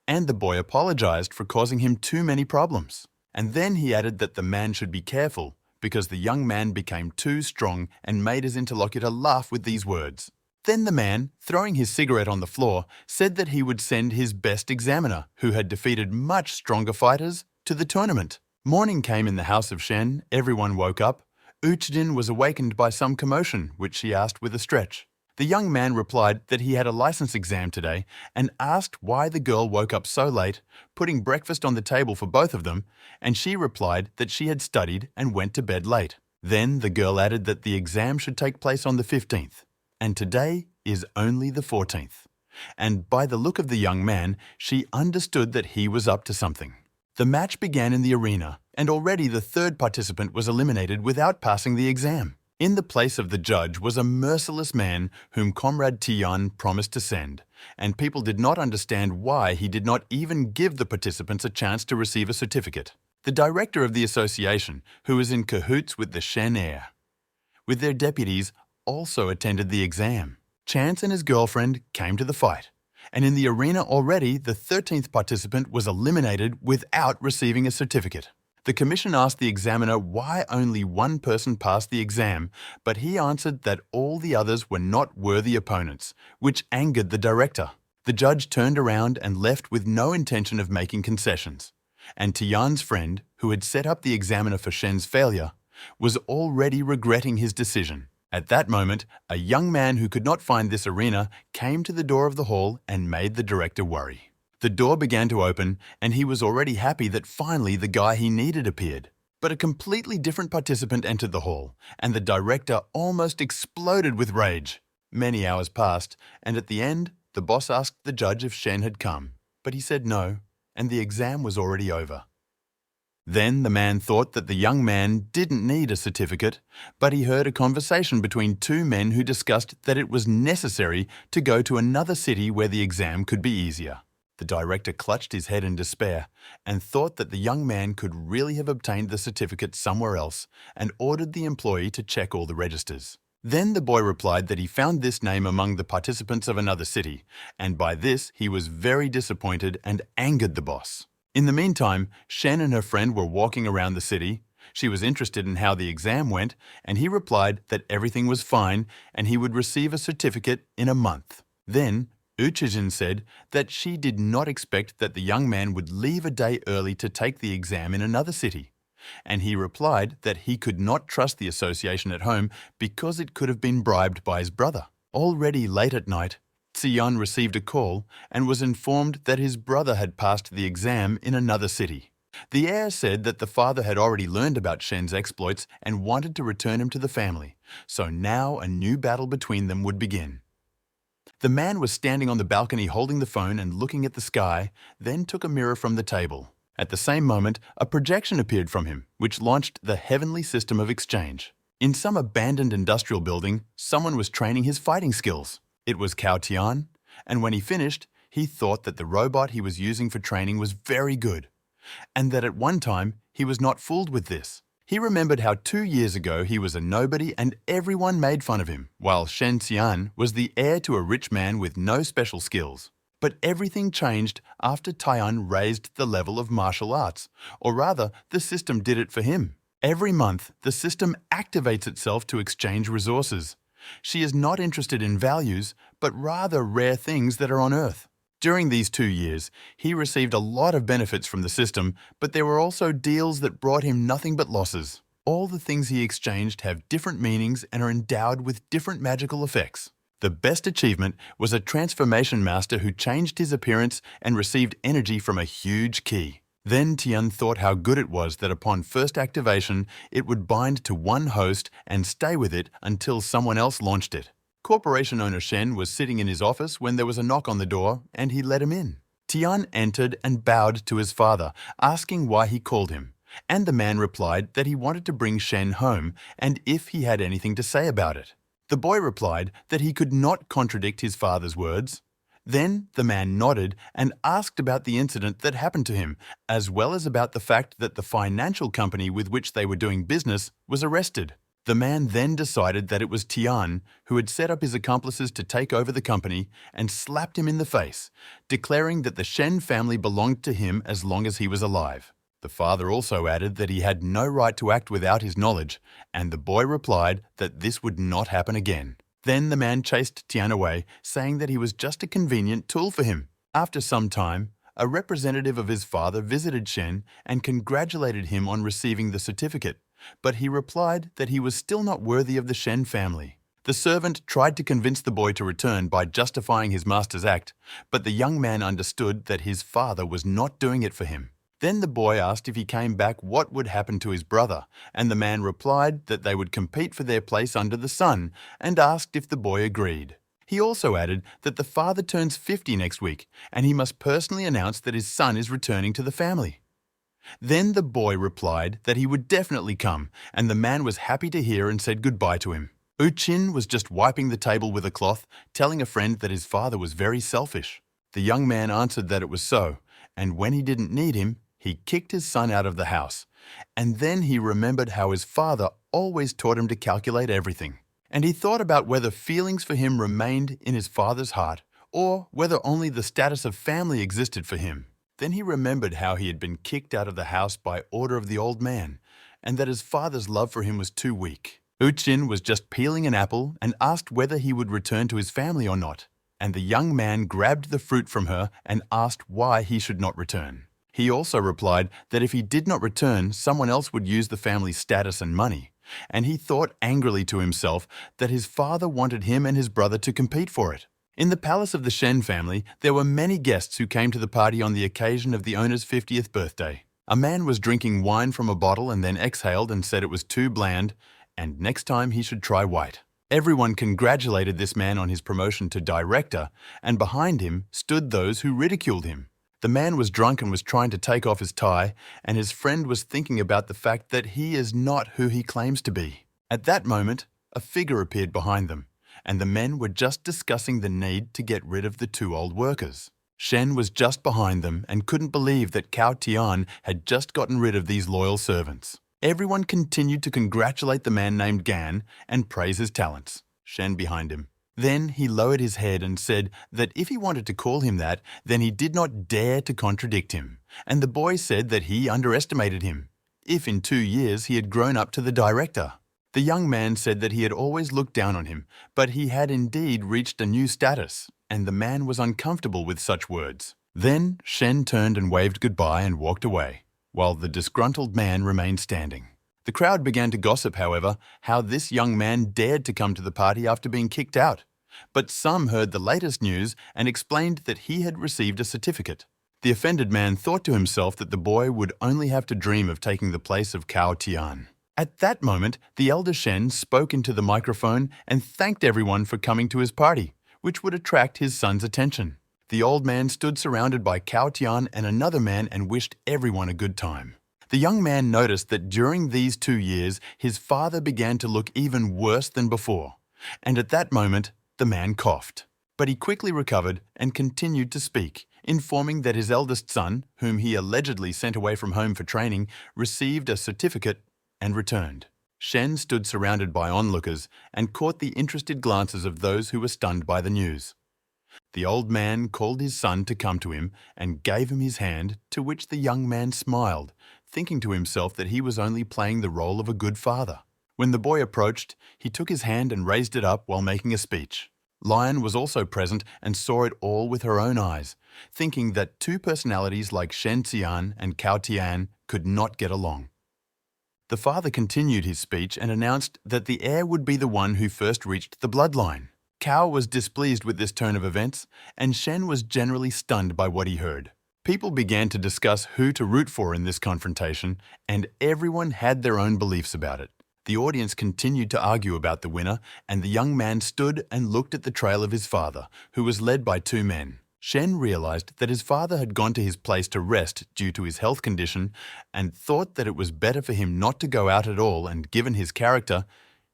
and the boy apologized for causing him too many problems. And then he added that the man should be careful because the young man became too strong and made his interlocutor laugh with these words. Then the man, throwing his cigarette on the floor, said that he would send his best examiner, who had defeated much stronger fighters, to the tournament. Morning came in the house of Shen, everyone woke up. Uchjin was awakened by some commotion, which she asked with a stretch. The young man replied that he had a license exam today and asked why the girl woke up so late, putting breakfast on the table for both of them, and she replied that she had studied and went to bed late. Then the girl added that the exam should take place on the 15th, and today is only the 14th. And by the look of the young man, she understood that he was up to something. The match began in the arena, and already the 3rd participant was eliminated without passing the exam. In the place of the judge was a merciless man whom Comrade Tian promised to send, and people did not understand why he did not even give the participants a chance to receive a certificate. The director of the association, who was in cahoots with the Shen heir, with their deputies, also attended the exam. Chance and his girlfriend came to the fight, and in the arena already the 13th participant was eliminated without receiving a certificate. The commission asked the examiner why only one person passed the exam, but he answered that all the others were not worthy opponents, which angered the director. The judge turned around and left with no intention of making concessions. And Tian's friend, who had set up the examiner for Shen's failure, was already regretting his decision. At that moment, a young man who could not find this arena came to the door of the hall and made the director worry. The door began to open, and he was already happy that finally the guy he needed appeared. But a completely different participant entered the hall, and the director almost exploded with rage. Many hours passed, and at the end, the boss asked the judge if Shen had come, but he said no, and the exam was already over. Then the man thought that the young man didn't need a certificate, but he heard a conversation between 2 men who discussed that it was necessary to go to another city where the exam could be easier. The director clutched his head in despair and thought that the young man could really have obtained the certificate somewhere else and ordered the employee to check all the registers. Then the boy replied that he found this name among the participants of another city, and by this he was very disappointed and angered the boss. In the meantime, Shen and her friend were walking around the city. She was interested in how the exam went, and he replied that everything was fine and he would receive a certificate in a month. Then Uchijin said that she did not expect that the young man would leave a day early to take the exam in another city, and he replied that he could not trust the association at home because it could have been bribed by his brother. Already late at night, Xian received a call and was informed that his brother had passed the exam in another city. The heir said that the father had already learned about Shen's exploits and wanted to return him to the family, so now a new battle between them would begin. The man was standing on the balcony holding the phone and looking at the sky, then took a mirror from the table. At the same moment, a projection appeared from him, which launched the heavenly system of exchange. In some abandoned industrial building, someone was training his fighting skills. It was Cao Tian, and when he finished, he thought that the robot he was using for training was very good, and that at one time he was not fooled with this. He remembered how 2 years ago he was a nobody and everyone made fun of him, while Shen Xian was the heir to a rich man with no special skills. But everything changed after Tian raised the level of martial arts, or rather, the system did it for him. Every month, the system activates itself to exchange resources. She is not interested in values, but rather rare things that are on Earth. During these 2 years, he received a lot of benefits from the system, but there were also deals that brought him nothing but losses. All the things he exchanged have different meanings and are endowed with different magical effects. The best achievement was a transformation master who changed his appearance and received energy from a huge key. Then Tian thought how good it was that upon first activation, it would bind to one host and stay with it until someone else launched it. Corporation owner Shen was sitting in his office when there was a knock on the door and he let him in. Tian entered and bowed to his father, asking why he called him. And the man replied that he wanted to bring Shen home and if he had anything to say about it. The boy replied that he could not contradict his father's words. Then the man nodded and asked about the incident that happened to him, as well as about the fact that the financial company with which they were doing business was arrested. The man then decided that it was Tian who had set up his accomplices to take over the company and slapped him in the face, declaring that the Shen family belonged to him as long as he was alive. The father also added that he had no right to act without his knowledge, and the boy replied that this would not happen again. Then the man chased Tian away, saying that he was just a convenient tool for him. After some time, a representative of his father visited Shen and congratulated him on receiving the certificate, but he replied that he was still not worthy of the Shen family. The servant tried to convince the boy to return by justifying his master's act, but the young man understood that his father was not doing it for him. Then the boy asked if he came back what would happen to his brother, and the man replied that they would compete for their place under the sun, and asked if the boy agreed. He also added that the father turns 50 next week, and he must personally announce that his son is returning to the family. Then the boy replied that he would definitely come, and the man was happy to hear and said goodbye to him. Chin was just wiping the table with a cloth, telling a friend that his father was very selfish. The young man answered that it was so, and when he didn't need him, he kicked his son out of the house. And then he remembered how his father always taught him to calculate everything. And he thought about whether feelings for him remained in his father's heart, or whether only the status of family existed for him. Then he remembered how he had been kicked out of the house by order of the old man, and that his father's love for him was too weak. Chin was just peeling an apple and asked whether he would return to his family or not, and the young man grabbed the fruit from her and asked why he should not return. He also replied that if he did not return, someone else would use the family's status and money, and he thought angrily to himself that his father wanted him and his brother to compete for it. In the palace of the Shen family, there were many guests who came to the party on the occasion of the owner's 50th birthday. A man was drinking wine from a bottle and then exhaled and said it was too bland, and next time he should try white. Everyone congratulated this man on his promotion to director, and behind him stood those who ridiculed him. The man was drunk and was trying to take off his tie, and his friend was thinking about the fact that he is not who he claims to be. At that moment, a figure appeared behind them, and the men were just discussing the need to get rid of the two old workers. Shen was just behind them and couldn't believe that Cao Tian had just gotten rid of these loyal servants. Everyone continued to congratulate the man named Gan and praise his talents. Shen behind him. Then he lowered his head and said that if he wanted to call him that, then he did not dare to contradict him. And the boy said that he underestimated him, if in 2 years he had grown up to the director. The young man said that he had always looked down on him, but he had indeed reached a new status, and the man was uncomfortable with such words. Then Shen turned and waved goodbye and walked away, while the disgruntled man remained standing. The crowd began to gossip, however, how this young man dared to come to the party after being kicked out. But some heard the latest news and explained that he had received a certificate. The offended man thought to himself that the boy would only have to dream of taking the place of Cao Tian. At that moment, the elder Shen spoke into the microphone and thanked everyone for coming to his party, which would attract his son's attention. The old man stood surrounded by Cao Tian and another man and wished everyone a good time. The young man noticed that during these 2 years, his father began to look even worse than before, and at that moment, the man coughed. But he quickly recovered and continued to speak, informing that his eldest son, whom he allegedly sent away from home for training, received a certificate and returned. Shen stood surrounded by onlookers and caught the interested glances of those who were stunned by the news. The old man called his son to come to him and gave him his hand, to which the young man smiled, thinking to himself that he was only playing the role of a good father. When the boy approached, he took his hand and raised it up while making a speech. Lion was also present and saw it all with her own eyes, thinking that two personalities like Shen Xian and Cao Tian could not get along. The father continued his speech and announced that the heir would be the one who first reached the bloodline. Cao was displeased with this turn of events, and Shen was generally stunned by what he heard. People began to discuss who to root for in this confrontation, and everyone had their own beliefs about it. The audience continued to argue about the winner, and the young man stood and looked at the trail of his father, who was led by two men. Shen realized that his father had gone to his place to rest due to his health condition and thought that it was better for him not to go out at all, and given his character,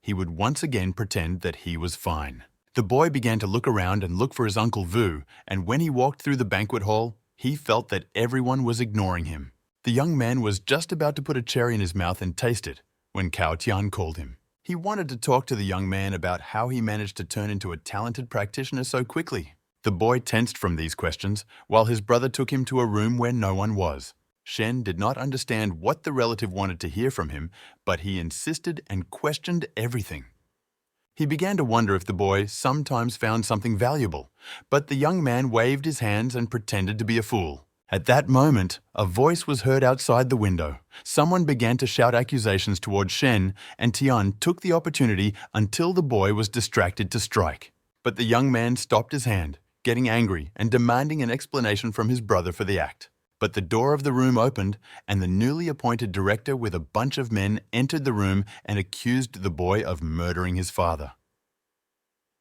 he would once again pretend that he was fine. The boy began to look around and look for his Uncle Vu, and when he walked through the banquet hall, he felt that everyone was ignoring him. The young man was just about to put a cherry in his mouth and taste it when Cao Tian called him. He wanted to talk to the young man about how he managed to turn into a talented practitioner so quickly. The boy tensed from these questions, while his brother took him to a room where no one was. Shen did not understand what the relative wanted to hear from him, but he insisted and questioned everything. He began to wonder if the boy sometimes found something valuable, but the young man waved his hands and pretended to be a fool. At that moment, a voice was heard outside the window. Someone began to shout accusations towards Shen, and Tian took the opportunity until the boy was distracted to strike. But the young man stopped his hand, getting angry and demanding an explanation from his brother for the act. But the door of the room opened, and the newly appointed director with a bunch of men entered the room and accused the boy of murdering his father.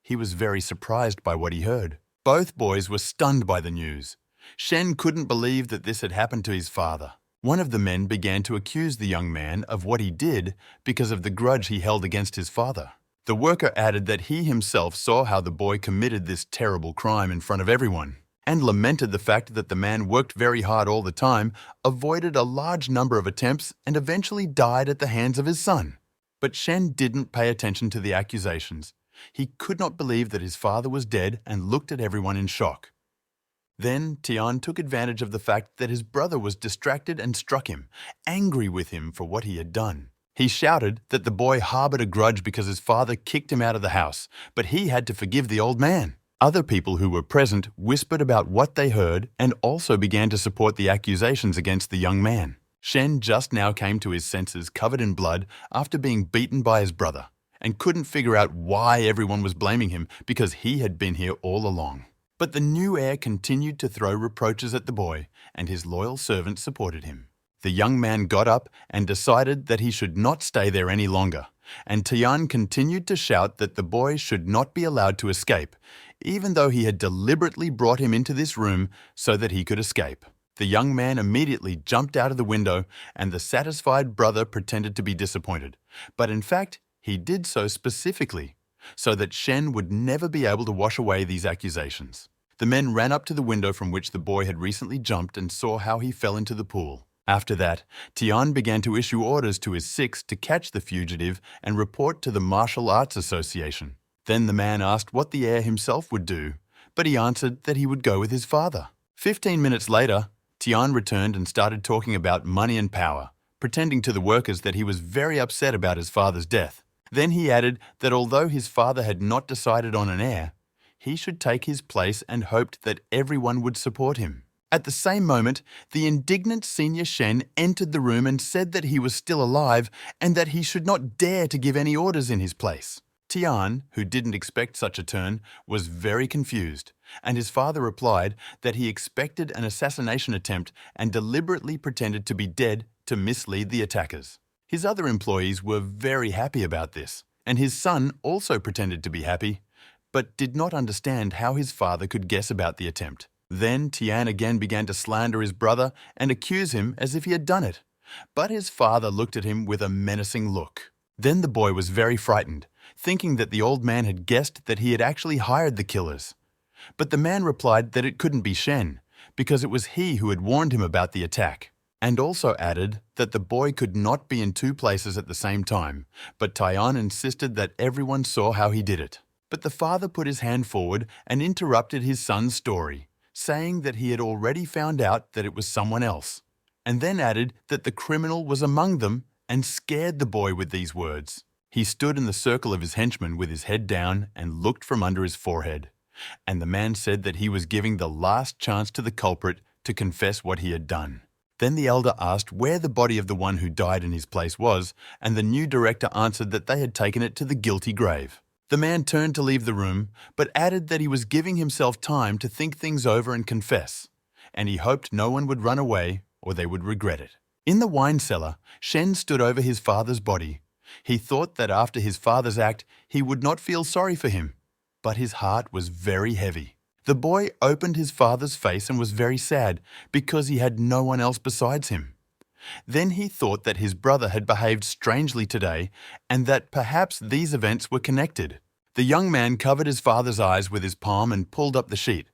He was very surprised by what he heard. Both boys were stunned by the news. Shen couldn't believe that this had happened to his father. One of the men began to accuse the young man of what he did because of the grudge he held against his father. The worker added that he himself saw how the boy committed this terrible crime in front of everyone, and lamented the fact that the man worked very hard all the time, avoided a large number of attempts, and eventually died at the hands of his son. But Shen didn't pay attention to the accusations. He could not believe that his father was dead and looked at everyone in shock. Then Tian took advantage of the fact that his brother was distracted and struck him, angry with him for what he had done. He shouted that the boy harbored a grudge because his father kicked him out of the house, but he had to forgive the old man. Other people who were present whispered about what they heard and also began to support the accusations against the young man. Shen just now came to his senses covered in blood after being beaten by his brother, and couldn't figure out why everyone was blaming him because he had been here all along. But the new heir continued to throw reproaches at the boy, and his loyal servant supported him. The young man got up and decided that he should not stay there any longer, and Tian continued to shout that the boy should not be allowed to escape, even though he had deliberately brought him into this room so that he could escape. The young man immediately jumped out of the window, and the satisfied brother pretended to be disappointed, but in fact, he did so specifically so that Shen would never be able to wash away these accusations. The men ran up to the window from which the boy had recently jumped and saw how he fell into the pool. After that, Tian began to issue orders to his six to catch the fugitive and report to the Martial Arts Association. Then the man asked what the heir himself would do, but he answered that he would go with his father. 15 minutes later, Tian returned and started talking about money and power, pretending to the workers that he was very upset about his father's death. Then he added that although his father had not decided on an heir, he should take his place and hoped that everyone would support him. At the same moment, the indignant senior Shen entered the room and said that he was still alive and that he should not dare to give any orders in his place. Tian, who didn't expect such a turn, was very confused, and his father replied that he expected an assassination attempt and deliberately pretended to be dead to mislead the attackers. His other employees were very happy about this, and his son also pretended to be happy, but did not understand how his father could guess about the attempt. Then Tian again began to slander his brother and accuse him as if he had done it, but his father looked at him with a menacing look. Then the boy was very frightened, thinking that the old man had guessed that he had actually hired the killers. But the man replied that it couldn't be Shen, because it was he who had warned him about the attack, and also added that the boy could not be in two places at the same time, but Tian insisted that everyone saw how he did it. But the father put his hand forward and interrupted his son's story, saying that he had already found out that it was someone else, and then added that the criminal was among them and scared the boy with these words. He stood in the circle of his henchmen with his head down and looked from under his forehead. And the man said that he was giving the last chance to the culprit to confess what he had done. Then the elder asked where the body of the one who died in his place was, and the new director answered that they had taken it to the guilty grave. The man turned to leave the room, but added that he was giving himself time to think things over and confess, and he hoped no one would run away or they would regret it. In the wine cellar, Shen stood over his father's body. He thought that after his father's act, he would not feel sorry for him, but his heart was very heavy. The boy opened his father's face and was very sad because he had no one else besides him. Then he thought that his brother had behaved strangely today and that perhaps these events were connected. The young man covered his father's eyes with his palm and pulled up the sheet.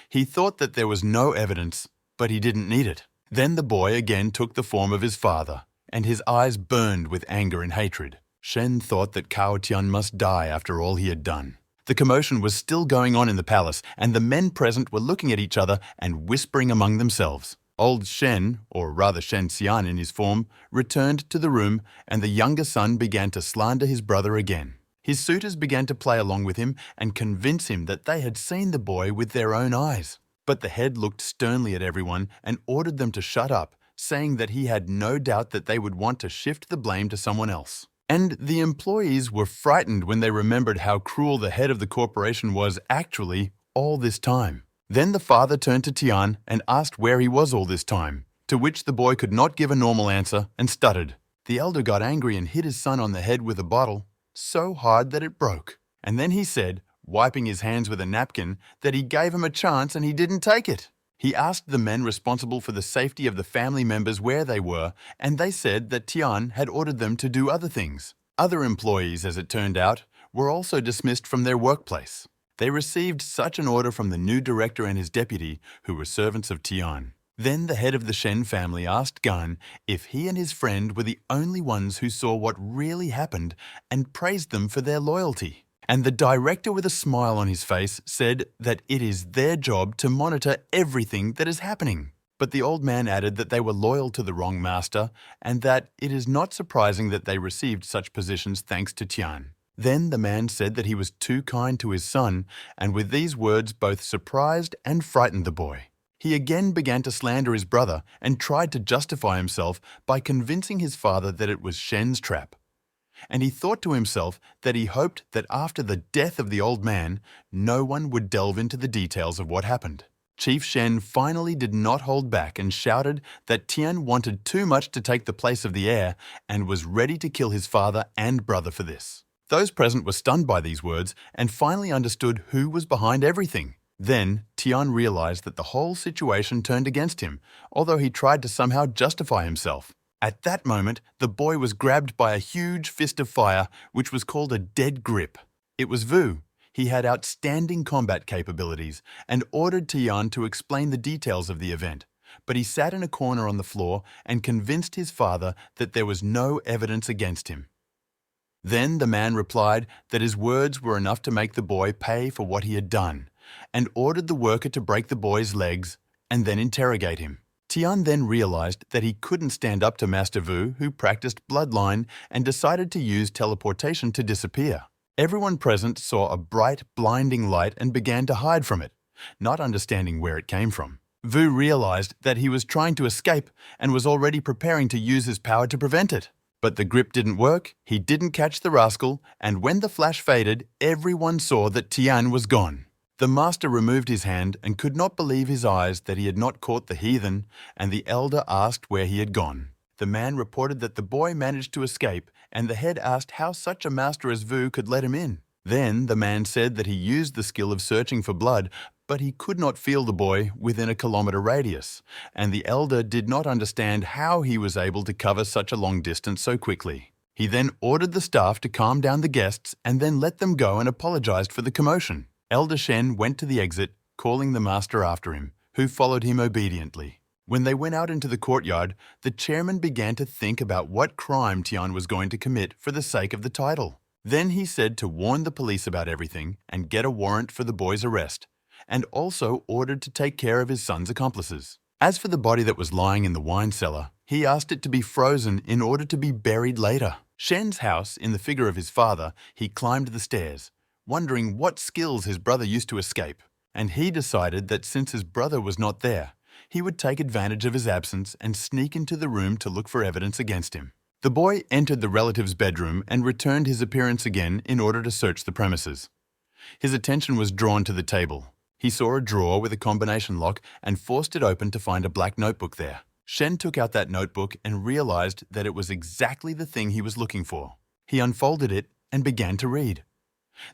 He thought that there was no evidence, but he didn't need it. Then the boy again took the form of his father, and his eyes burned with anger and hatred. Shen thought that Cao Tian must die after all he had done. The commotion was still going on in the palace, and the men present were looking at each other and whispering among themselves. Old Shen, or rather Shen Xian in his form, returned to the room, and the younger son began to slander his brother again. His suitors began to play along with him and convince him that they had seen the boy with their own eyes. But the head looked sternly at everyone and ordered them to shut up, saying that he had no doubt that they would want to shift the blame to someone else. And the employees were frightened when they remembered how cruel the head of the corporation was actually all this time. Then the father turned to Tian and asked where he was all this time, to which the boy could not give a normal answer and stuttered. The elder got angry and hit his son on the head with a bottle, so hard that it broke. And then he said, wiping his hands with a napkin, that he gave him a chance and he didn't take it. He asked the men responsible for the safety of the family members where they were, and they said that Tian had ordered them to do other things. Other employees, as it turned out, were also dismissed from their workplace. They received such an order from the new director and his deputy, who were servants of Tian. Then the head of the Shen family asked Gan if he and his friend were the only ones who saw what really happened and praised them for their loyalty. And the director, with a smile on his face, said that it is their job to monitor everything that is happening. But the old man added that they were loyal to the wrong master and that it is not surprising that they received such positions thanks to Tian. Then the man said that he was too kind to his son, and with these words both surprised and frightened the boy. He again began to slander his brother and tried to justify himself by convincing his father that it was Shen's trap. And he thought to himself that he hoped that after the death of the old man, no one would delve into the details of what happened. Chief Shen finally did not hold back and shouted that Tian wanted too much to take the place of the heir and was ready to kill his father and brother for this. Those present were stunned by these words and finally understood who was behind everything. Then Tian realized that the whole situation turned against him, although he tried to somehow justify himself. At that moment, the boy was grabbed by a huge fist of fire, which was called a dead grip. It was Vu. He had outstanding combat capabilities and ordered Tian to explain the details of the event. But he sat in a corner on the floor and convinced his father that there was no evidence against him. Then the man replied that his words were enough to make the boy pay for what he had done, and ordered the worker to break the boy's legs and then interrogate him. Tian then realized that he couldn't stand up to Master Vu, who practiced bloodline, and decided to use teleportation to disappear. Everyone present saw a bright, blinding light and began to hide from it, not understanding where it came from. Vu realized that he was trying to escape and was already preparing to use his power to prevent it. But the grip didn't work, he didn't catch the rascal, and when the flash faded, everyone saw that Tian was gone. The master removed his hand and could not believe his eyes that he had not caught the heathen, and the elder asked where he had gone. The man reported that the boy managed to escape, and the head asked how such a master as Vu could let him in. Then the man said that he used the skill of searching for blood, but he could not feel the boy within a kilometer radius, and the elder did not understand how he was able to cover such a long distance so quickly. He then ordered the staff to calm down the guests and then let them go and apologized for the commotion. Elder Shen went to the exit, calling the master after him, who followed him obediently. When they went out into the courtyard, the chairman began to think about what crime Tian was going to commit for the sake of the title. Then he said to warn the police about everything and get a warrant for the boy's arrest, and also ordered to take care of his son's accomplices. As for the body that was lying in the wine cellar, he asked it to be frozen in order to be buried later. Shen's house, in the figure of his father, he climbed the stairs, wondering what skills his brother used to escape. And he decided that since his brother was not there, he would take advantage of his absence and sneak into the room to look for evidence against him. The boy entered the relative's bedroom and returned his appearance again in order to search the premises. His attention was drawn to the table. He saw a drawer with a combination lock and forced it open to find a black notebook there. Shen took out that notebook and realized that it was exactly the thing he was looking for. He unfolded it and began to read.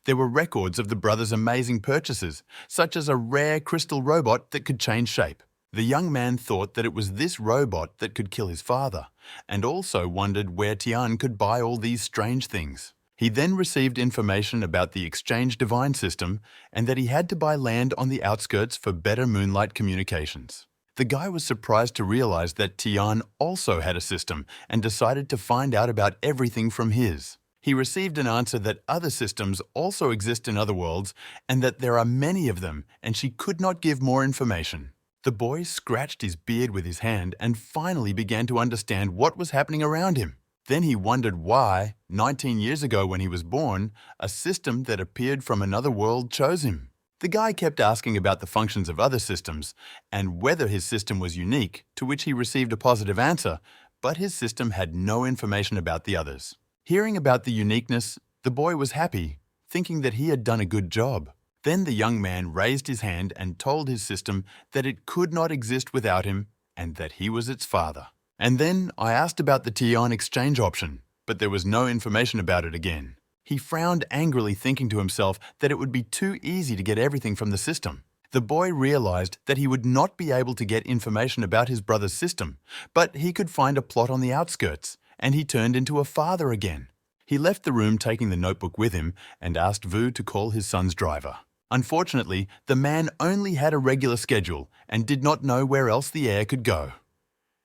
There were records of the brothers' amazing purchases, such as a rare crystal robot that could change shape. The young man thought that it was this robot that could kill his father, and also wondered where Tian could buy all these strange things. He then received information about the Exchange Divine system and that he had to buy land on the outskirts for better moonlight communications. The guy was surprised to realize that Tian also had a system and decided to find out about everything from his. He received an answer that other systems also exist in other worlds and that there are many of them, and she could not give more information. The boy scratched his beard with his hand and finally began to understand what was happening around him. Then he wondered why, 19 years ago when he was born, a system that appeared from another world chose him. The guy kept asking about the functions of other systems and whether his system was unique, to which he received a positive answer, but his system had no information about the others. Hearing about the uniqueness, the boy was happy, thinking that he had done a good job. Then the young man raised his hand and told his system that it could not exist without him and that he was its father. And then I asked about the Tian exchange option, but there was no information about it again. He frowned angrily, thinking to himself that it would be too easy to get everything from the system. The boy realized that he would not be able to get information about his brother's system, but he could find a plot on the outskirts, and he turned into a father again. He left the room taking the notebook with him and asked Vu to call his son's driver. Unfortunately, the man only had a regular schedule and did not know where else the heir could go.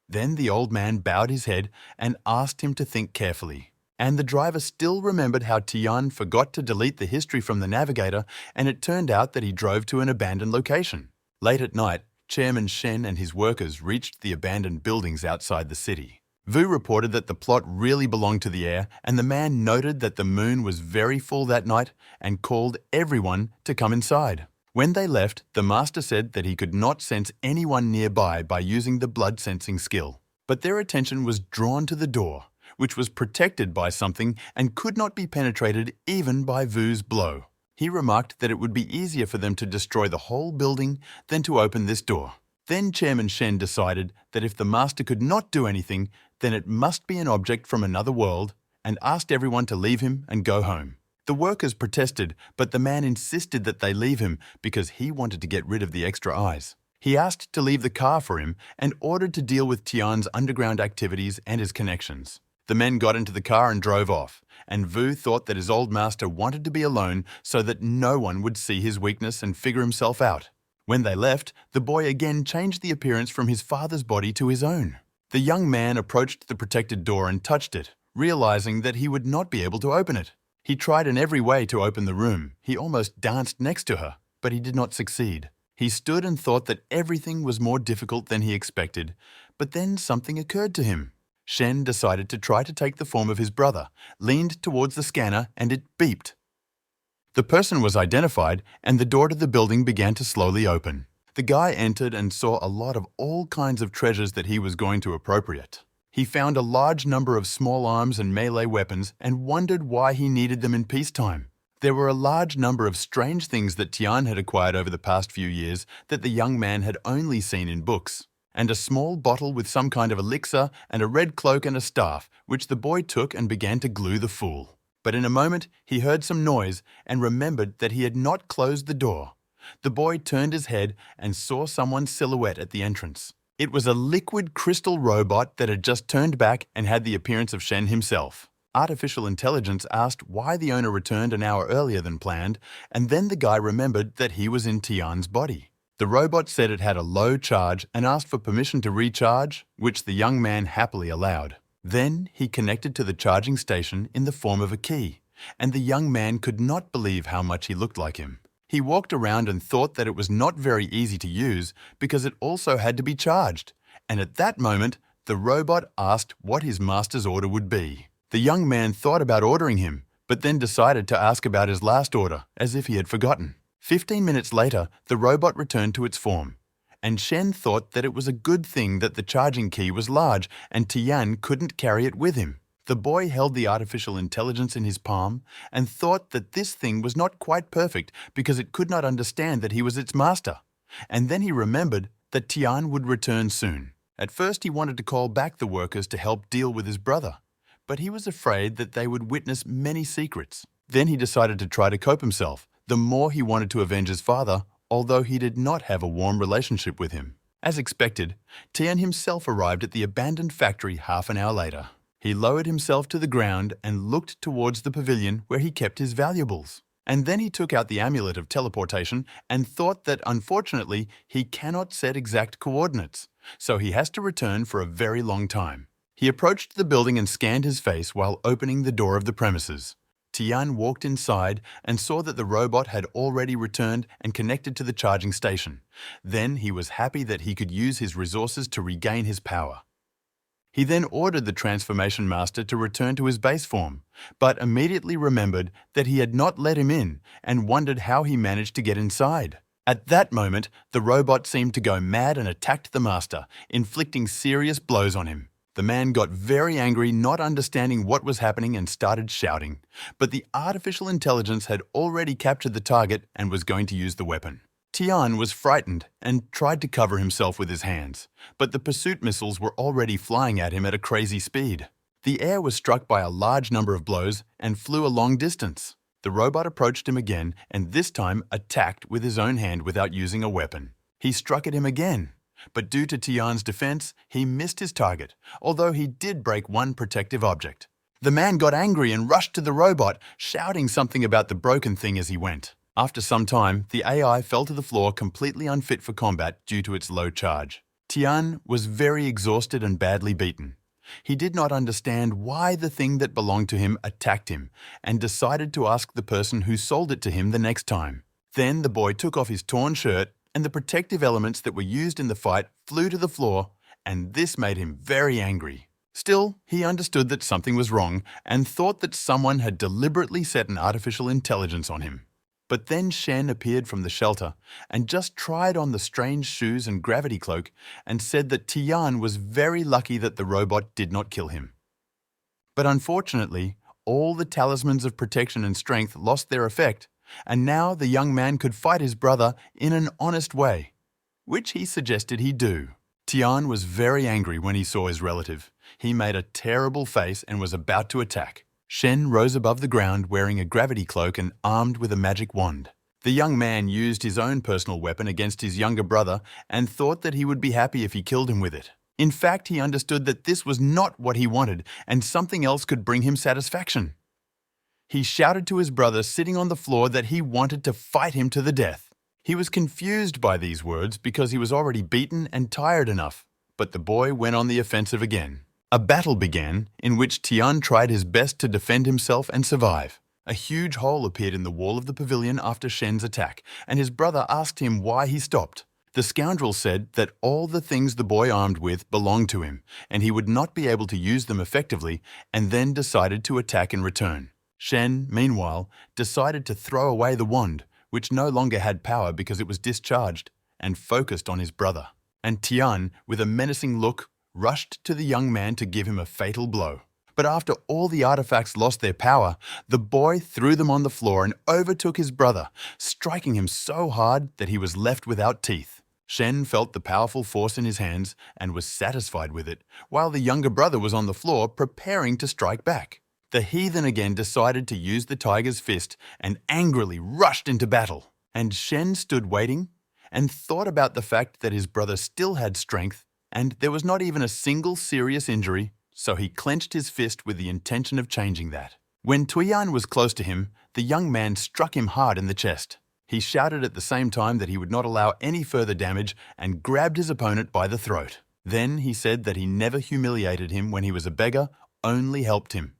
Then the old man bowed his head and asked him to think carefully. And the driver still remembered how Tian forgot to delete the history from the navigator, and it turned out that he drove to an abandoned location. Late at night, Chairman Shen and his workers reached the abandoned buildings outside the city. Vu reported that the plot really belonged to the heir, and the man noted that the moon was very full that night and called everyone to come inside. When they left, the master said that he could not sense anyone nearby by using the blood sensing skill. But their attention was drawn to the door, which was protected by something and could not be penetrated even by Vu's blow. He remarked that it would be easier for them to destroy the whole building than to open this door. Then Chairman Shen decided that if the master could not do anything, then it must be an object from another world, and asked everyone to leave him and go home. The workers protested, but the man insisted that they leave him because he wanted to get rid of the extra eyes. He asked to leave the car for him and ordered to deal with Tian's underground activities and his connections. The men got into the car and drove off, and Vu thought that his old master wanted to be alone so that no one would see his weakness and figure himself out. When they left, the boy again changed the appearance from his father's body to his own. The young man approached the protected door and touched it, realizing that he would not be able to open it. He tried in every way to open the room. He almost danced next to her, but he did not succeed. He stood and thought that everything was more difficult than he expected, but then something occurred to him. Shen decided to try to take the form of his brother, leaned towards the scanner, and it beeped. The person was identified, and the door to the building began to slowly open. The guy entered and saw a lot of all kinds of treasures that he was going to appropriate. He found a large number of small arms and melee weapons and wondered why he needed them in peacetime. There were a large number of strange things that Tian had acquired over the past few years that the young man had only seen in books, and a small bottle with some kind of elixir and a red cloak and a staff, which the boy took and began to glue the fool. But in a moment, he heard some noise and remembered that he had not closed the door. The boy turned his head and saw someone's silhouette at the entrance. It was a liquid crystal robot that had just turned back and had the appearance of Shen himself. Artificial intelligence asked why the owner returned an hour earlier than planned, and then the guy remembered that he was in Tian's body. The robot said it had a low charge and asked for permission to recharge, which the young man happily allowed. Then he connected to the charging station in the form of a key, and the young man could not believe how much he looked like him. He walked around and thought that it was not very easy to use because it also had to be charged, and at that moment, the robot asked what his master's order would be. The young man thought about ordering him, but then decided to ask about his last order, as if he had forgotten. 15 minutes later, the robot returned to its form, and Shen thought that it was a good thing that the charging key was large and Tian couldn't carry it with him. The boy held the artificial intelligence in his palm and thought that this thing was not quite perfect because it could not understand that he was its master. And then he remembered that Tian would return soon. At first he wanted to call back the workers to help deal with his brother, but he was afraid that they would witness many secrets. Then he decided to try to cope himself. The more he wanted to avenge his father, although he did not have a warm relationship with him. As expected, Tian himself arrived at the abandoned factory half an hour later. He lowered himself to the ground and looked towards the pavilion where he kept his valuables. And then he took out the amulet of teleportation and thought that unfortunately he cannot set exact coordinates, so he has to return for a very long time. He approached the building and scanned his face while opening the door of the premises. Tian walked inside and saw that the robot had already returned and connected to the charging station. Then he was happy that he could use his resources to regain his power. He then ordered the Transformation Master to return to his base form, but immediately remembered that he had not let him in and wondered how he managed to get inside. At that moment, the robot seemed to go mad and attacked the Master, inflicting serious blows on him. The man got very angry, not understanding what was happening, and started shouting. But the artificial intelligence had already captured the target and was going to use the weapon. Tian was frightened and tried to cover himself with his hands, but the pursuit missiles were already flying at him at a crazy speed. The air was struck by a large number of blows and flew a long distance. The robot approached him again and this time attacked with his own hand without using a weapon. He struck at him again, but due to Tian's defense, he missed his target, although he did break one protective object. The man got angry and rushed to the robot, shouting something about the broken thing as he went. After some time, the AI fell to the floor completely unfit for combat due to its low charge. Tian was very exhausted and badly beaten. He did not understand why the thing that belonged to him attacked him and decided to ask the person who sold it to him the next time. Then the boy took off his torn shirt and the protective elements that were used in the fight flew to the floor, and this made him very angry. Still, he understood that something was wrong and thought that someone had deliberately set an artificial intelligence on him. But then Shen appeared from the shelter and just tried on the strange shoes and gravity cloak and said that Tian was very lucky that the robot did not kill him. But unfortunately, all the talismans of protection and strength lost their effect, and now the young man could fight his brother in an honest way, which he suggested he do. Tian was very angry when he saw his relative. He made a terrible face and was about to attack. Shen rose above the ground wearing a gravity cloak and armed with a magic wand. The young man used his own personal weapon against his younger brother and thought that he would be happy if he killed him with it. In fact, he understood that this was not what he wanted and something else could bring him satisfaction. He shouted to his brother sitting on the floor that he wanted to fight him to the death. He was confused by these words because he was already beaten and tired enough, but the boy went on the offensive again. A battle began in which Tian tried his best to defend himself and survive. A huge hole appeared in the wall of the pavilion after Shen's attack, and his brother asked him why he stopped. The scoundrel said that all the things the boy armed with belonged to him, and he would not be able to use them effectively, and then decided to attack in return. Shen, meanwhile, decided to throw away the wand, which no longer had power because it was discharged, and focused on his brother. And Tian, with a menacing look, rushed to the young man to give him a fatal blow. But after all the artifacts lost their power, the boy threw them on the floor and overtook his brother, striking him so hard that he was left without teeth. Shen felt the powerful force in his hands and was satisfied with it, while the younger brother was on the floor preparing to strike back. The heathen again decided to use the tiger's fist and angrily rushed into battle. And Shen stood waiting and thought about the fact that his brother still had strength and there was not even a single serious injury, so he clenched his fist with the intention of changing that. When Tian was close to him, the young man struck him hard in the chest. He shouted at the same time that he would not allow any further damage and grabbed his opponent by the throat. Then he said that he never humiliated him when he was a beggar, only helped him.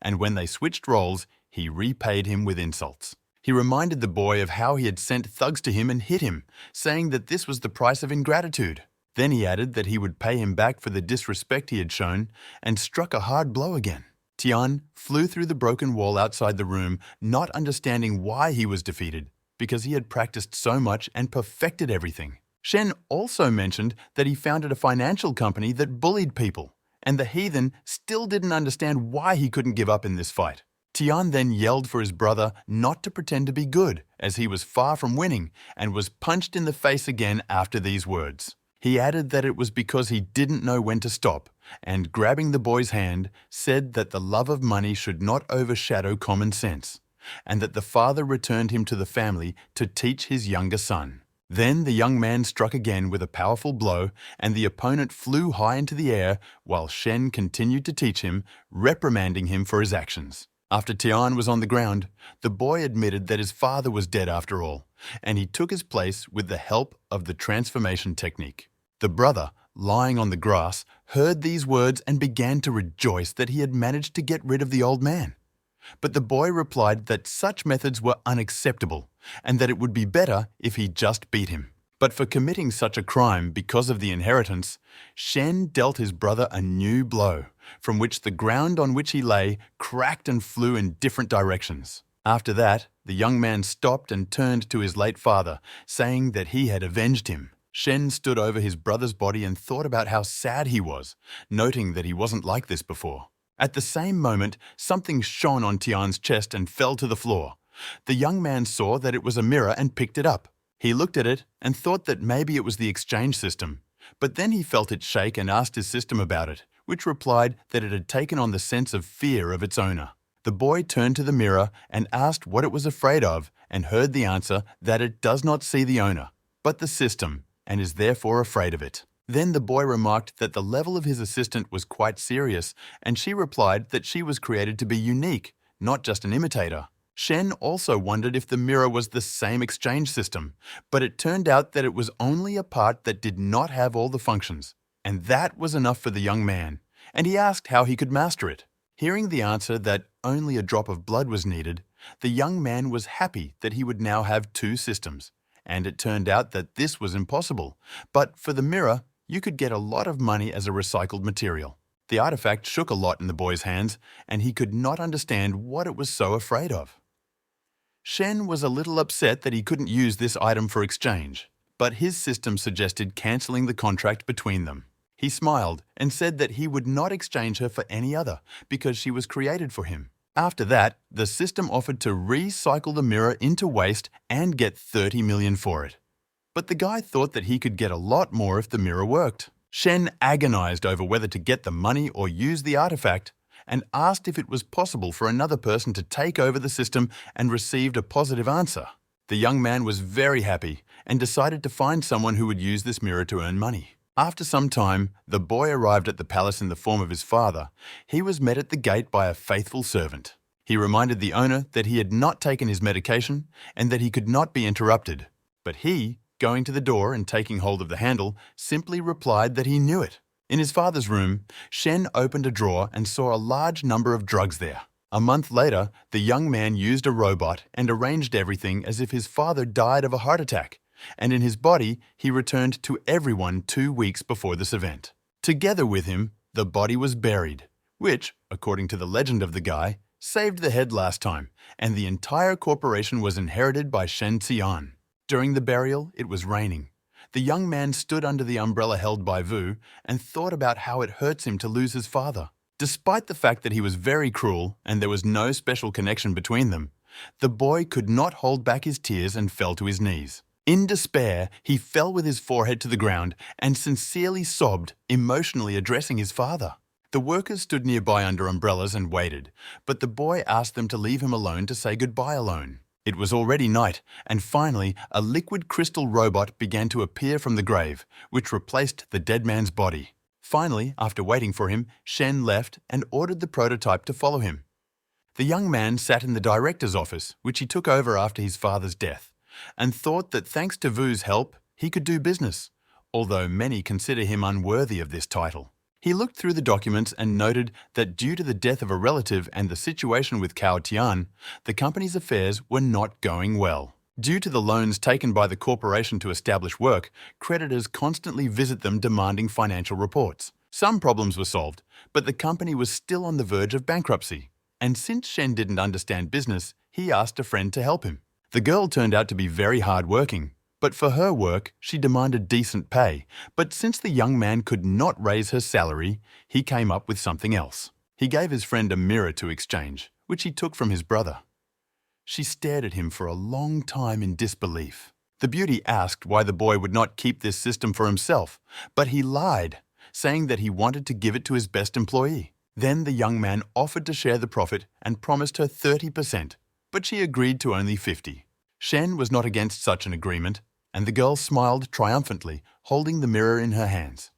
And when they switched roles, he repaid him with insults. He reminded the boy of how he had sent thugs to him and hit him, saying that this was the price of ingratitude. Then he added that he would pay him back for the disrespect he had shown and struck a hard blow again. Tian flew through the broken wall outside the room, not understanding why he was defeated, because he had practiced so much and perfected everything. Shen also mentioned that he founded a financial company that bullied people, and the heathen still didn't understand why he couldn't give up in this fight. Tian then yelled for his brother not to pretend to be good, as he was far from winning, and was punched in the face again after these words. He added that it was because he didn't know when to stop, and grabbing the boy's hand, said that the love of money should not overshadow common sense, and that the father returned him to the family to teach his younger son. Then the young man struck again with a powerful blow, and the opponent flew high into the air while Shen continued to teach him, reprimanding him for his actions. After Tian was on the ground, the boy admitted that his father was dead after all, and he took his place with the help of the transformation technique. The brother, lying on the grass, heard these words and began to rejoice that he had managed to get rid of the old man. But the boy replied that such methods were unacceptable and that it would be better if he just beat him. But for committing such a crime because of the inheritance, Shen dealt his brother a new blow, from which the ground on which he lay cracked and flew in different directions. After that, the young man stopped and turned to his late father, saying that he had avenged him. Shen stood over his brother's body and thought about how sad he was, noting that he wasn't like this before. At the same moment, something shone on Tian's chest and fell to the floor. The young man saw that it was a mirror and picked it up. He looked at it and thought that maybe it was the exchange system, but then he felt it shake and asked his system about it, which replied that it had taken on the sense of fear of its owner. The boy turned to the mirror and asked what it was afraid of, and heard the answer that it does not see the owner, but the system, and is therefore afraid of it. Then the boy remarked that the level of his assistant was quite serious, and she replied that she was created to be unique, not just an imitator. Shen also wondered if the mirror was the same exchange system, but it turned out that it was only a part that did not have all the functions, and that was enough for the young man, and he asked how he could master it. Hearing the answer that only a drop of blood was needed, the young man was happy that he would now have two systems, and it turned out that this was impossible, but for the mirror, you could get a lot of money as a recycled material. The artifact shook a lot in the boy's hands, and he could not understand what it was so afraid of. Shen was a little upset that he couldn't use this item for exchange, but his system suggested cancelling the contract between them. He smiled and said that he would not exchange her for any other because she was created for him. After that, the system offered to recycle the mirror into waste and get 30 million for it. But the guy thought that he could get a lot more if the mirror worked. Shen agonized over whether to get the money or use the artifact, and asked if it was possible for another person to take over the system, and received a positive answer. The young man was very happy and decided to find someone who would use this mirror to earn money. After some time, the boy arrived at the palace in the form of his father. He was met at the gate by a faithful servant. He reminded the owner that he had not taken his medication and that he could not be interrupted. But he, going to the door and taking hold of the handle, simply replied that he knew it. In his father's room, Shen opened a drawer and saw a large number of drugs there. A month later, the young man used a robot and arranged everything as if his father died of a heart attack, and in his body he returned to everyone 2 weeks before this event. Together with him, the body was buried, which, according to the legend of the guy, saved the head last time, and the entire corporation was inherited by Shen Xian. During the burial, it was raining. The young man stood under the umbrella held by Vu and thought about how it hurts him to lose his father. Despite the fact that he was very cruel and there was no special connection between them, the boy could not hold back his tears and fell to his knees. In despair, he fell with his forehead to the ground and sincerely sobbed, emotionally addressing his father. The workers stood nearby under umbrellas and waited, but the boy asked them to leave him alone to say goodbye alone. It was already night, and finally a liquid crystal robot began to appear from the grave, which replaced the dead man's body. Finally, after waiting for him, Shen left and ordered the prototype to follow him. The young man sat in the director's office, which he took over after his father's death, and thought that thanks to Vu's help, he could do business, although many consider him unworthy of this title. He looked through the documents and noted that due to the death of a relative and the situation with Cao Tian, the company's affairs were not going well. Due to the loans taken by the corporation to establish work, creditors constantly visit them demanding financial reports. Some problems were solved, but the company was still on the verge of bankruptcy. And since Shen didn't understand business, he asked a friend to help him. The girl turned out to be very hard-working, but for her work, she demanded decent pay. But since the young man could not raise her salary, he came up with something else. He gave his friend a mirror to exchange, which he took from his brother. She stared at him for a long time in disbelief. The beauty asked why the boy would not keep this system for himself, but he lied, saying that he wanted to give it to his best employee. Then the young man offered to share the profit and promised her 30%, but she agreed to only 50%. Shen was not against such an agreement, and the girl smiled triumphantly, holding the mirror in her hands.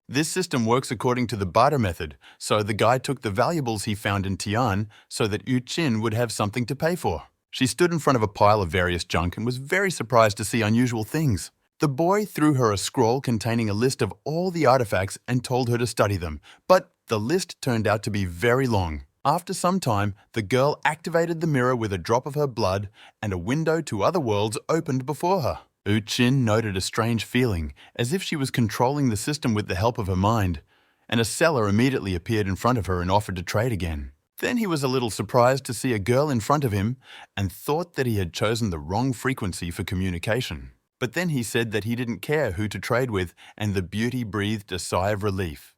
This system works according to the barter method, so the guy took the valuables he found in Tian so that Yu Qin would have something to pay for. She stood in front of a pile of various junk and was very surprised to see unusual things. The boy threw her a scroll containing a list of all the artifacts and told her to study them, but the list turned out to be very long. After some time, the girl activated the mirror with a drop of her blood, and a window to other worlds opened before her. Yu Qin noted a strange feeling, as if she was controlling the system with the help of her mind, and a seller immediately appeared in front of her and offered to trade again. Then he was a little surprised to see a girl in front of him and thought that he had chosen the wrong frequency for communication. But then he said that he didn't care who to trade with, and the beauty breathed a sigh of relief.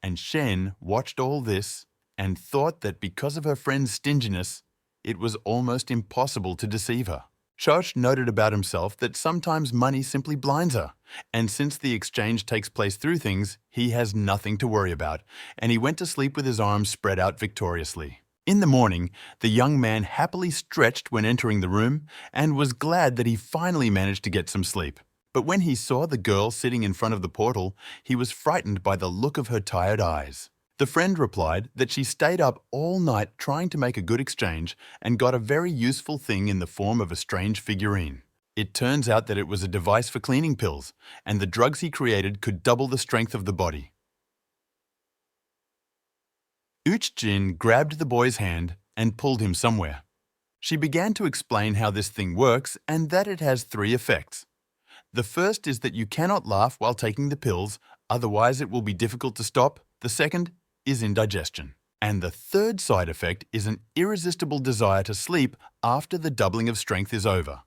And Shen watched all this and thought that because of her friend's stinginess, it was almost impossible to deceive her. Shosh noted about himself that sometimes money simply blinds her, and since the exchange takes place through things, he has nothing to worry about, and he went to sleep with his arms spread out victoriously. In the morning, the young man happily stretched when entering the room and was glad that he finally managed to get some sleep. But when he saw the girl sitting in front of the portal, he was frightened by the look of her tired eyes. The friend replied that she stayed up all night trying to make a good exchange and got a very useful thing in the form of a strange figurine. It turns out that it was a device for cleaning pills, and the drugs he created could double the strength of the body. Yu Qin grabbed the boy's hand and pulled him somewhere. She began to explain how this thing works and that it has 3 effects. The first is that you cannot laugh while taking the pills, otherwise it will be difficult to stop. The second is indigestion. And the third side effect is an irresistible desire to sleep after the doubling of strength is over.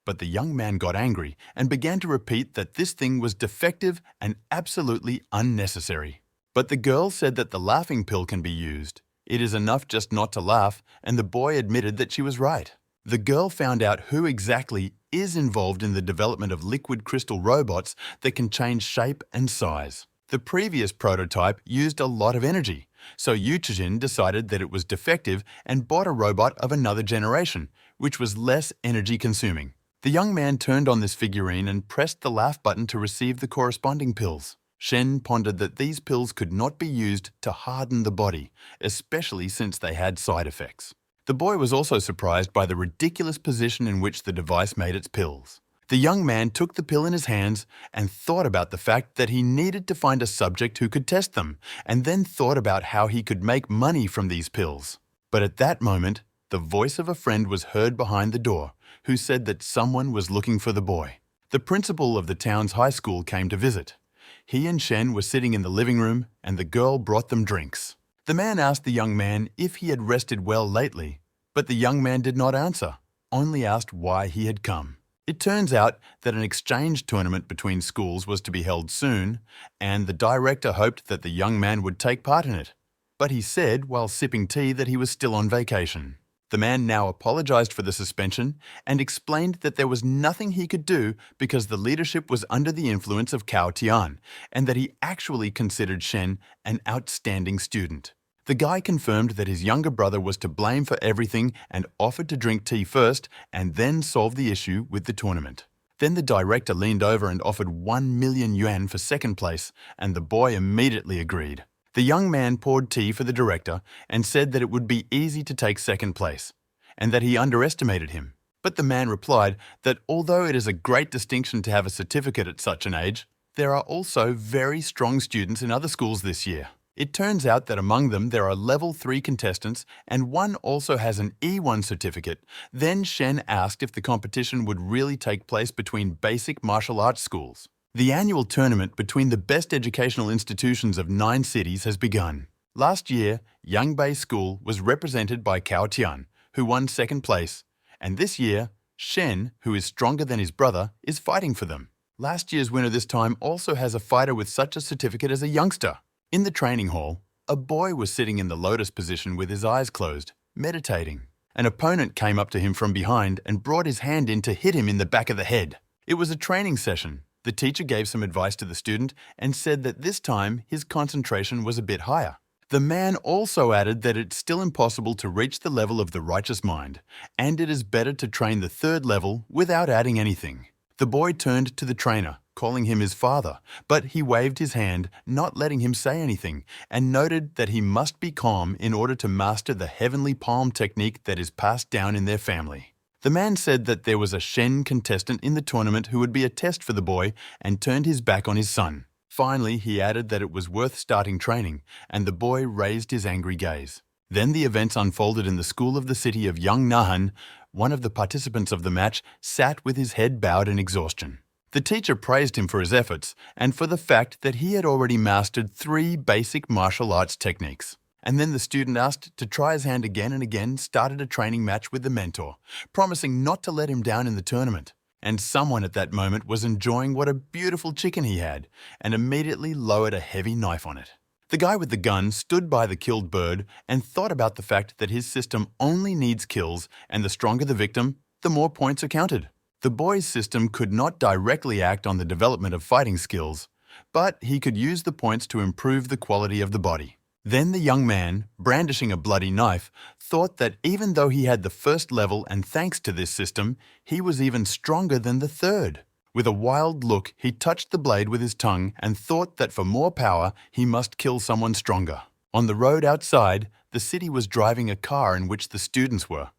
But the young man got angry and began to repeat that this thing was defective and absolutely unnecessary. But the girl said that the laughing pill can be used. It is enough just not to laugh, and the boy admitted that she was right. The girl found out who exactly is involved in the development of liquid crystal robots that can change shape and size. The previous prototype used a lot of energy, so Yu Qin decided that it was defective and bought a robot of another generation, which was less energy-consuming. The young man turned on this figurine and pressed the laugh button to receive the corresponding pills. Shen pondered that these pills could not be used to harden the body, especially since they had side effects. The boy was also surprised by the ridiculous position in which the device made its pills. The young man took the pill in his hands and thought about the fact that he needed to find a subject who could test them, and then thought about how he could make money from these pills. But at that moment, the voice of a friend was heard behind the door, who said that someone was looking for the boy. The principal of the town's high school came to visit. He and Shen were sitting in the living room, and the girl brought them drinks. The man asked the young man if he had rested well lately, but the young man did not answer, only asked why he had come. It turns out that an exchange tournament between schools was to be held soon, and the director hoped that the young man would take part in it. But he said while sipping tea that he was still on vacation. The man now apologized for the suspension and explained that there was nothing he could do because the leadership was under the influence of Cao Tian, and that he actually considered Shen an outstanding student. The guy confirmed that his younger brother was to blame for everything and offered to drink tea first and then solve the issue with the tournament. Then the director leaned over and offered 1 million yuan for second place, and the boy immediately agreed. The young man poured tea for the director and said that it would be easy to take second place, and that he underestimated him. But the man replied that although it is a great distinction to have a certificate at such an age, there are also very strong students in other schools this year. It turns out that among them there are level 3 contestants, and one also has an E1 certificate. Then Shen asked if the competition would really take place between basic martial arts schools. The annual tournament between the best educational institutions of 9 cities has begun. Last year, Yangbei School was represented by Cao Tian, who won second place, and this year, Shen, who is stronger than his brother, is fighting for them. Last year's winner this time also has a fighter with such a certificate as a youngster. In the training hall, a boy was sitting in the lotus position with his eyes closed, meditating. An opponent came up to him from behind and brought his hand in to hit him in the back of the head. It was a training session. The teacher gave some advice to the student and said that this time his concentration was a bit higher. The man also added that it's still impossible to reach the level of the righteous mind, and it is better to train the third level without adding anything. The boy turned to the trainer, calling him his father, but he waved his hand, not letting him say anything, and noted that he must be calm in order to master the heavenly palm technique that is passed down in their family. The man said that there was a Shen contestant in the tournament who would be a test for the boy and turned his back on his son. Finally, he added that it was worth starting training, and the boy raised his angry gaze. Then the events unfolded in the school of the city of Yangnahan. One of the participants of the match sat with his head bowed in exhaustion. The teacher praised him for his efforts and for the fact that he had already mastered 3 basic martial arts techniques. And then the student, asked to try his hand again and again, started a training match with the mentor, promising not to let him down in the tournament. And someone at that moment was enjoying what a beautiful chicken he had and immediately lowered a heavy knife on it. The guy with the gun stood by the killed bird and thought about the fact that his system only needs kills, and the stronger the victim, the more points are counted. The boy's system could not directly act on the development of fighting skills, but he could use the points to improve the quality of the body. Then the young man, brandishing a bloody knife, thought that even though he had the first level and thanks to this system, he was even stronger than the third. With a wild look, he touched the blade with his tongue and thought that for more power, he must kill someone stronger. On the road outside, the city was driving a car in which the students were.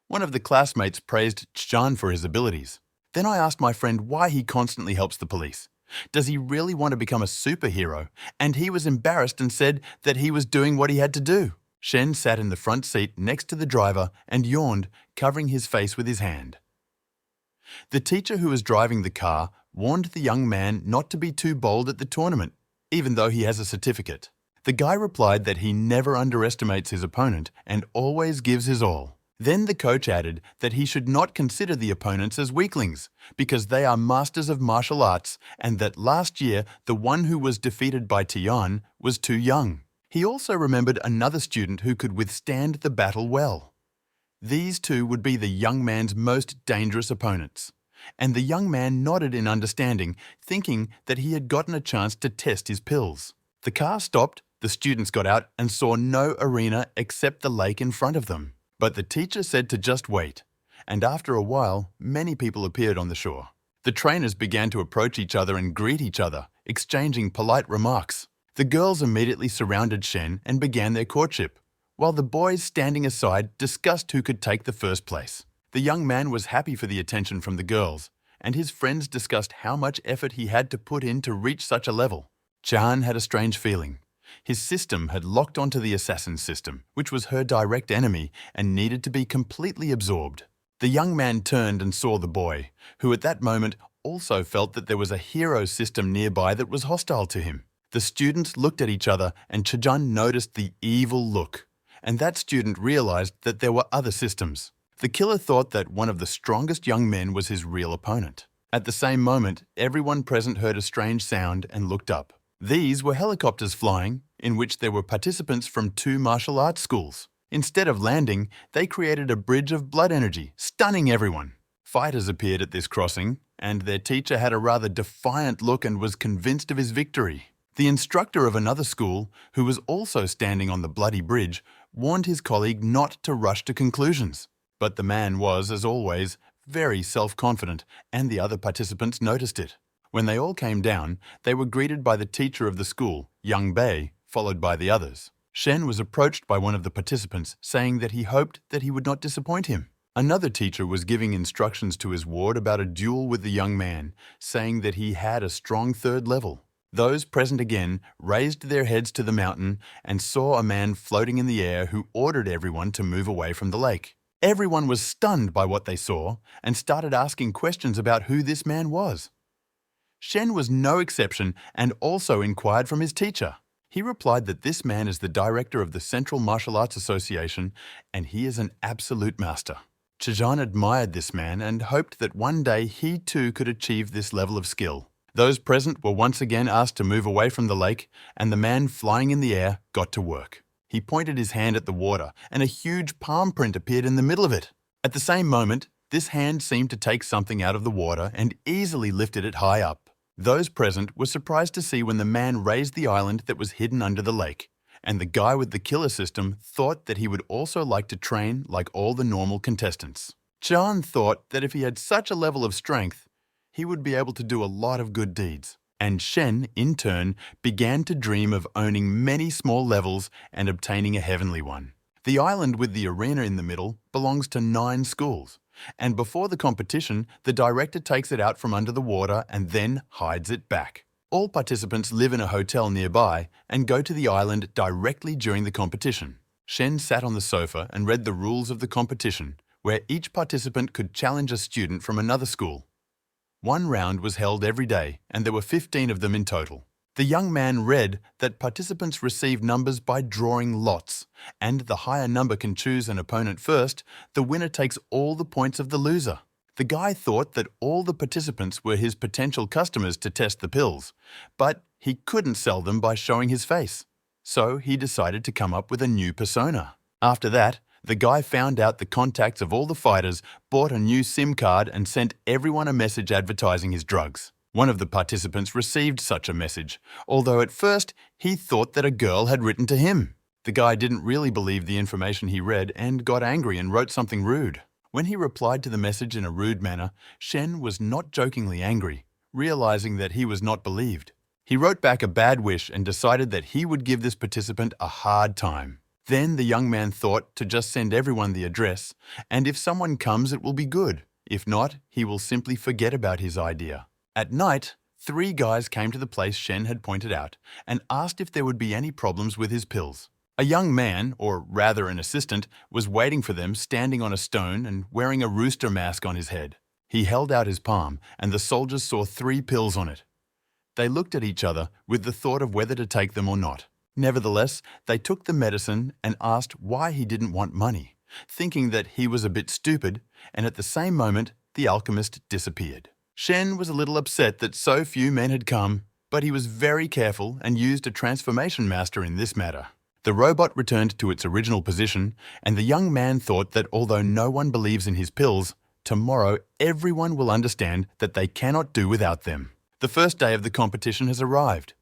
One of the classmates praised Chan for his abilities. Then I asked my friend why he constantly helps the police. Does he really want to become a superhero? And he was embarrassed and said that he was doing what he had to do. Shen sat in the front seat next to the driver and yawned, covering his face with his hand. The teacher who was driving the car warned the young man not to be too bold at the tournament, even though he has a certificate. The guy replied that he never underestimates his opponent and always gives his all. Then the coach added that he should not consider the opponents as weaklings, because they are masters of martial arts, and that last year the one who was defeated by Tian was too young. He also remembered another student who could withstand the battle well. These two would be the young man's most dangerous opponents. And the young man nodded in understanding, thinking that he had gotten a chance to test his pills. The car stopped, the students got out and saw no arena except the lake in front of them. But the teacher said to just wait, and after a while, many people appeared on the shore. The trainers began to approach each other and greet each other, exchanging polite remarks. The girls immediately surrounded Shen and began their courtship, while the boys standing aside discussed who could take the first place. The young man was happy for the attention from the girls, and his friends discussed how much effort he had to put in to reach such a level. Chan had a strange feeling. His system had locked onto the assassin's system, which was her direct enemy and needed to be completely absorbed. The young man turned and saw the boy, who at that moment also felt that there was a hero system nearby that was hostile to him. The students looked at each other and Chajun noticed the evil look, and that student realized that there were other systems. The killer thought that one of the strongest young men was his real opponent. At the same moment, everyone present heard a strange sound and looked up. These were helicopters flying, in which there were participants from 2 martial arts schools. Instead of landing, they created a bridge of blood energy, stunning everyone. Fighters appeared at this crossing, and their teacher had a rather defiant look and was convinced of his victory. The instructor of another school, who was also standing on the bloody bridge, warned his colleague not to rush to conclusions. But the man was, as always, very self-confident, and the other participants noticed it. When they all came down, they were greeted by the teacher of the school, Young Bei, followed by the others. Shen was approached by one of the participants, saying that he hoped that he would not disappoint him. Another teacher was giving instructions to his ward about a duel with the young man, saying that he had a strong third level. Those present again raised their heads to the mountain and saw a man floating in the air who ordered everyone to move away from the lake. Everyone was stunned by what they saw and started asking questions about who this man was. Shen was no exception and also inquired from his teacher. He replied that this man is the director of the Central Martial Arts Association and he is an absolute master. Chazan admired this man and hoped that one day he too could achieve this level of skill. Those present were once again asked to move away from the lake, and the man flying in the air got to work. He pointed his hand at the water, and a huge palm print appeared in the middle of it. At the same moment, this hand seemed to take something out of the water and easily lifted it high up. Those present were surprised to see when the man raised the island that was hidden under the lake, and the guy with the killer system thought that he would also like to train like all the normal contestants. Chan thought that if he had such a level of strength, he would be able to do a lot of good deeds. And Shen, in turn, began to dream of owning many small levels and obtaining a heavenly one. The island with the arena in the middle belongs to 9 schools, and before the competition, the director takes it out from under the water and then hides it back. All participants live in a hotel nearby and go to the island directly during the competition. Shen sat on the sofa and read the rules of the competition, where each participant could challenge a student from another school. 1 round was held every day, and there were 15 of them in total. The young man read that participants receive numbers by drawing lots, and the higher number can choose an opponent first. The winner takes all the points of the loser. The guy thought that all the participants were his potential customers to test the pills, but he couldn't sell them by showing his face. So he decided to come up with a new persona. After that, the guy found out the contacts of all the fighters, bought a new SIM card and sent everyone a message advertising his drugs. One of the participants received such a message, although at first he thought that a girl had written to him. The guy didn't really believe the information he read and got angry and wrote something rude. When he replied to the message in a rude manner, Shen was not jokingly angry, realizing that he was not believed. He wrote back a bad wish and decided that he would give this participant a hard time. Then the young man thought to just send everyone the address, and if someone comes it will be good. If not, he will simply forget about his idea. At night, 3 guys came to the place Shen had pointed out and asked if there would be any problems with his pills. A young man, or rather an assistant, was waiting for them standing on a stone and wearing a rooster mask on his head. He held out his palm and the soldiers saw 3 pills on it. They looked at each other with the thought of whether to take them or not. Nevertheless, they took the medicine and asked why he didn't want money, thinking that he was a bit stupid, and at the same moment, the alchemist disappeared. Shen was a little upset that so few men had come, but he was very careful and used a transformation master in this matter. The robot returned to its original position, and the young man thought that although no one believes in his pills, tomorrow everyone will understand that they cannot do without them. The first day of the competition has arrived.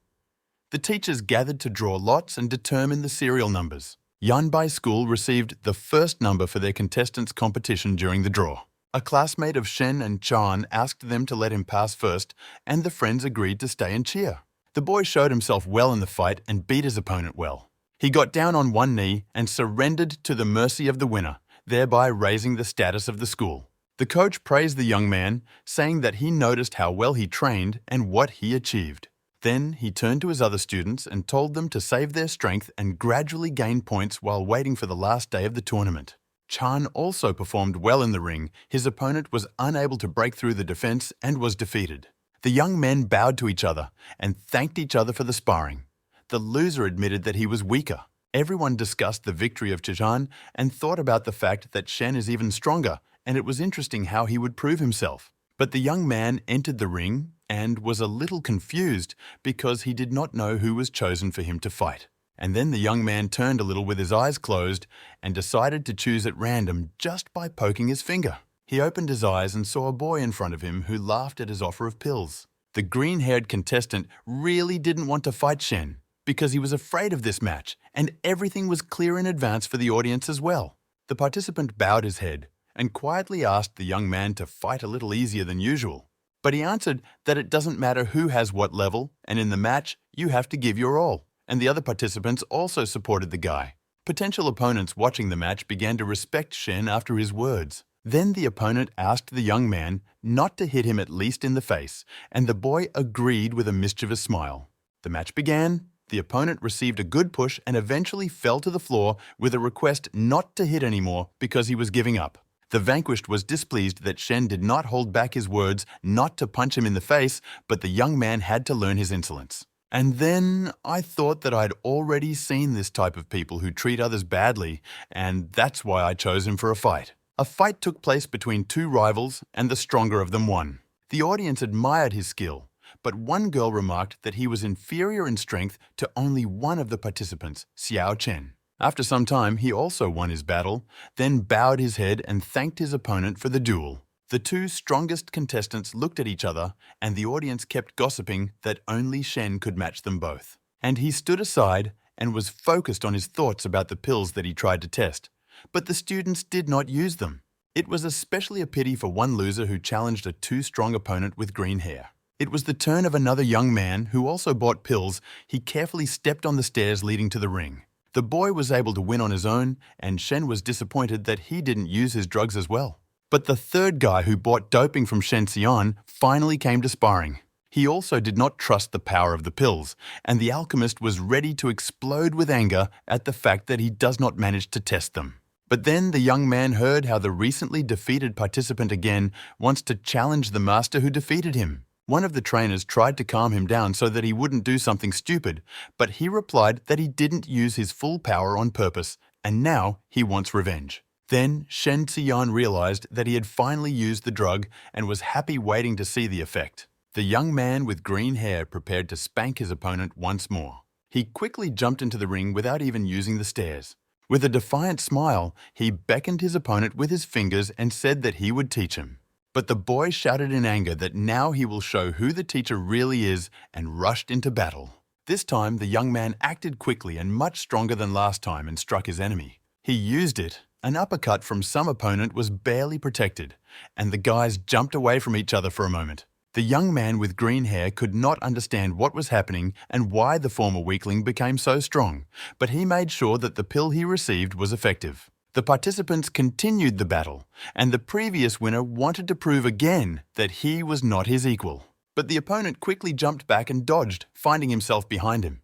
The teachers gathered to draw lots and determine the serial numbers. Yanbai School received the first number for their contestants' competition during the draw. A classmate of Shen and Chan asked them to let him pass first, and the friends agreed to stay and cheer. The boy showed himself well in the fight and beat his opponent well. He got down on one knee and surrendered to the mercy of the winner, thereby raising the status of the school. The coach praised the young man, saying that he noticed how well he trained and what he achieved. Then he turned to his other students and told them to save their strength and gradually gain points while waiting for the last day of the tournament. Chan also performed well in the ring. His opponent was unable to break through the defense and was defeated. The young men bowed to each other and thanked each other for the sparring. The loser admitted that he was weaker. Everyone discussed the victory of Chan and thought about the fact that Shen is even stronger, and it was interesting how he would prove himself. But the young man entered the ring and was a little confused because he did not know who was chosen for him to fight. And then the young man turned a little with his eyes closed and decided to choose at random just by poking his finger. He opened his eyes and saw a boy in front of him who laughed at his offer of pills. The green-haired contestant really didn't want to fight Shen because he was afraid of this match, and everything was clear in advance for the audience as well. The participant bowed his head and quietly asked the young man to fight a little easier than usual. But he answered that it doesn't matter who has what level, and in the match, you have to give your all. And the other participants also supported the guy. Potential opponents watching the match began to respect Shen after his words. Then the opponent asked the young man not to hit him at least in the face, and the boy agreed with a mischievous smile. The match began. The opponent received a good push and eventually fell to the floor with a request not to hit anymore because he was giving up. The vanquished was displeased that Shen did not hold back his words not to punch him in the face, but the young man had to learn his insolence. And then I thought that I'd already seen this type of people who treat others badly, and that's why I chose him for a fight. A fight took place between two rivals, and the stronger of them won. The audience admired his skill, but one girl remarked that he was inferior in strength to only one of the participants, Xiao Chen. After some time, he also won his battle, then bowed his head and thanked his opponent for the duel. The two strongest contestants looked at each other, and the audience kept gossiping that only Shen could match them both. And he stood aside and was focused on his thoughts about the pills that he tried to test. But the students did not use them. It was especially a pity for one loser who challenged a too strong opponent with green hair. It was the turn of another young man who also bought pills. He carefully stepped on the stairs leading to the ring. The boy was able to win on his own, and Shen was disappointed that he didn't use his drugs as well. But the third guy who bought doping from Shen Xian finally came to sparring. He also did not trust the power of the pills, and the alchemist was ready to explode with anger at the fact that he does not manage to test them. But then the young man heard how the recently defeated participant again wants to challenge the master who defeated him. One of the trainers tried to calm him down so that he wouldn't do something stupid, but he replied that he didn't use his full power on purpose, and now he wants revenge. Then Shen Xian realized that he had finally used the drug and was happy waiting to see the effect. The young man with green hair prepared to spank his opponent once more. He quickly jumped into the ring without even using the stairs. With a defiant smile, he beckoned his opponent with his fingers and said that he would teach him. But the boy shouted in anger that now he will show who the teacher really is and rushed into battle. This time, the young man acted quickly and much stronger than last time and struck his enemy. He used it. An uppercut from some opponent was barely protected, and the guys jumped away from each other for a moment. The young man with green hair could not understand what was happening and why the former weakling became so strong, but he made sure that the pill he received was effective. The participants continued the battle, and the previous winner wanted to prove again that he was not his equal. But the opponent quickly jumped back and dodged, finding himself behind him.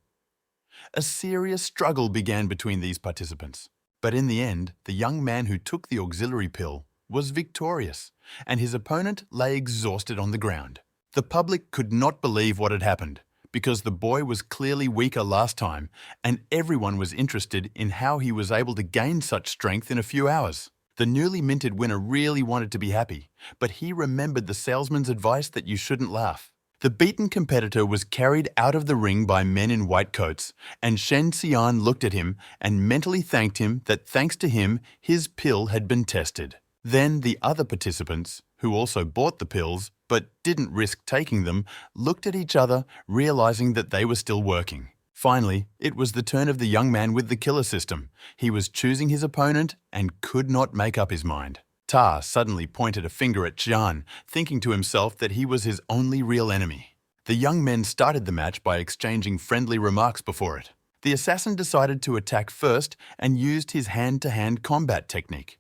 A serious struggle began between these participants. But in the end, the young man who took the auxiliary pill was victorious, and his opponent lay exhausted on the ground. The public could not believe what had happened, because the boy was clearly weaker last time, and everyone was interested in how he was able to gain such strength in a few hours. The newly minted winner really wanted to be happy, but he remembered the salesman's advice that you shouldn't laugh. The beaten competitor was carried out of the ring by men in white coats, and Shen Xian looked at him and mentally thanked him that thanks to him, his pill had been tested. Then the other participants, who also bought the pills but didn't risk taking them, looked at each other, realizing that they were still working. Finally, it was the turn of the young man with the killer system. He was choosing his opponent and could not make up his mind. Ta suddenly pointed a finger at Qian, thinking to himself that he was his only real enemy. The young men started the match by exchanging friendly remarks before it. The assassin decided to attack first and used his hand-to-hand combat technique.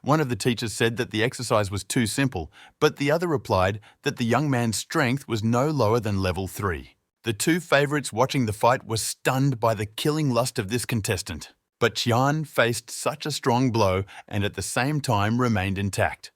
One of the teachers said that the exercise was too simple, but the other replied that the young man's strength was no lower than level 3. The two favorites watching the fight were stunned by the killing lust of this contestant. But Qian faced such a strong blow and at the same time remained intact.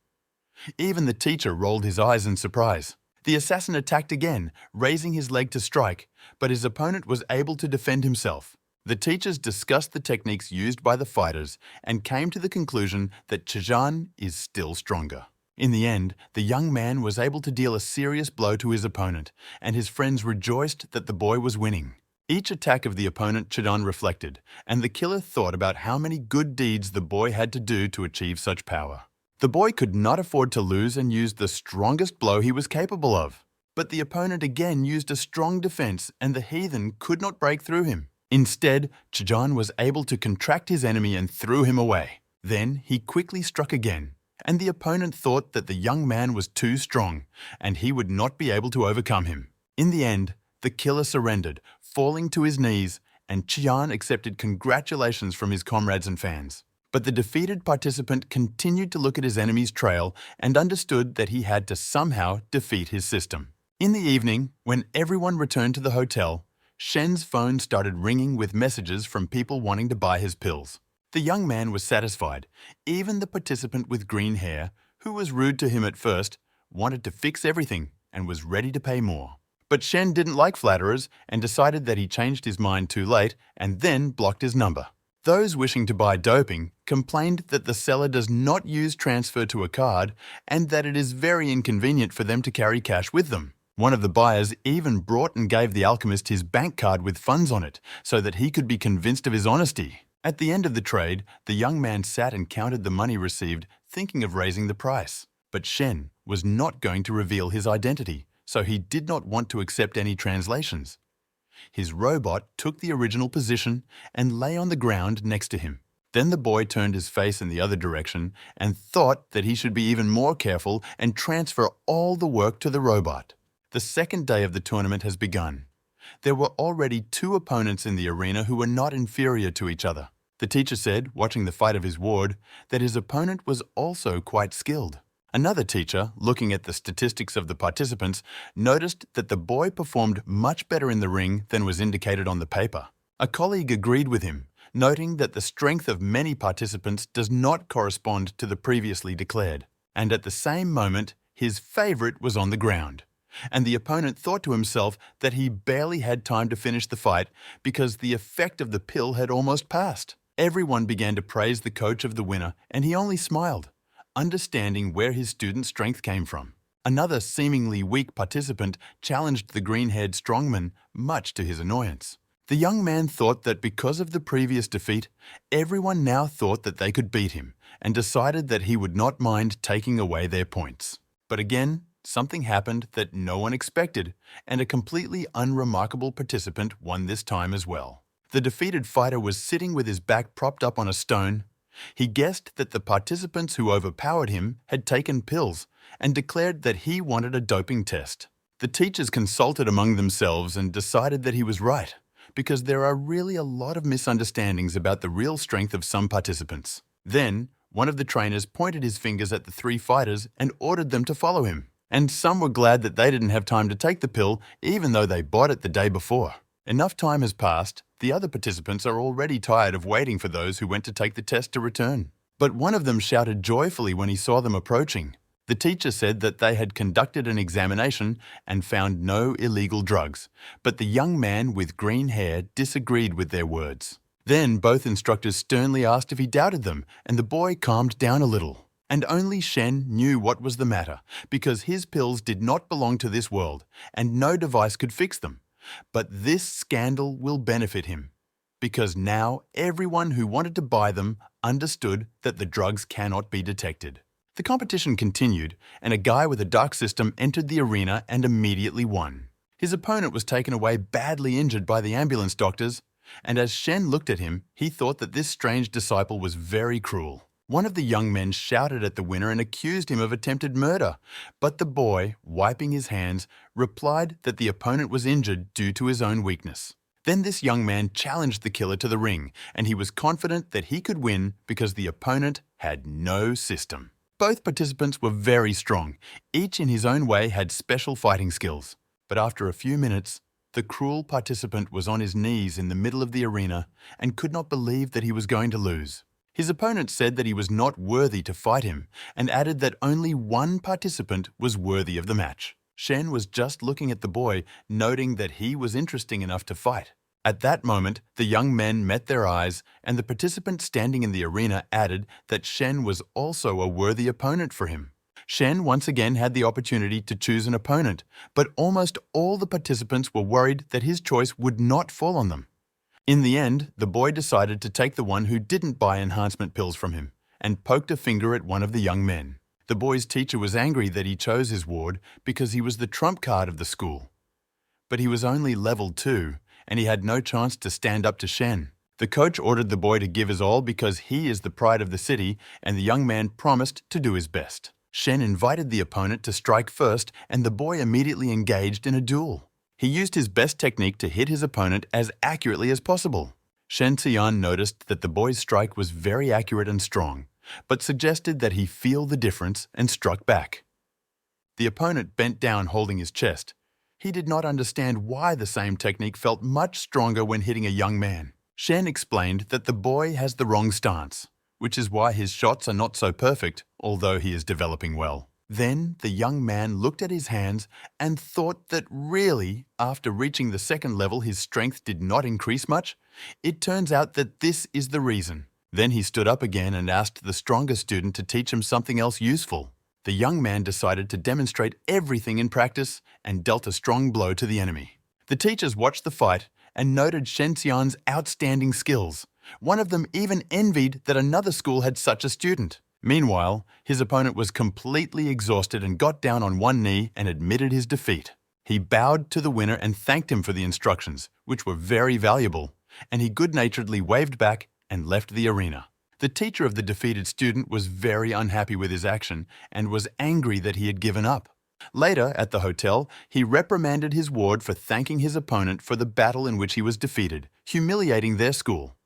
Even the teacher rolled his eyes in surprise. The assassin attacked again, raising his leg to strike, but his opponent was able to defend himself. The teachers discussed the techniques used by the fighters and came to the conclusion that Qian is still stronger. In the end, the young man was able to deal a serious blow to his opponent, and his friends rejoiced that the boy was winning. Each attack of the opponent Qian reflected, and the killer thought about how many good deeds the boy had to do to achieve such power. The boy could not afford to lose and used the strongest blow he was capable of. But the opponent again used a strong defense, and the heathen could not break through him. Instead, Qian was able to contract his enemy and threw him away. Then he quickly struck again, and the opponent thought that the young man was too strong, and he would not be able to overcome him. In the end, the killer surrendered, falling to his knees, and Qian accepted congratulations from his comrades and fans. But the defeated participant continued to look at his enemy's trail and understood that he had to somehow defeat his system. In the evening, when everyone returned to the hotel, Shen's phone started ringing with messages from people wanting to buy his pills. The young man was satisfied. Even the participant with green hair, who was rude to him at first, wanted to fix everything and was ready to pay more. But Shen didn't like flatterers and decided that he changed his mind too late and then blocked his number. Those wishing to buy doping complained that the seller does not use transfer to a card and that it is very inconvenient for them to carry cash with them. One of the buyers even brought and gave the alchemist his bank card with funds on it so that he could be convinced of his honesty. At the end of the trade, the young man sat and counted the money received, thinking of raising the price. But Shen was not going to reveal his identity, so he did not want to accept any translations. His robot took the original position and lay on the ground next to him. Then the boy turned his face in the other direction and thought that he should be even more careful and transfer all the work to the robot. The second day of the tournament has begun. There were already 2 opponents in the arena who were not inferior to each other. The teacher said, watching the fight of his ward, that his opponent was also quite skilled. Another teacher, looking at the statistics of the participants, noticed that the boy performed much better in the ring than was indicated on the paper. A colleague agreed with him, noting that the strength of many participants does not correspond to the previously declared. And at the same moment, his favorite was on the ground. And the opponent thought to himself that he barely had time to finish the fight because the effect of the pill had almost passed. Everyone began to praise the coach of the winner, and he only smiled, understanding where his student's strength came from. Another seemingly weak participant challenged the green-haired strongman, much to his annoyance. The young man thought that because of the previous defeat, everyone now thought that they could beat him, and decided that he would not mind taking away their points. But again, something happened that no one expected, and a completely unremarkable participant won this time as well. The defeated fighter was sitting with his back propped up on a stone. He guessed that the participants who overpowered him had taken pills and declared that he wanted a doping test. The teachers consulted among themselves and decided that he was right, because there are really a lot of misunderstandings about the real strength of some participants. Then, one of the trainers pointed his fingers at the 3 fighters and ordered them to follow him. And some were glad that they didn't have time to take the pill, even though they bought it the day before. Enough time has passed, the other participants are already tired of waiting for those who went to take the test to return. But one of them shouted joyfully when he saw them approaching. The teacher said that they had conducted an examination and found no illegal drugs, but the young man with green hair disagreed with their words. Then both instructors sternly asked if he doubted them, and the boy calmed down a little. And only Shen knew what was the matter, because his pills did not belong to this world, and no device could fix them. But this scandal will benefit him, because now everyone who wanted to buy them understood that the drugs cannot be detected. The competition continued, and a guy with a dark system entered the arena and immediately won. His opponent was taken away badly injured by the ambulance doctors, and as Shen looked at him, he thought that this strange disciple was very cruel. One of the young men shouted at the winner and accused him of attempted murder, but the boy, wiping his hands, replied that the opponent was injured due to his own weakness. Then this young man challenged the killer to the ring, and he was confident that he could win because the opponent had no system. Both participants were very strong. Each in his own way had special fighting skills. But after a few minutes, the cruel participant was on his knees in the middle of the arena and could not believe that he was going to lose. His opponent said that he was not worthy to fight him and added that only one participant was worthy of the match. Shen was just looking at the boy, noting that he was interesting enough to fight. At that moment, the young men met their eyes, and the participant standing in the arena added that Shen was also a worthy opponent for him. Shen once again had the opportunity to choose an opponent, but almost all the participants were worried that his choice would not fall on them. In the end, the boy decided to take the one who didn't buy enhancement pills from him, and poked a finger at one of the young men. The boy's teacher was angry that he chose his ward because he was the trump card of the school. But he was only level 2, and he had no chance to stand up to Shen. The coach ordered the boy to give his all because he is the pride of the city, and the young man promised to do his best. Shen invited the opponent to strike first, and the boy immediately engaged in a duel. He used his best technique to hit his opponent as accurately as possible. Shen Xian noticed that the boy's strike was very accurate and strong, but suggested that he feel the difference and struck back. The opponent bent down holding his chest. He did not understand why the same technique felt much stronger when hitting a young man. Shen explained that the boy has the wrong stance, which is why his shots are not so perfect, although he is developing well. Then the young man looked at his hands and thought that really, after reaching the second level, his strength did not increase much. It turns out that this is the reason. Then he stood up again and asked the stronger student to teach him something else useful. The young man decided to demonstrate everything in practice and dealt a strong blow to the enemy. The teachers watched the fight and noted Shen Xian's outstanding skills. One of them even envied that another school had such a student. Meanwhile, his opponent was completely exhausted and got down on one knee and admitted his defeat. He bowed to the winner and thanked him for the instructions, which were very valuable, and he good-naturedly waved back and left the arena. The teacher of the defeated student was very unhappy with his action and was angry that he had given up. Later, at the hotel, he reprimanded his ward for thanking his opponent for the battle in which he was defeated, humiliating their school.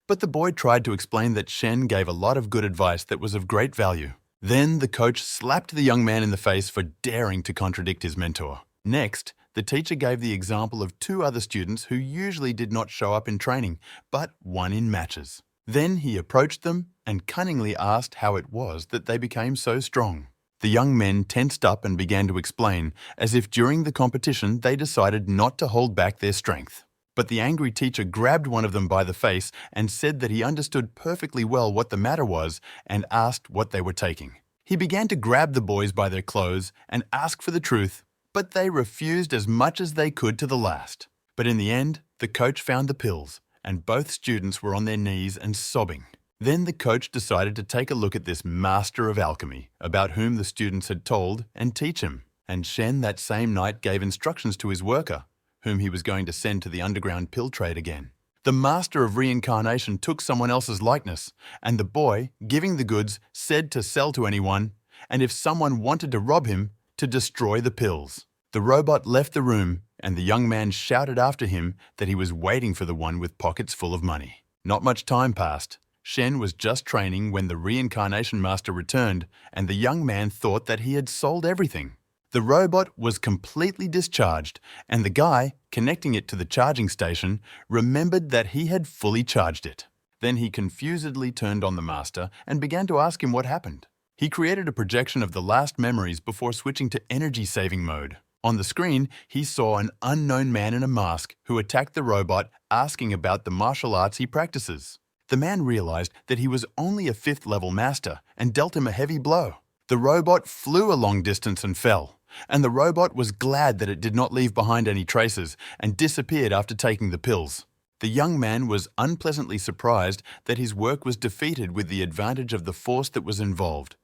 But the boy tried to explain that Shen gave a lot of good advice that was of great value. Then the coach slapped the young man in the face for daring to contradict his mentor. Next, the teacher gave the example of two other students who usually did not show up in training, but won in matches. Then he approached them and cunningly asked how it was that they became so strong. The young men tensed up and began to explain, as if during the competition they decided not to hold back their strength. But the angry teacher grabbed one of them by the face and said that he understood perfectly well what the matter was and asked what they were taking. He began to grab the boys by their clothes and ask for the truth, but they refused as much as they could to the last. But in the end, the coach found the pills, and both students were on their knees and sobbing. Then the coach decided to take a look at this master of alchemy, about whom the students had told, and teach him. And Shen that same night gave instructions to his worker, whom he was going to send to the underground pill trade again. The master of reincarnation took someone else's likeness, and the boy, giving the goods, said to sell to anyone, and if someone wanted to rob him, to destroy the pills. The robot left the room, and the young man shouted after him that he was waiting for the one with pockets full of money. Not much time passed. Shen was just training when the reincarnation master returned, and the young man thought that he had sold everything. The robot was completely discharged, and the guy, connecting it to the charging station, remembered that he had fully charged it. Then he confusedly turned on the master and began to ask him what happened. He created a projection of the last memories before switching to energy-saving mode. On the screen, he saw an unknown man in a mask who attacked the robot, asking about the martial arts he practices. The man realized that he was only a 5th-level master and dealt him a heavy blow. The robot flew a long distance and fell, and the robot was glad that it did not leave behind any traces and disappeared after taking the pills. The young man was unpleasantly surprised that his work was defeated with the advantage of the force that was involved,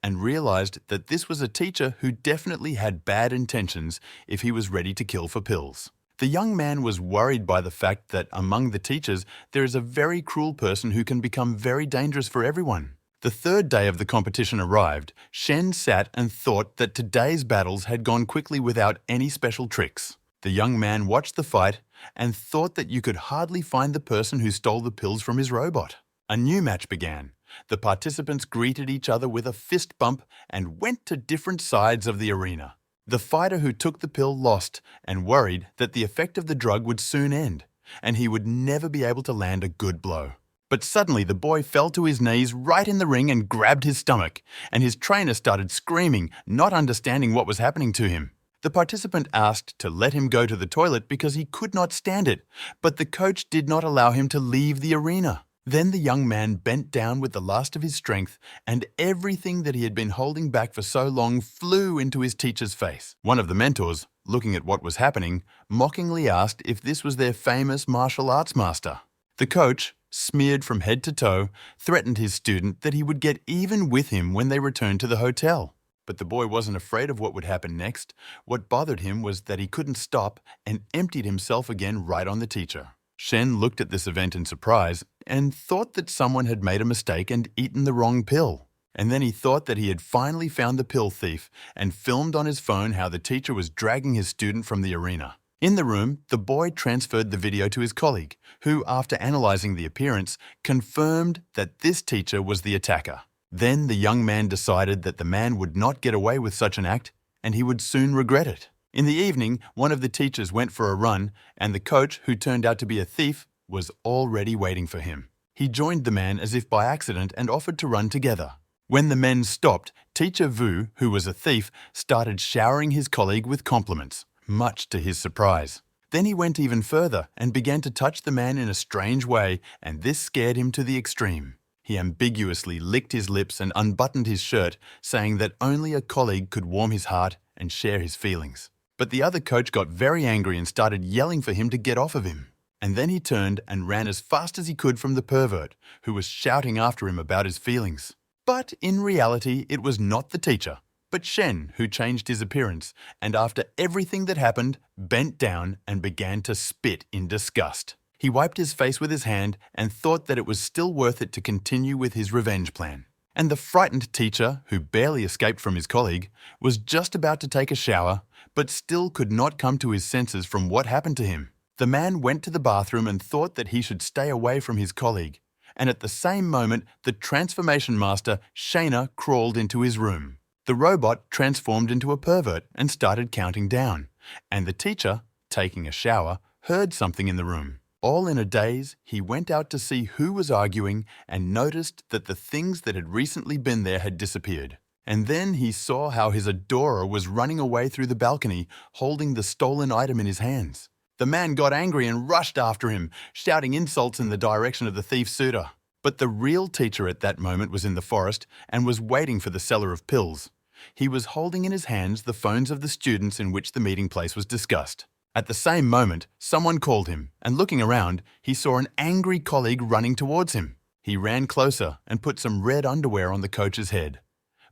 and realized that this was a teacher who definitely had bad intentions if he was ready to kill for pills. The young man was worried by the fact that among the teachers there is a very cruel person who can become very dangerous for everyone. The third day of the competition arrived. Shen sat and thought that today's battles had gone quickly without any special tricks. The young man watched the fight and thought that you could hardly find the person who stole the pills from his robot. A new match began. The participants greeted each other with a fist bump and went to different sides of the arena. The fighter who took the pill lost and worried that the effect of the drug would soon end, and he would never be able to land a good blow. But suddenly the boy fell to his knees right in the ring and grabbed his stomach, and his trainer started screaming, not understanding what was happening to him. The participant asked to let him go to the toilet because he could not stand it, but the coach did not allow him to leave the arena. Then the young man bent down with the last of his strength, and everything that he had been holding back for so long flew into his teacher's face. One of the mentors, looking at what was happening, mockingly asked if this was their famous martial arts master. The coach, smeared from head to toe, threatened his student that he would get even with him when they returned to the hotel. But the boy wasn't afraid of what would happen next. What bothered him was that he couldn't stop and emptied himself again right on the teacher. Shen looked at this event in surprise and thought that someone had made a mistake and eaten the wrong pill. And then he thought that he had finally found the pill thief and filmed on his phone how the teacher was dragging his student from the arena. In the room, the boy transferred the video to his colleague, who, after analyzing the appearance, confirmed that this teacher was the attacker. Then the young man decided that the man would not get away with such an act, and he would soon regret it. In the evening, one of the teachers went for a run, and the coach, who turned out to be a thief, was already waiting for him. He joined the man as if by accident and offered to run together. When the men stopped, Teacher Vu, who was a thief, started showering his colleague with compliments, much to his surprise. Then he went even further and began to touch the man in a strange way, and this scared him to the extreme. He ambiguously licked his lips and unbuttoned his shirt, saying that only a colleague could warm his heart and share his feelings. But the other coach got very angry and started yelling for him to get off of him. And then he turned and ran as fast as he could from the pervert, who was shouting after him about his feelings. But in reality, it was not the teacher, but Shen who changed his appearance, and after everything that happened, bent down and began to spit in disgust. He wiped his face with his hand and thought that it was still worth it to continue with his revenge plan. And the frightened teacher, who barely escaped from his colleague, was just about to take a shower, but still could not come to his senses from what happened to him. The man went to the bathroom and thought that he should stay away from his colleague. And at the same moment, the transformation master, Shayna, crawled into his room. The robot transformed into a pervert and started counting down. And the teacher, taking a shower, heard something in the room. All in a daze, he went out to see who was arguing and noticed that the things that had recently been there had disappeared. And then he saw how his adorer was running away through the balcony, holding the stolen item in his hands. The man got angry and rushed after him, shouting insults in the direction of the thief's suitor. But the real teacher at that moment was in the forest and was waiting for the seller of pills. He was holding in his hands the phones of the students in which the meeting place was discussed. At the same moment, someone called him, and looking around, he saw an angry colleague running towards him. He ran closer and put some red underwear on the coach's head.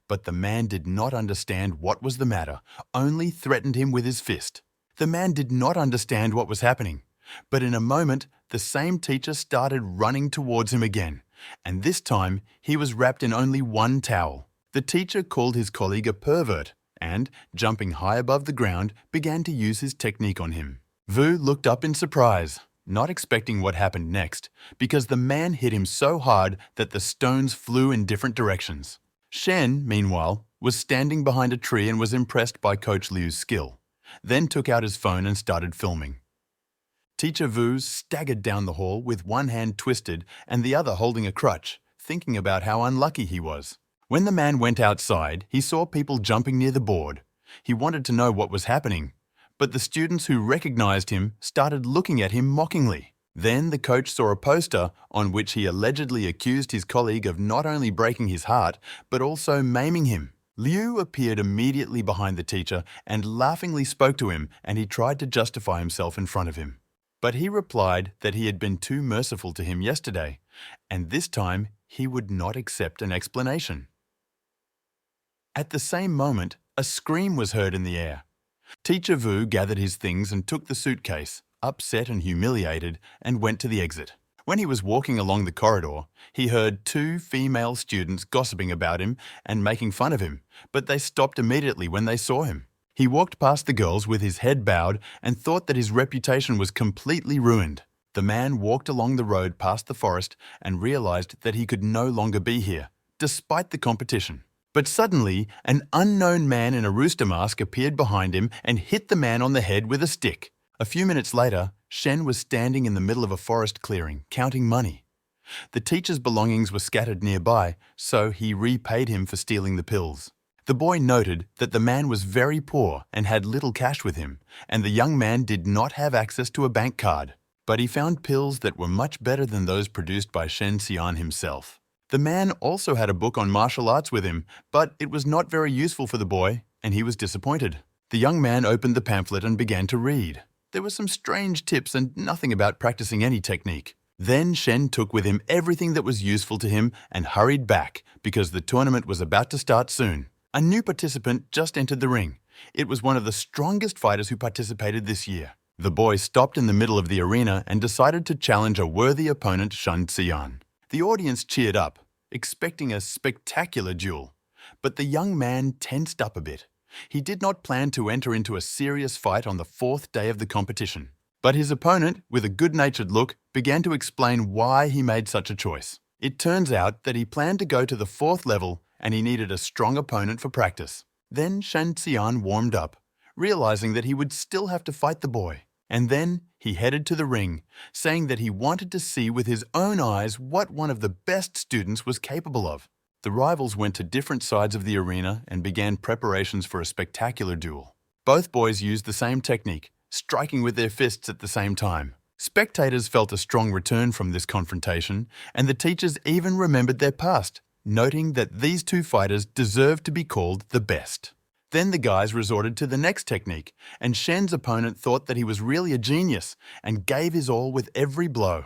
But the man did not understand what was the matter, only threatened him with his fist. The man did not understand what was happening, but in a moment, the same teacher started running towards him again, and this time he was wrapped in only one towel. The teacher called his colleague a pervert and, jumping high above the ground, began to use his technique on him. Vu looked up in surprise, not expecting what happened next, because the man hit him so hard that the stones flew in different directions. Shen, meanwhile, was standing behind a tree and was impressed by Coach Liu's skill, then took out his phone and started filming. Teacher Vu staggered down the hall with one hand twisted and the other holding a crutch, thinking about how unlucky he was. When the man went outside, he saw people jumping near the board. He wanted to know what was happening, but the students who recognized him started looking at him mockingly. Then the coach saw a poster on which he allegedly accused his colleague of not only breaking his heart, but also maiming him. Liu appeared immediately behind the teacher and laughingly spoke to him, and he tried to justify himself in front of him. But he replied that he had been too merciful to him yesterday, and this time he would not accept an explanation. At the same moment, a scream was heard in the air. Teacher Vu gathered his things and took the suitcase, upset and humiliated, and went to the exit. When he was walking along the corridor, he heard two female students gossiping about him and making fun of him, but they stopped immediately when they saw him. He walked past the girls with his head bowed and thought that his reputation was completely ruined. The man walked along the road past the forest and realized that he could no longer be here, despite the competition. But suddenly, an unknown man in a rooster mask appeared behind him and hit the man on the head with a stick. A few minutes later, Shen was standing in the middle of a forest clearing, counting money. The teacher's belongings were scattered nearby, so he repaid him for stealing the pills. The boy noted that the man was very poor and had little cash with him, and the young man did not have access to a bank card. But he found pills that were much better than those produced by Shen Xian himself. The man also had a book on martial arts with him, but it was not very useful for the boy, and he was disappointed. The young man opened the pamphlet and began to read. There were some strange tips and nothing about practicing any technique. Then Shen took with him everything that was useful to him and hurried back because the tournament was about to start soon. A new participant just entered the ring. It was one of the strongest fighters who participated this year. The boy stopped in the middle of the arena and decided to challenge a worthy opponent, Shen Xian. The audience cheered up, expecting a spectacular duel, but the young man tensed up a bit. He did not plan to enter into a serious fight on the fourth day of the competition. But his opponent, with a good-natured look, began to explain why he made such a choice. It turns out that he planned to go to the fourth level and he needed a strong opponent for practice. Then Shen Xian warmed up, realizing that he would still have to fight the boy. And then he headed to the ring, saying that he wanted to see with his own eyes what one of the best students was capable of. The rivals went to different sides of the arena and began preparations for a spectacular duel. Both boys used the same technique, striking with their fists at the same time. Spectators felt a strong return from this confrontation, and the teachers even remembered their past, noting that these two fighters deserved to be called the best. Then the guys resorted to the next technique, and Shen's opponent thought that he was really a genius and gave his all with every blow.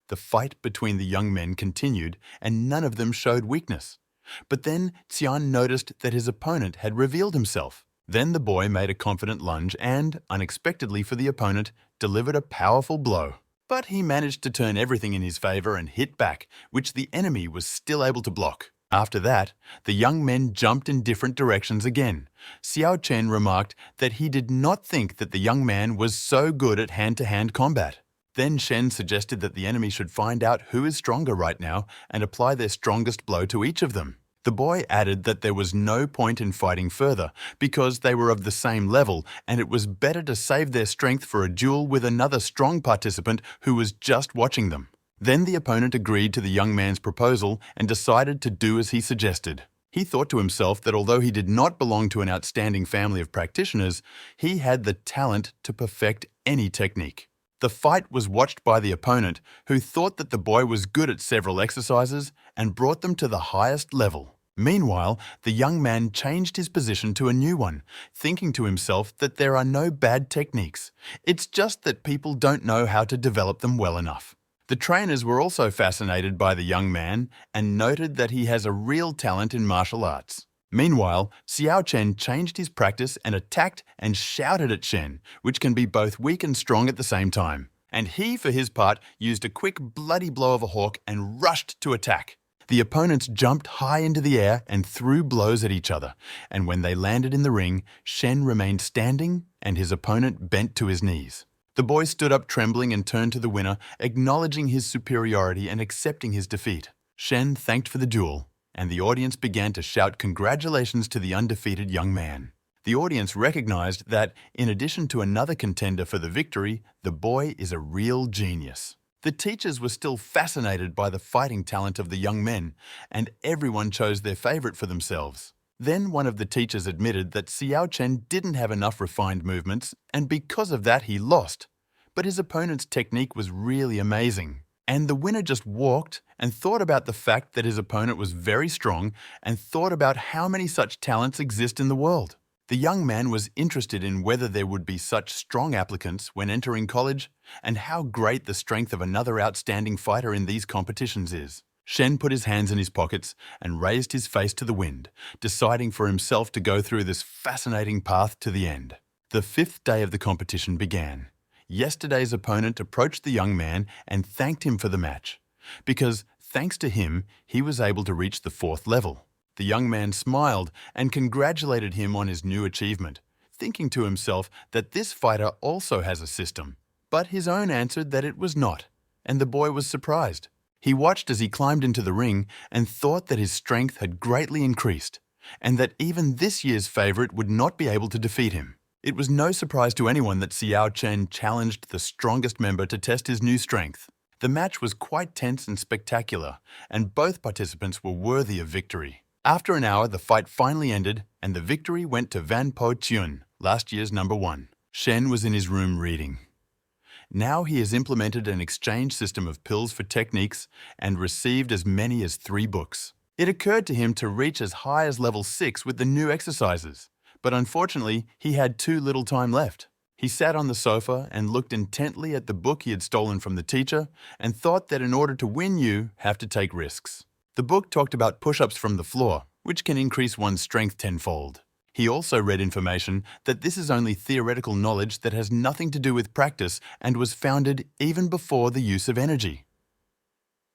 The fight between the young men continued, and none of them showed weakness. But then Xian noticed that his opponent had revealed himself. Then the boy made a confident lunge and, unexpectedly for the opponent, delivered a powerful blow. But he managed to turn everything in his favor and hit back, which the enemy was still able to block. After that, the young men jumped in different directions again. Xiao Chen remarked that he did not think that the young man was so good at hand-to-hand combat. Then Shen suggested that the enemy should find out who is stronger right now and apply their strongest blow to each of them. The boy added that there was no point in fighting further because they were of the same level and it was better to save their strength for a duel with another strong participant who was just watching them. Then the opponent agreed to the young man's proposal and decided to do as he suggested. He thought to himself that although he did not belong to an outstanding family of practitioners, he had the talent to perfect any technique. The fight was watched by the opponent, who thought that the boy was good at several exercises and brought them to the highest level. Meanwhile, the young man changed his position to a new one, thinking to himself that there are no bad techniques. It's just that people don't know how to develop them well enough. The trainers were also fascinated by the young man and noted that he has a real talent in martial arts. Meanwhile, Xiao Chen changed his practice and attacked and shouted at Shen, which can be both weak and strong at the same time. And he, for his part, used a quick bloody blow of a hawk and rushed to attack. The opponents jumped high into the air and threw blows at each other, and when they landed in the ring, Shen remained standing and his opponent bent to his knees. The boy stood up trembling and turned to the winner, acknowledging his superiority and accepting his defeat. Shen thanked for the duel, and the audience began to shout congratulations to the undefeated young man. The audience recognized that, in addition to another contender for the victory, the boy is a real genius. The teachers were still fascinated by the fighting talent of the young men, and everyone chose their favorite for themselves. Then one of the teachers admitted that Xiao Chen didn't have enough refined movements, and because of that he lost. But his opponent's technique was really amazing. And the winner just walked and thought about the fact that his opponent was very strong and thought about how many such talents exist in the world. The young man was interested in whether there would be such strong applicants when entering college and how great the strength of another outstanding fighter in these competitions is. Shen put his hands in his pockets and raised his face to the wind, deciding for himself to go through this fascinating path to the end. The 5th day of the competition began. Yesterday's opponent approached the young man and thanked him for the match, because thanks to him, he was able to reach the 4th level. The young man smiled and congratulated him on his new achievement, thinking to himself that this fighter also has a system. But his own answered that it was not, and the boy was surprised. He watched as he climbed into the ring and thought that his strength had greatly increased, and that even this year's favorite would not be able to defeat him. It was no surprise to anyone that Xiao Chen challenged the strongest member to test his new strength. The match was quite tense and spectacular, and both participants were worthy of victory. After an hour, the fight finally ended, and the victory went to Van Po Chun, last year's number 1. Shen was in his room reading. Now he has implemented an exchange system of pills for techniques and received as many as 3 books. It occurred to him to reach as high as level 6 with the new exercises, but unfortunately he had too little time left. He sat on the sofa and looked intently at the book he had stolen from the teacher and thought that in order to win you have to take risks. The book talked about push-ups from the floor, which can increase one's strength tenfold. He also read information that this is only theoretical knowledge that has nothing to do with practice and was founded even before the use of energy.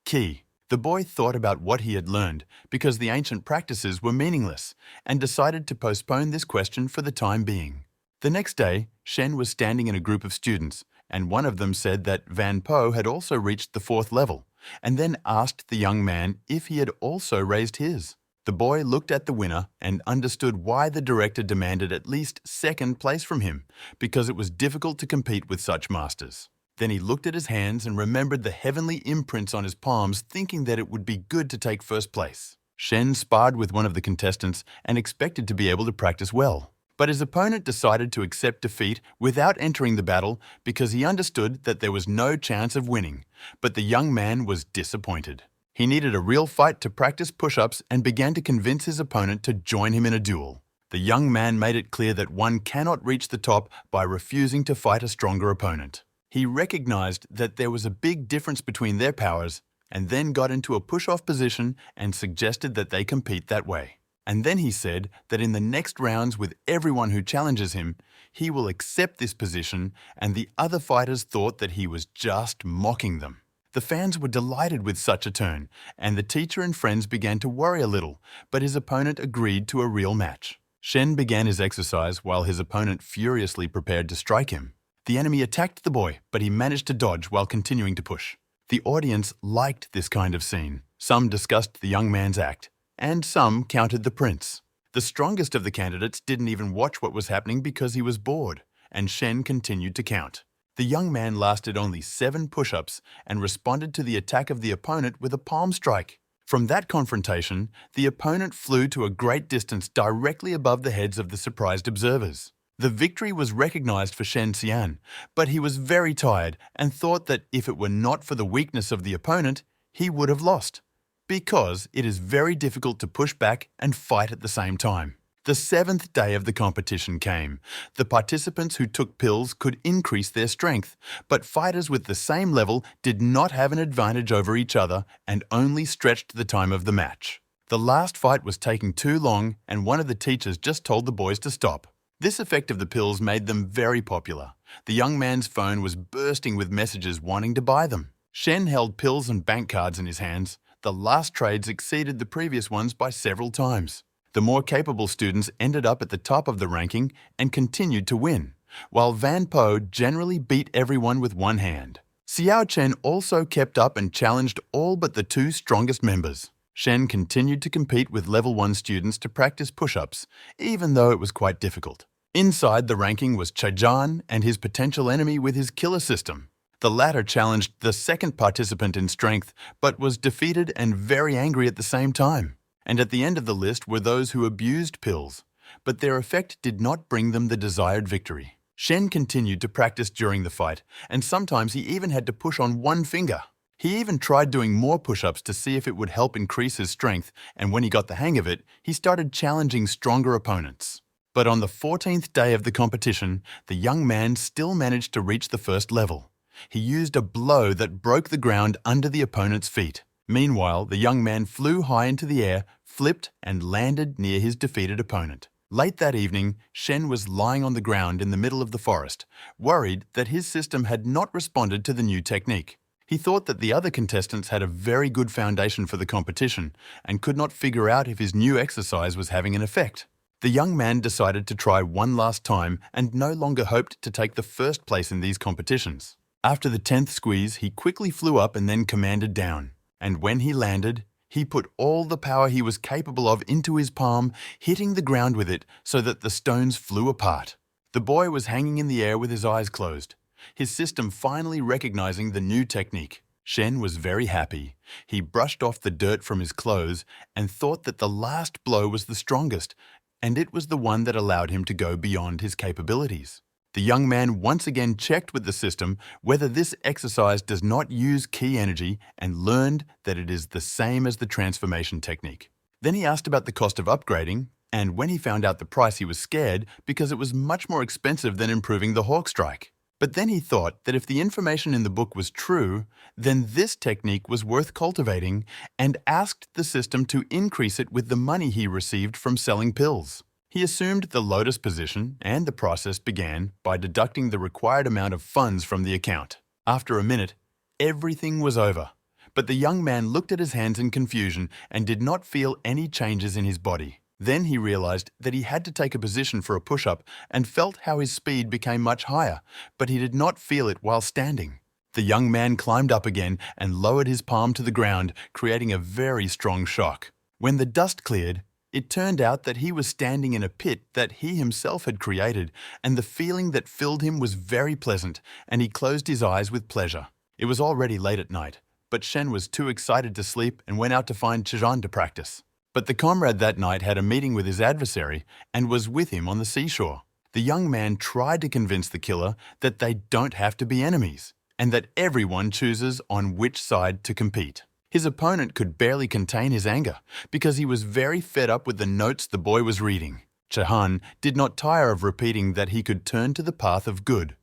Key. The boy thought about what he had learned because the ancient practices were meaningless and decided to postpone this question for the time being. The next day, Shen was standing in a group of students, and one of them said that Van Po had also reached the 4th level, and then asked the young man if he had also raised his. The boy looked at the winner and understood why the director demanded at least second place from him, because it was difficult to compete with such masters. Then he looked at his hands and remembered the heavenly imprints on his palms, thinking that it would be good to take first place. Shen sparred with one of the contestants and expected to be able to practice well. But his opponent decided to accept defeat without entering the battle because he understood that there was no chance of winning. But the young man was disappointed. He needed a real fight to practice push-ups and began to convince his opponent to join him in a duel. The young man made it clear that one cannot reach the top by refusing to fight a stronger opponent. He recognized that there was a big difference between their powers and then got into a push-off position and suggested that they compete that way. And then he said that in the next rounds with everyone who challenges him, he will accept this position, and the other fighters thought that he was just mocking them. The fans were delighted with such a turn, and the teacher and friends began to worry a little, but his opponent agreed to a real match. Shen began his exercise while his opponent furiously prepared to strike him. The enemy attacked the boy, but he managed to dodge while continuing to push. The audience liked this kind of scene. Some discussed the young man's act, and some counted the prince. The strongest of the candidates didn't even watch what was happening because he was bored, and Shen continued to count. The young man lasted only 7 push-ups and responded to the attack of the opponent with a palm strike. From that confrontation, the opponent flew to a great distance directly above the heads of the surprised observers. The victory was recognized for Shen Xian, but he was very tired and thought that if it were not for the weakness of the opponent, he would have lost. Because it is very difficult to push back and fight at the same time. The 7th day of the competition came. The participants who took pills could increase their strength, but fighters with the same level did not have an advantage over each other and only stretched the time of the match. The last fight was taking too long, and one of the teachers just told the boys to stop. This effect of the pills made them very popular. The young man's phone was bursting with messages wanting to buy them. Shen held pills and bank cards in his hands. The last trades exceeded the previous ones by several times. The more capable students ended up at the top of the ranking and continued to win, while Van Po generally beat everyone with one hand. Xiao Chen also kept up and challenged all but the 2 strongest members. Shen continued to compete with level 1 students to practice push-ups, even though it was quite difficult. Inside the ranking was Chajan and his potential enemy with his killer system. The latter challenged the second participant in strength, but was defeated and very angry at the same time. And at the end of the list were those who abused pills, but their effect did not bring them the desired victory. Shen continued to practice during the fight, and sometimes he even had to push on one finger. He even tried doing more push-ups to see if it would help increase his strength, and when he got the hang of it, he started challenging stronger opponents. But on the 14th day of the competition, the young man still managed to reach the first level. He used a blow that broke the ground under the opponent's feet. Meanwhile, the young man flew high into the air, flipped, and landed near his defeated opponent. Late that evening, Shen was lying on the ground in the middle of the forest, worried that his system had not responded to the new technique. He thought that the other contestants had a very good foundation for the competition and could not figure out if his new exercise was having an effect. The young man decided to try one last time and no longer hoped to take the first place in these competitions. After the 10th squeeze, he quickly flew up and then commanded down. And when he landed, he put all the power he was capable of into his palm, hitting the ground with it so that the stones flew apart. The boy was hanging in the air with his eyes closed, his system finally recognizing the new technique. Shen was very happy. He brushed off the dirt from his clothes and thought that the last blow was the strongest, and it was the one that allowed him to go beyond his capabilities. The young man once again checked with the system whether this exercise does not use ki energy and learned that it is the same as the transformation technique. Then he asked about the cost of upgrading, and when he found out the price he was scared because it was much more expensive than improving the hawk strike. But then he thought that if the information in the book was true, then this technique was worth cultivating and asked the system to increase it with the money he received from selling pills. He assumed the lotus position, and the process began by deducting the required amount of funds from the account. After a minute, everything was over, but the young man looked at his hands in confusion and did not feel any changes in his body. Then he realized that he had to take a position for a push-up and felt how his speed became much higher, but he did not feel it while standing. The young man climbed up again and lowered his palm to the ground, creating a very strong shock. When the dust cleared, it turned out that he was standing in a pit that he himself had created, and the feeling that filled him was very pleasant, and he closed his eyes with pleasure. It was already late at night, but Shen was too excited to sleep and went out to find Chizhan to practice. But the comrade that night had a meeting with his adversary and was with him on the seashore. The young man tried to convince the killer that they don't have to be enemies, and that everyone chooses on which side to compete. His opponent could barely contain his anger because he was very fed up with the notes the boy was reading. Chizhan did not tire of repeating that he could turn to the path of good,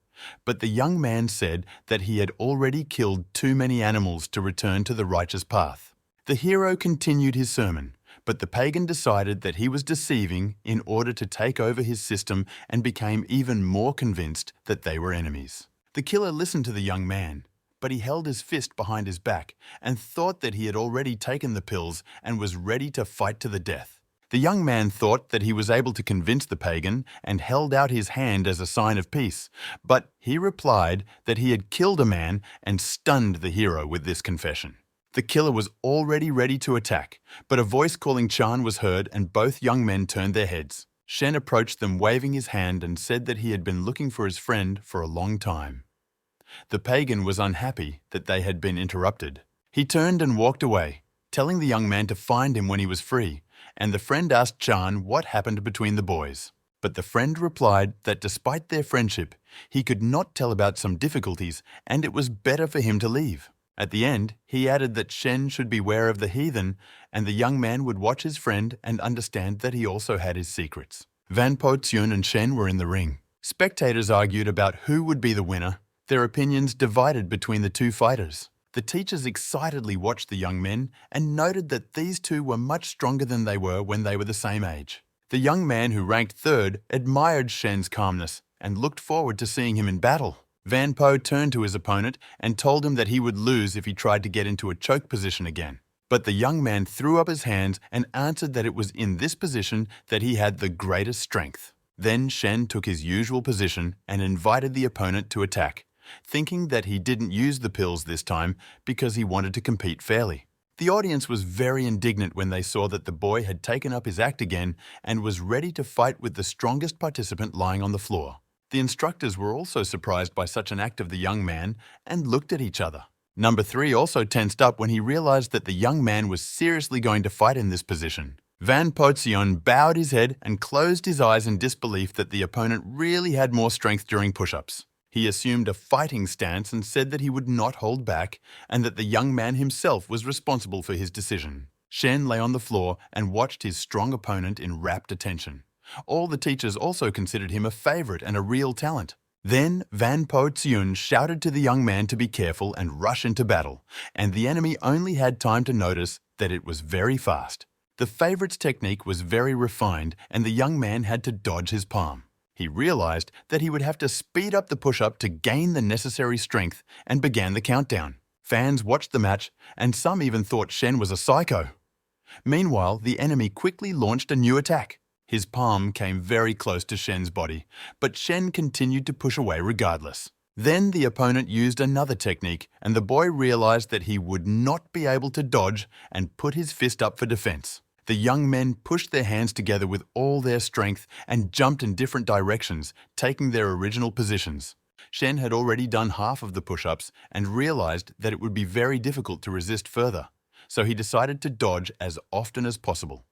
but the young man said that he had already killed too many animals to return to the righteous path. The hero continued his sermon, but the pagan decided that he was deceiving in order to take over his system and became even more convinced that they were enemies. The killer listened to the young man, but he held his fist behind his back and thought that he had already taken the pills and was ready to fight to the death. The young man thought that he was able to convince the pagan and held out his hand as a sign of peace, but he replied that he had killed a man and stunned the hero with this confession. The killer was already ready to attack, but a voice calling Chan was heard and both young men turned their heads. Shen approached them waving his hand and said that he had been looking for his friend for a long time. The pagan was unhappy that they had been interrupted. He turned and walked away, telling the young man to find him when he was free, and the friend asked Chan what happened between the boys. But the friend replied that despite their friendship, he could not tell about some difficulties and it was better for him to leave. At the end, he added that Shen should beware of the heathen and the young man would watch his friend and understand that he also had his secrets. Van Po Tsun and Shen were in the ring. Spectators argued about who would be the winner, their opinions divided between the two fighters. The teachers excitedly watched the young men and noted that these two were much stronger than they were when they were the same age. The young man who ranked third admired Shen's calmness and looked forward to seeing him in battle. Van Po turned to his opponent and told him that he would lose if he tried to get into a choke position again. But the young man threw up his hands and answered that it was in this position that he had the greatest strength. Then Shen took his usual position and invited the opponent to attack, thinking that he didn't use the pills this time because he wanted to compete fairly. The audience was very indignant when they saw that the boy had taken up his act again and was ready to fight with the strongest participant lying on the floor. The instructors were also surprised by such an act of the young man and looked at each other. Number 3 also tensed up when he realized that the young man was seriously going to fight in this position. Van Po Tsun bowed his head and closed his eyes in disbelief that the opponent really had more strength during push-ups. He assumed a fighting stance and said that he would not hold back and that the young man himself was responsible for his decision. Shen lay on the floor and watched his strong opponent in rapt attention. All the teachers also considered him a favorite and a real talent. Then Van Po Tsun shouted to the young man to be careful and rush into battle, and the enemy only had time to notice that it was very fast. The favorite's technique was very refined and the young man had to dodge his palm. He realized that he would have to speed up the push-up to gain the necessary strength and began the countdown. Fans watched the match and some even thought Shen was a psycho. Meanwhile, the enemy quickly launched a new attack. His palm came very close to Shen's body, but Shen continued to push away regardless. Then the opponent used another technique and the boy realized that he would not be able to dodge and put his fist up for defense. The young men pushed their hands together with all their strength and jumped in different directions, taking their original positions. Shen had already done half of the push-ups and realized that it would be very difficult to resist further, so he decided to dodge as often as possible.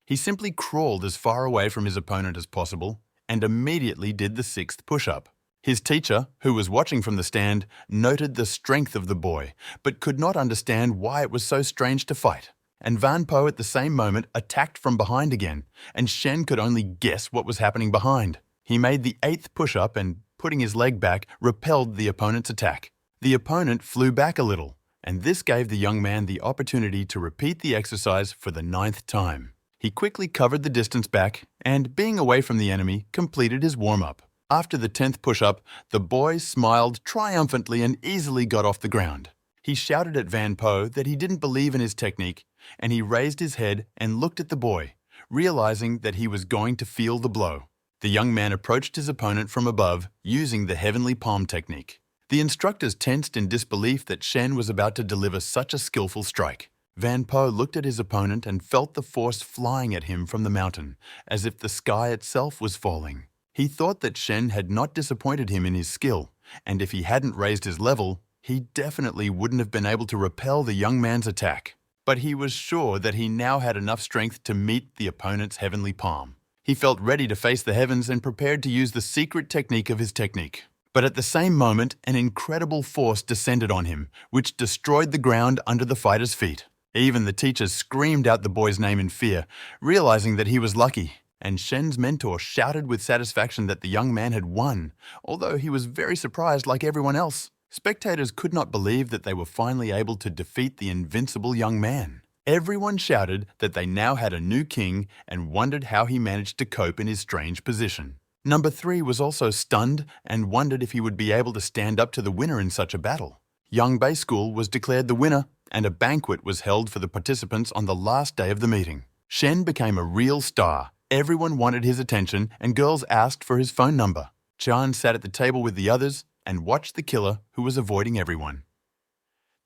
He simply crawled as far away from his opponent as possible and immediately did the 6th push-up. His teacher, who was watching from the stand, noted the strength of the boy, but could not understand why it was so strange to fight. And Van Po at the same moment attacked from behind again, and Shen could only guess what was happening behind. He made the 8th push-up and, putting his leg back, repelled the opponent's attack. The opponent flew back a little, and this gave the young man the opportunity to repeat the exercise for the 9th time. He quickly covered the distance back and, being away from the enemy, completed his warm-up. After the 10th push-up, the boy smiled triumphantly and easily got off the ground. He shouted at Van Po that he didn't believe in his technique, and he raised his head and looked at the boy, realizing that he was going to feel the blow. The young man approached his opponent from above using the heavenly palm technique. The instructors tensed in disbelief that Shen was about to deliver such a skillful strike. Van Po looked at his opponent and felt the force flying at him from the mountain, as if the sky itself was falling. He thought that Shen had not disappointed him in his skill, and if he hadn't raised his level, he definitely wouldn't have been able to repel the young man's attack. But he was sure that he now had enough strength to meet the opponent's heavenly palm. He felt ready to face the heavens and prepared to use the secret technique of his technique. But at the same moment, an incredible force descended on him, which destroyed the ground under the fighter's feet. Even the teachers screamed out the boy's name in fear, realizing that he was lucky. And Shen's mentor shouted with satisfaction that the young man had won, although he was very surprised like everyone else. Spectators could not believe that they were finally able to defeat the invincible young man. Everyone shouted that they now had a new king and wondered how he managed to cope in his strange position. Number 3 was also stunned and wondered if he would be able to stand up to the winner in such a battle. Yongbei School was declared the winner, and a banquet was held for the participants on the last day of the meeting. Shen became a real star. Everyone wanted his attention, and girls asked for his phone number. Chan sat at the table with the others and watched the killer who was avoiding everyone.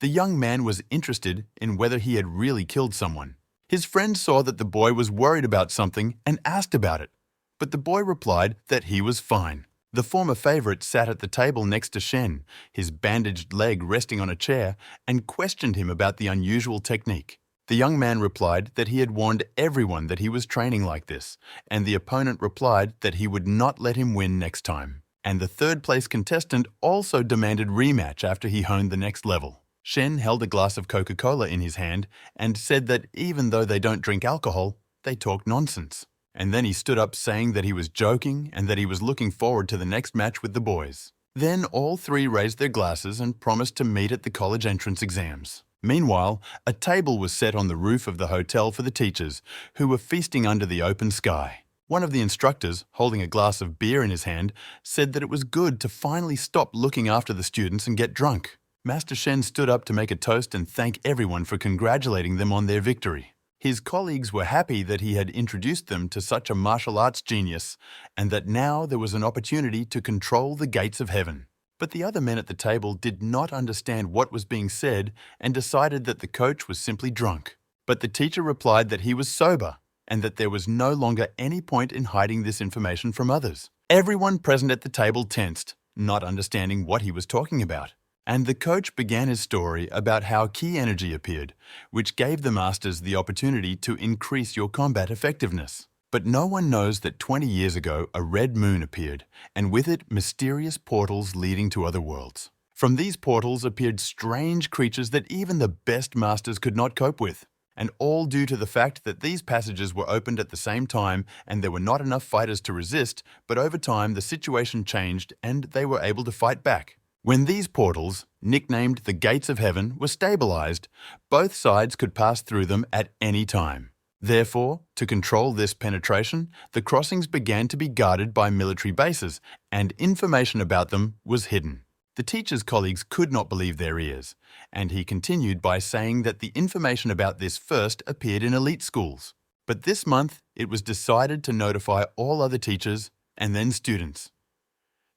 The young man was interested in whether he had really killed someone. His friend saw that the boy was worried about something and asked about it, but the boy replied that he was fine. The former favorite sat at the table next to Shen, his bandaged leg resting on a chair, and questioned him about the unusual technique. The young man replied that he had warned everyone that he was training like this, and the opponent replied that he would not let him win next time. And the third-place contestant also demanded rematch after he honed the next level. Shen held a glass of Coca-Cola in his hand and said that even though they don't drink alcohol, they talk nonsense. And then he stood up saying that he was joking and that he was looking forward to the next match with the boys. Then all three raised their glasses and promised to meet at the college entrance exams. Meanwhile, a table was set on the roof of the hotel for the teachers, who were feasting under the open sky. One of the instructors, holding a glass of beer in his hand, said that it was good to finally stop looking after the students and get drunk. Master Shen stood up to make a toast and thank everyone for congratulating them on their victory. His colleagues were happy that he had introduced them to such a martial arts genius, and that now there was an opportunity to control the gates of heaven. But the other men at the table did not understand what was being said and decided that the coach was simply drunk. But the teacher replied that he was sober, and that there was no longer any point in hiding this information from others. Everyone present at the table tensed, not understanding what he was talking about. And the coach began his story about how ki energy appeared, which gave the masters the opportunity to increase your combat effectiveness. But no one knows that 20 years ago a red moon appeared, and with it mysterious portals leading to other worlds. From these portals appeared strange creatures that even the best masters could not cope with, and all due to the fact that these passages were opened at the same time and there were not enough fighters to resist, but over time the situation changed and they were able to fight back. When these portals, nicknamed the Gates of Heaven, were stabilized, both sides could pass through them at any time. Therefore, to control this penetration, the crossings began to be guarded by military bases, and information about them was hidden. The teacher's colleagues could not believe their ears, and he continued by saying that the information about this first appeared in elite schools. But this month, it was decided to notify all other teachers and then students.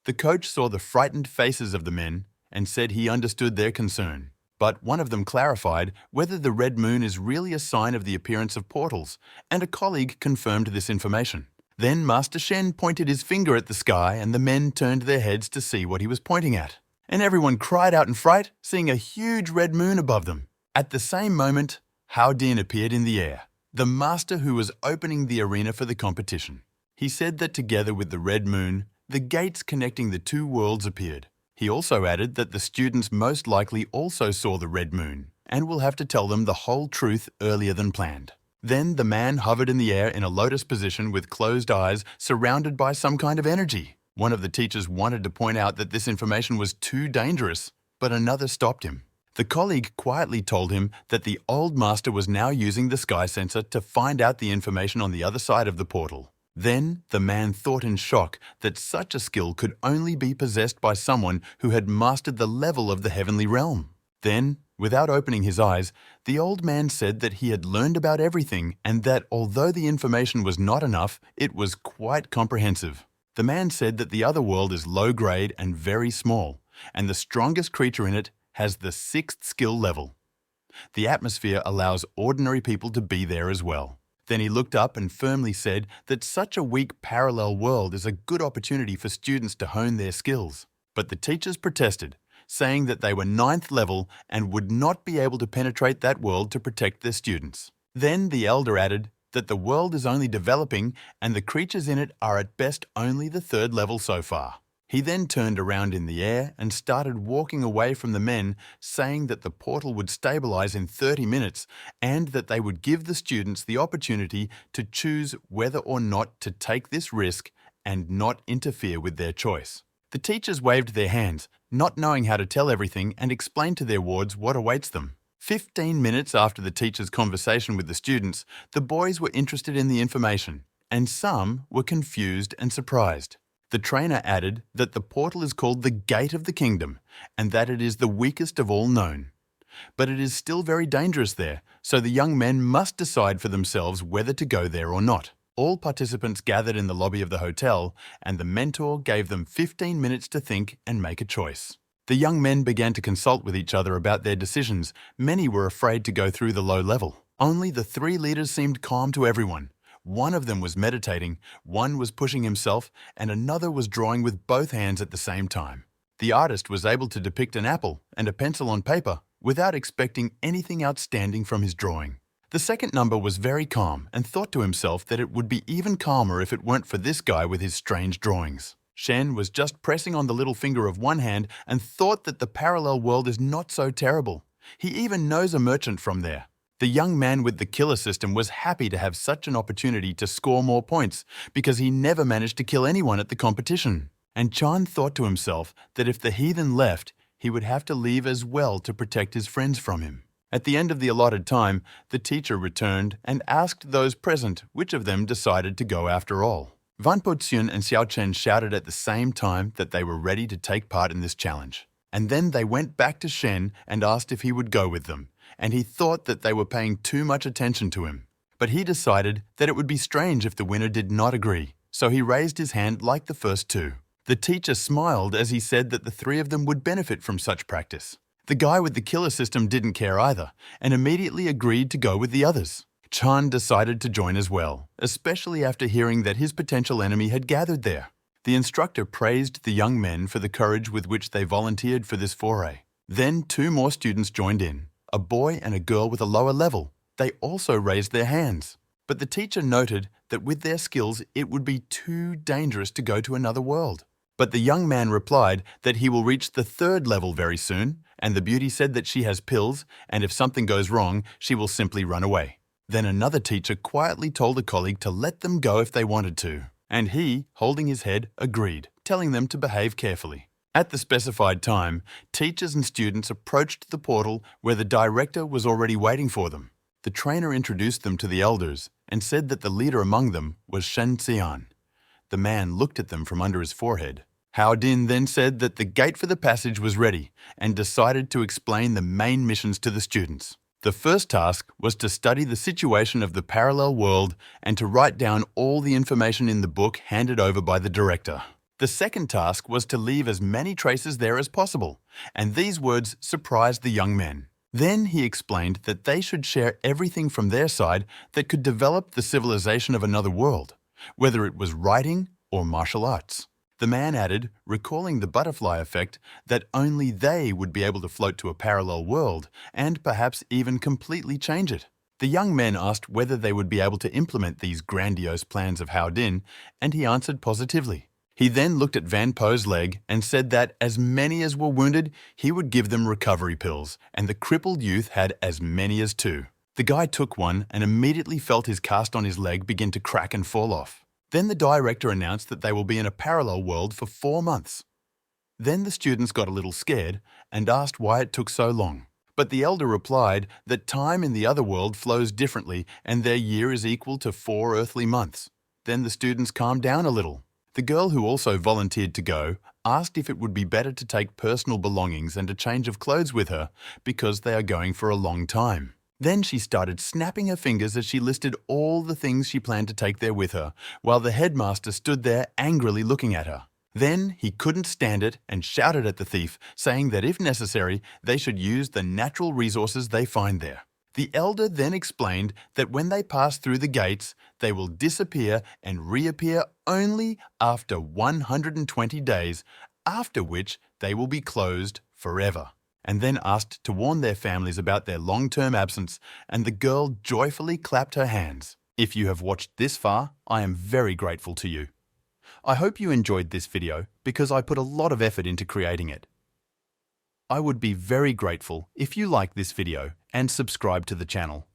The coach saw the frightened faces of the men and said he understood their concern. But one of them clarified whether the red moon is really a sign of the appearance of portals, and a colleague confirmed this information. Then Master Shen pointed his finger at the sky and the men turned their heads to see what he was pointing at. And everyone cried out in fright, seeing a huge red moon above them. At the same moment, Hao Din appeared in the air, the master who was opening the arena for the competition. He said that together with the red moon, the gates connecting the two worlds appeared. He also added that the students most likely also saw the red moon and will have to tell them the whole truth earlier than planned. Then the man hovered in the air in a lotus position with closed eyes, surrounded by some kind of energy. One of the teachers wanted to point out that this information was too dangerous, but another stopped him. The colleague quietly told him that the old master was now using the sky sensor to find out the information on the other side of the portal. Then the man thought in shock that such a skill could only be possessed by someone who had mastered the level of the heavenly realm. Then, without opening his eyes, the old man said that he had learned about everything and that although the information was not enough, it was quite comprehensive. The man said that the other world is low grade and very small, and the strongest creature in it has the 6th skill level. The atmosphere allows ordinary people to be there as well. Then he looked up and firmly said that such a weak parallel world is a good opportunity for students to hone their skills. But the teachers protested, saying that they were ninth level and would not be able to penetrate that world to protect their students. Then the elder added that the world is only developing and the creatures in it are at best only the third level so far. He then turned around in the air and started walking away from the men, saying that the portal would stabilize in 30 minutes and that they would give the students the opportunity to choose whether or not to take this risk and not interfere with their choice. The teachers waved their hands, not knowing how to tell everything, and explained to their wards what awaits them. 15 minutes after the teacher's conversation with the students, the boys were interested in the information, and some were confused and surprised. The trainer added that the portal is called the Gate of the Kingdom and that it is the weakest of all known. But it is still very dangerous there, so the young men must decide for themselves whether to go there or not. All participants gathered in the lobby of the hotel, and the mentor gave them 15 minutes to think and make a choice. The young men began to consult with each other about their decisions. Many were afraid to go through the low level. Only the 3 leaders seemed calm to everyone. One of them was meditating, one was pushing himself, and another was drawing with both hands at the same time. The artist was able to depict an apple and a pencil on paper without expecting anything outstanding from his drawing. The second number was very calm and thought to himself that it would be even calmer if it weren't for this guy with his strange drawings. Shen was just pressing on the little finger of one hand and thought that the parallel world is not so terrible. He even knows a merchant from there. The young man with the killer system was happy to have such an opportunity to score more points because he never managed to kill anyone at the competition. And Chan thought to himself that if the heathen left, he would have to leave as well to protect his friends from him. At the end of the allotted time, the teacher returned and asked those present which of them decided to go after all. Van Po-tsun and Xiao Chen shouted at the same time that they were ready to take part in this challenge. And then they went back to Shen and asked if he would go with them, and he thought that they were paying too much attention to him. But he decided that it would be strange if the winner did not agree, so he raised his hand like the first 2. The teacher smiled as he said that the 3 of them would benefit from such practice. The guy with the killer system didn't care either, and immediately agreed to go with the others. Chan decided to join as well, especially after hearing that his potential enemy had gathered there. The instructor praised the young men for the courage with which they volunteered for this foray. Then 2 more students joined in, a boy and a girl with a lower level. They also raised their hands. But the teacher noted that with their skills, it would be too dangerous to go to another world. But the young man replied that he will reach the 3rd level very soon, and the beauty said that she has pills, and if something goes wrong, she will simply run away. Then another teacher quietly told a colleague to let them go if they wanted to, and he, holding his head, agreed, telling them to behave carefully. At the specified time, teachers and students approached the portal where the director was already waiting for them. The trainer introduced them to the elders and said that the leader among them was Shen Xian. The man looked at them from under his forehead. Hao Din then said that the gate for the passage was ready and decided to explain the main missions to the students. The first task was to study the situation of the parallel world and to write down all the information in the book handed over by the director. The second task was to leave as many traces there as possible, and these words surprised the young men. Then he explained that they should share everything from their side that could develop the civilization of another world, whether it was writing or martial arts. The man added, recalling the butterfly effect, that only they would be able to float to a parallel world and perhaps even completely change it. The young men asked whether they would be able to implement these grandiose plans of Hao Din, and he answered positively. He then looked at Van Po's leg and said that as many as were wounded, he would give them recovery pills, and the crippled youth had as many as 2. The guy took one and immediately felt his cast on his leg begin to crack and fall off. Then the director announced that they will be in a parallel world for 4 months. Then the students got a little scared and asked why it took so long. But the elder replied that time in the other world flows differently and their year is equal to 4 earthly months. Then the students calmed down a little. The girl who also volunteered to go asked if it would be better to take personal belongings and a change of clothes with her because they are going for a long time. Then she started snapping her fingers as she listed all the things she planned to take there with her, while the headmaster stood there angrily looking at her. Then he couldn't stand it and shouted at the thief, saying that if necessary, they should use the natural resources they find there. The elder then explained that when they pass through the gates, they will disappear and reappear only after 120 days, after which they will be closed forever, and then asked to warn their families about their long-term absence, and the girl joyfully clapped her hands. If you have watched this far, I am very grateful to you. I hope you enjoyed this video because I put a lot of effort into creating it. I would be very grateful if you like this video and subscribe to the channel.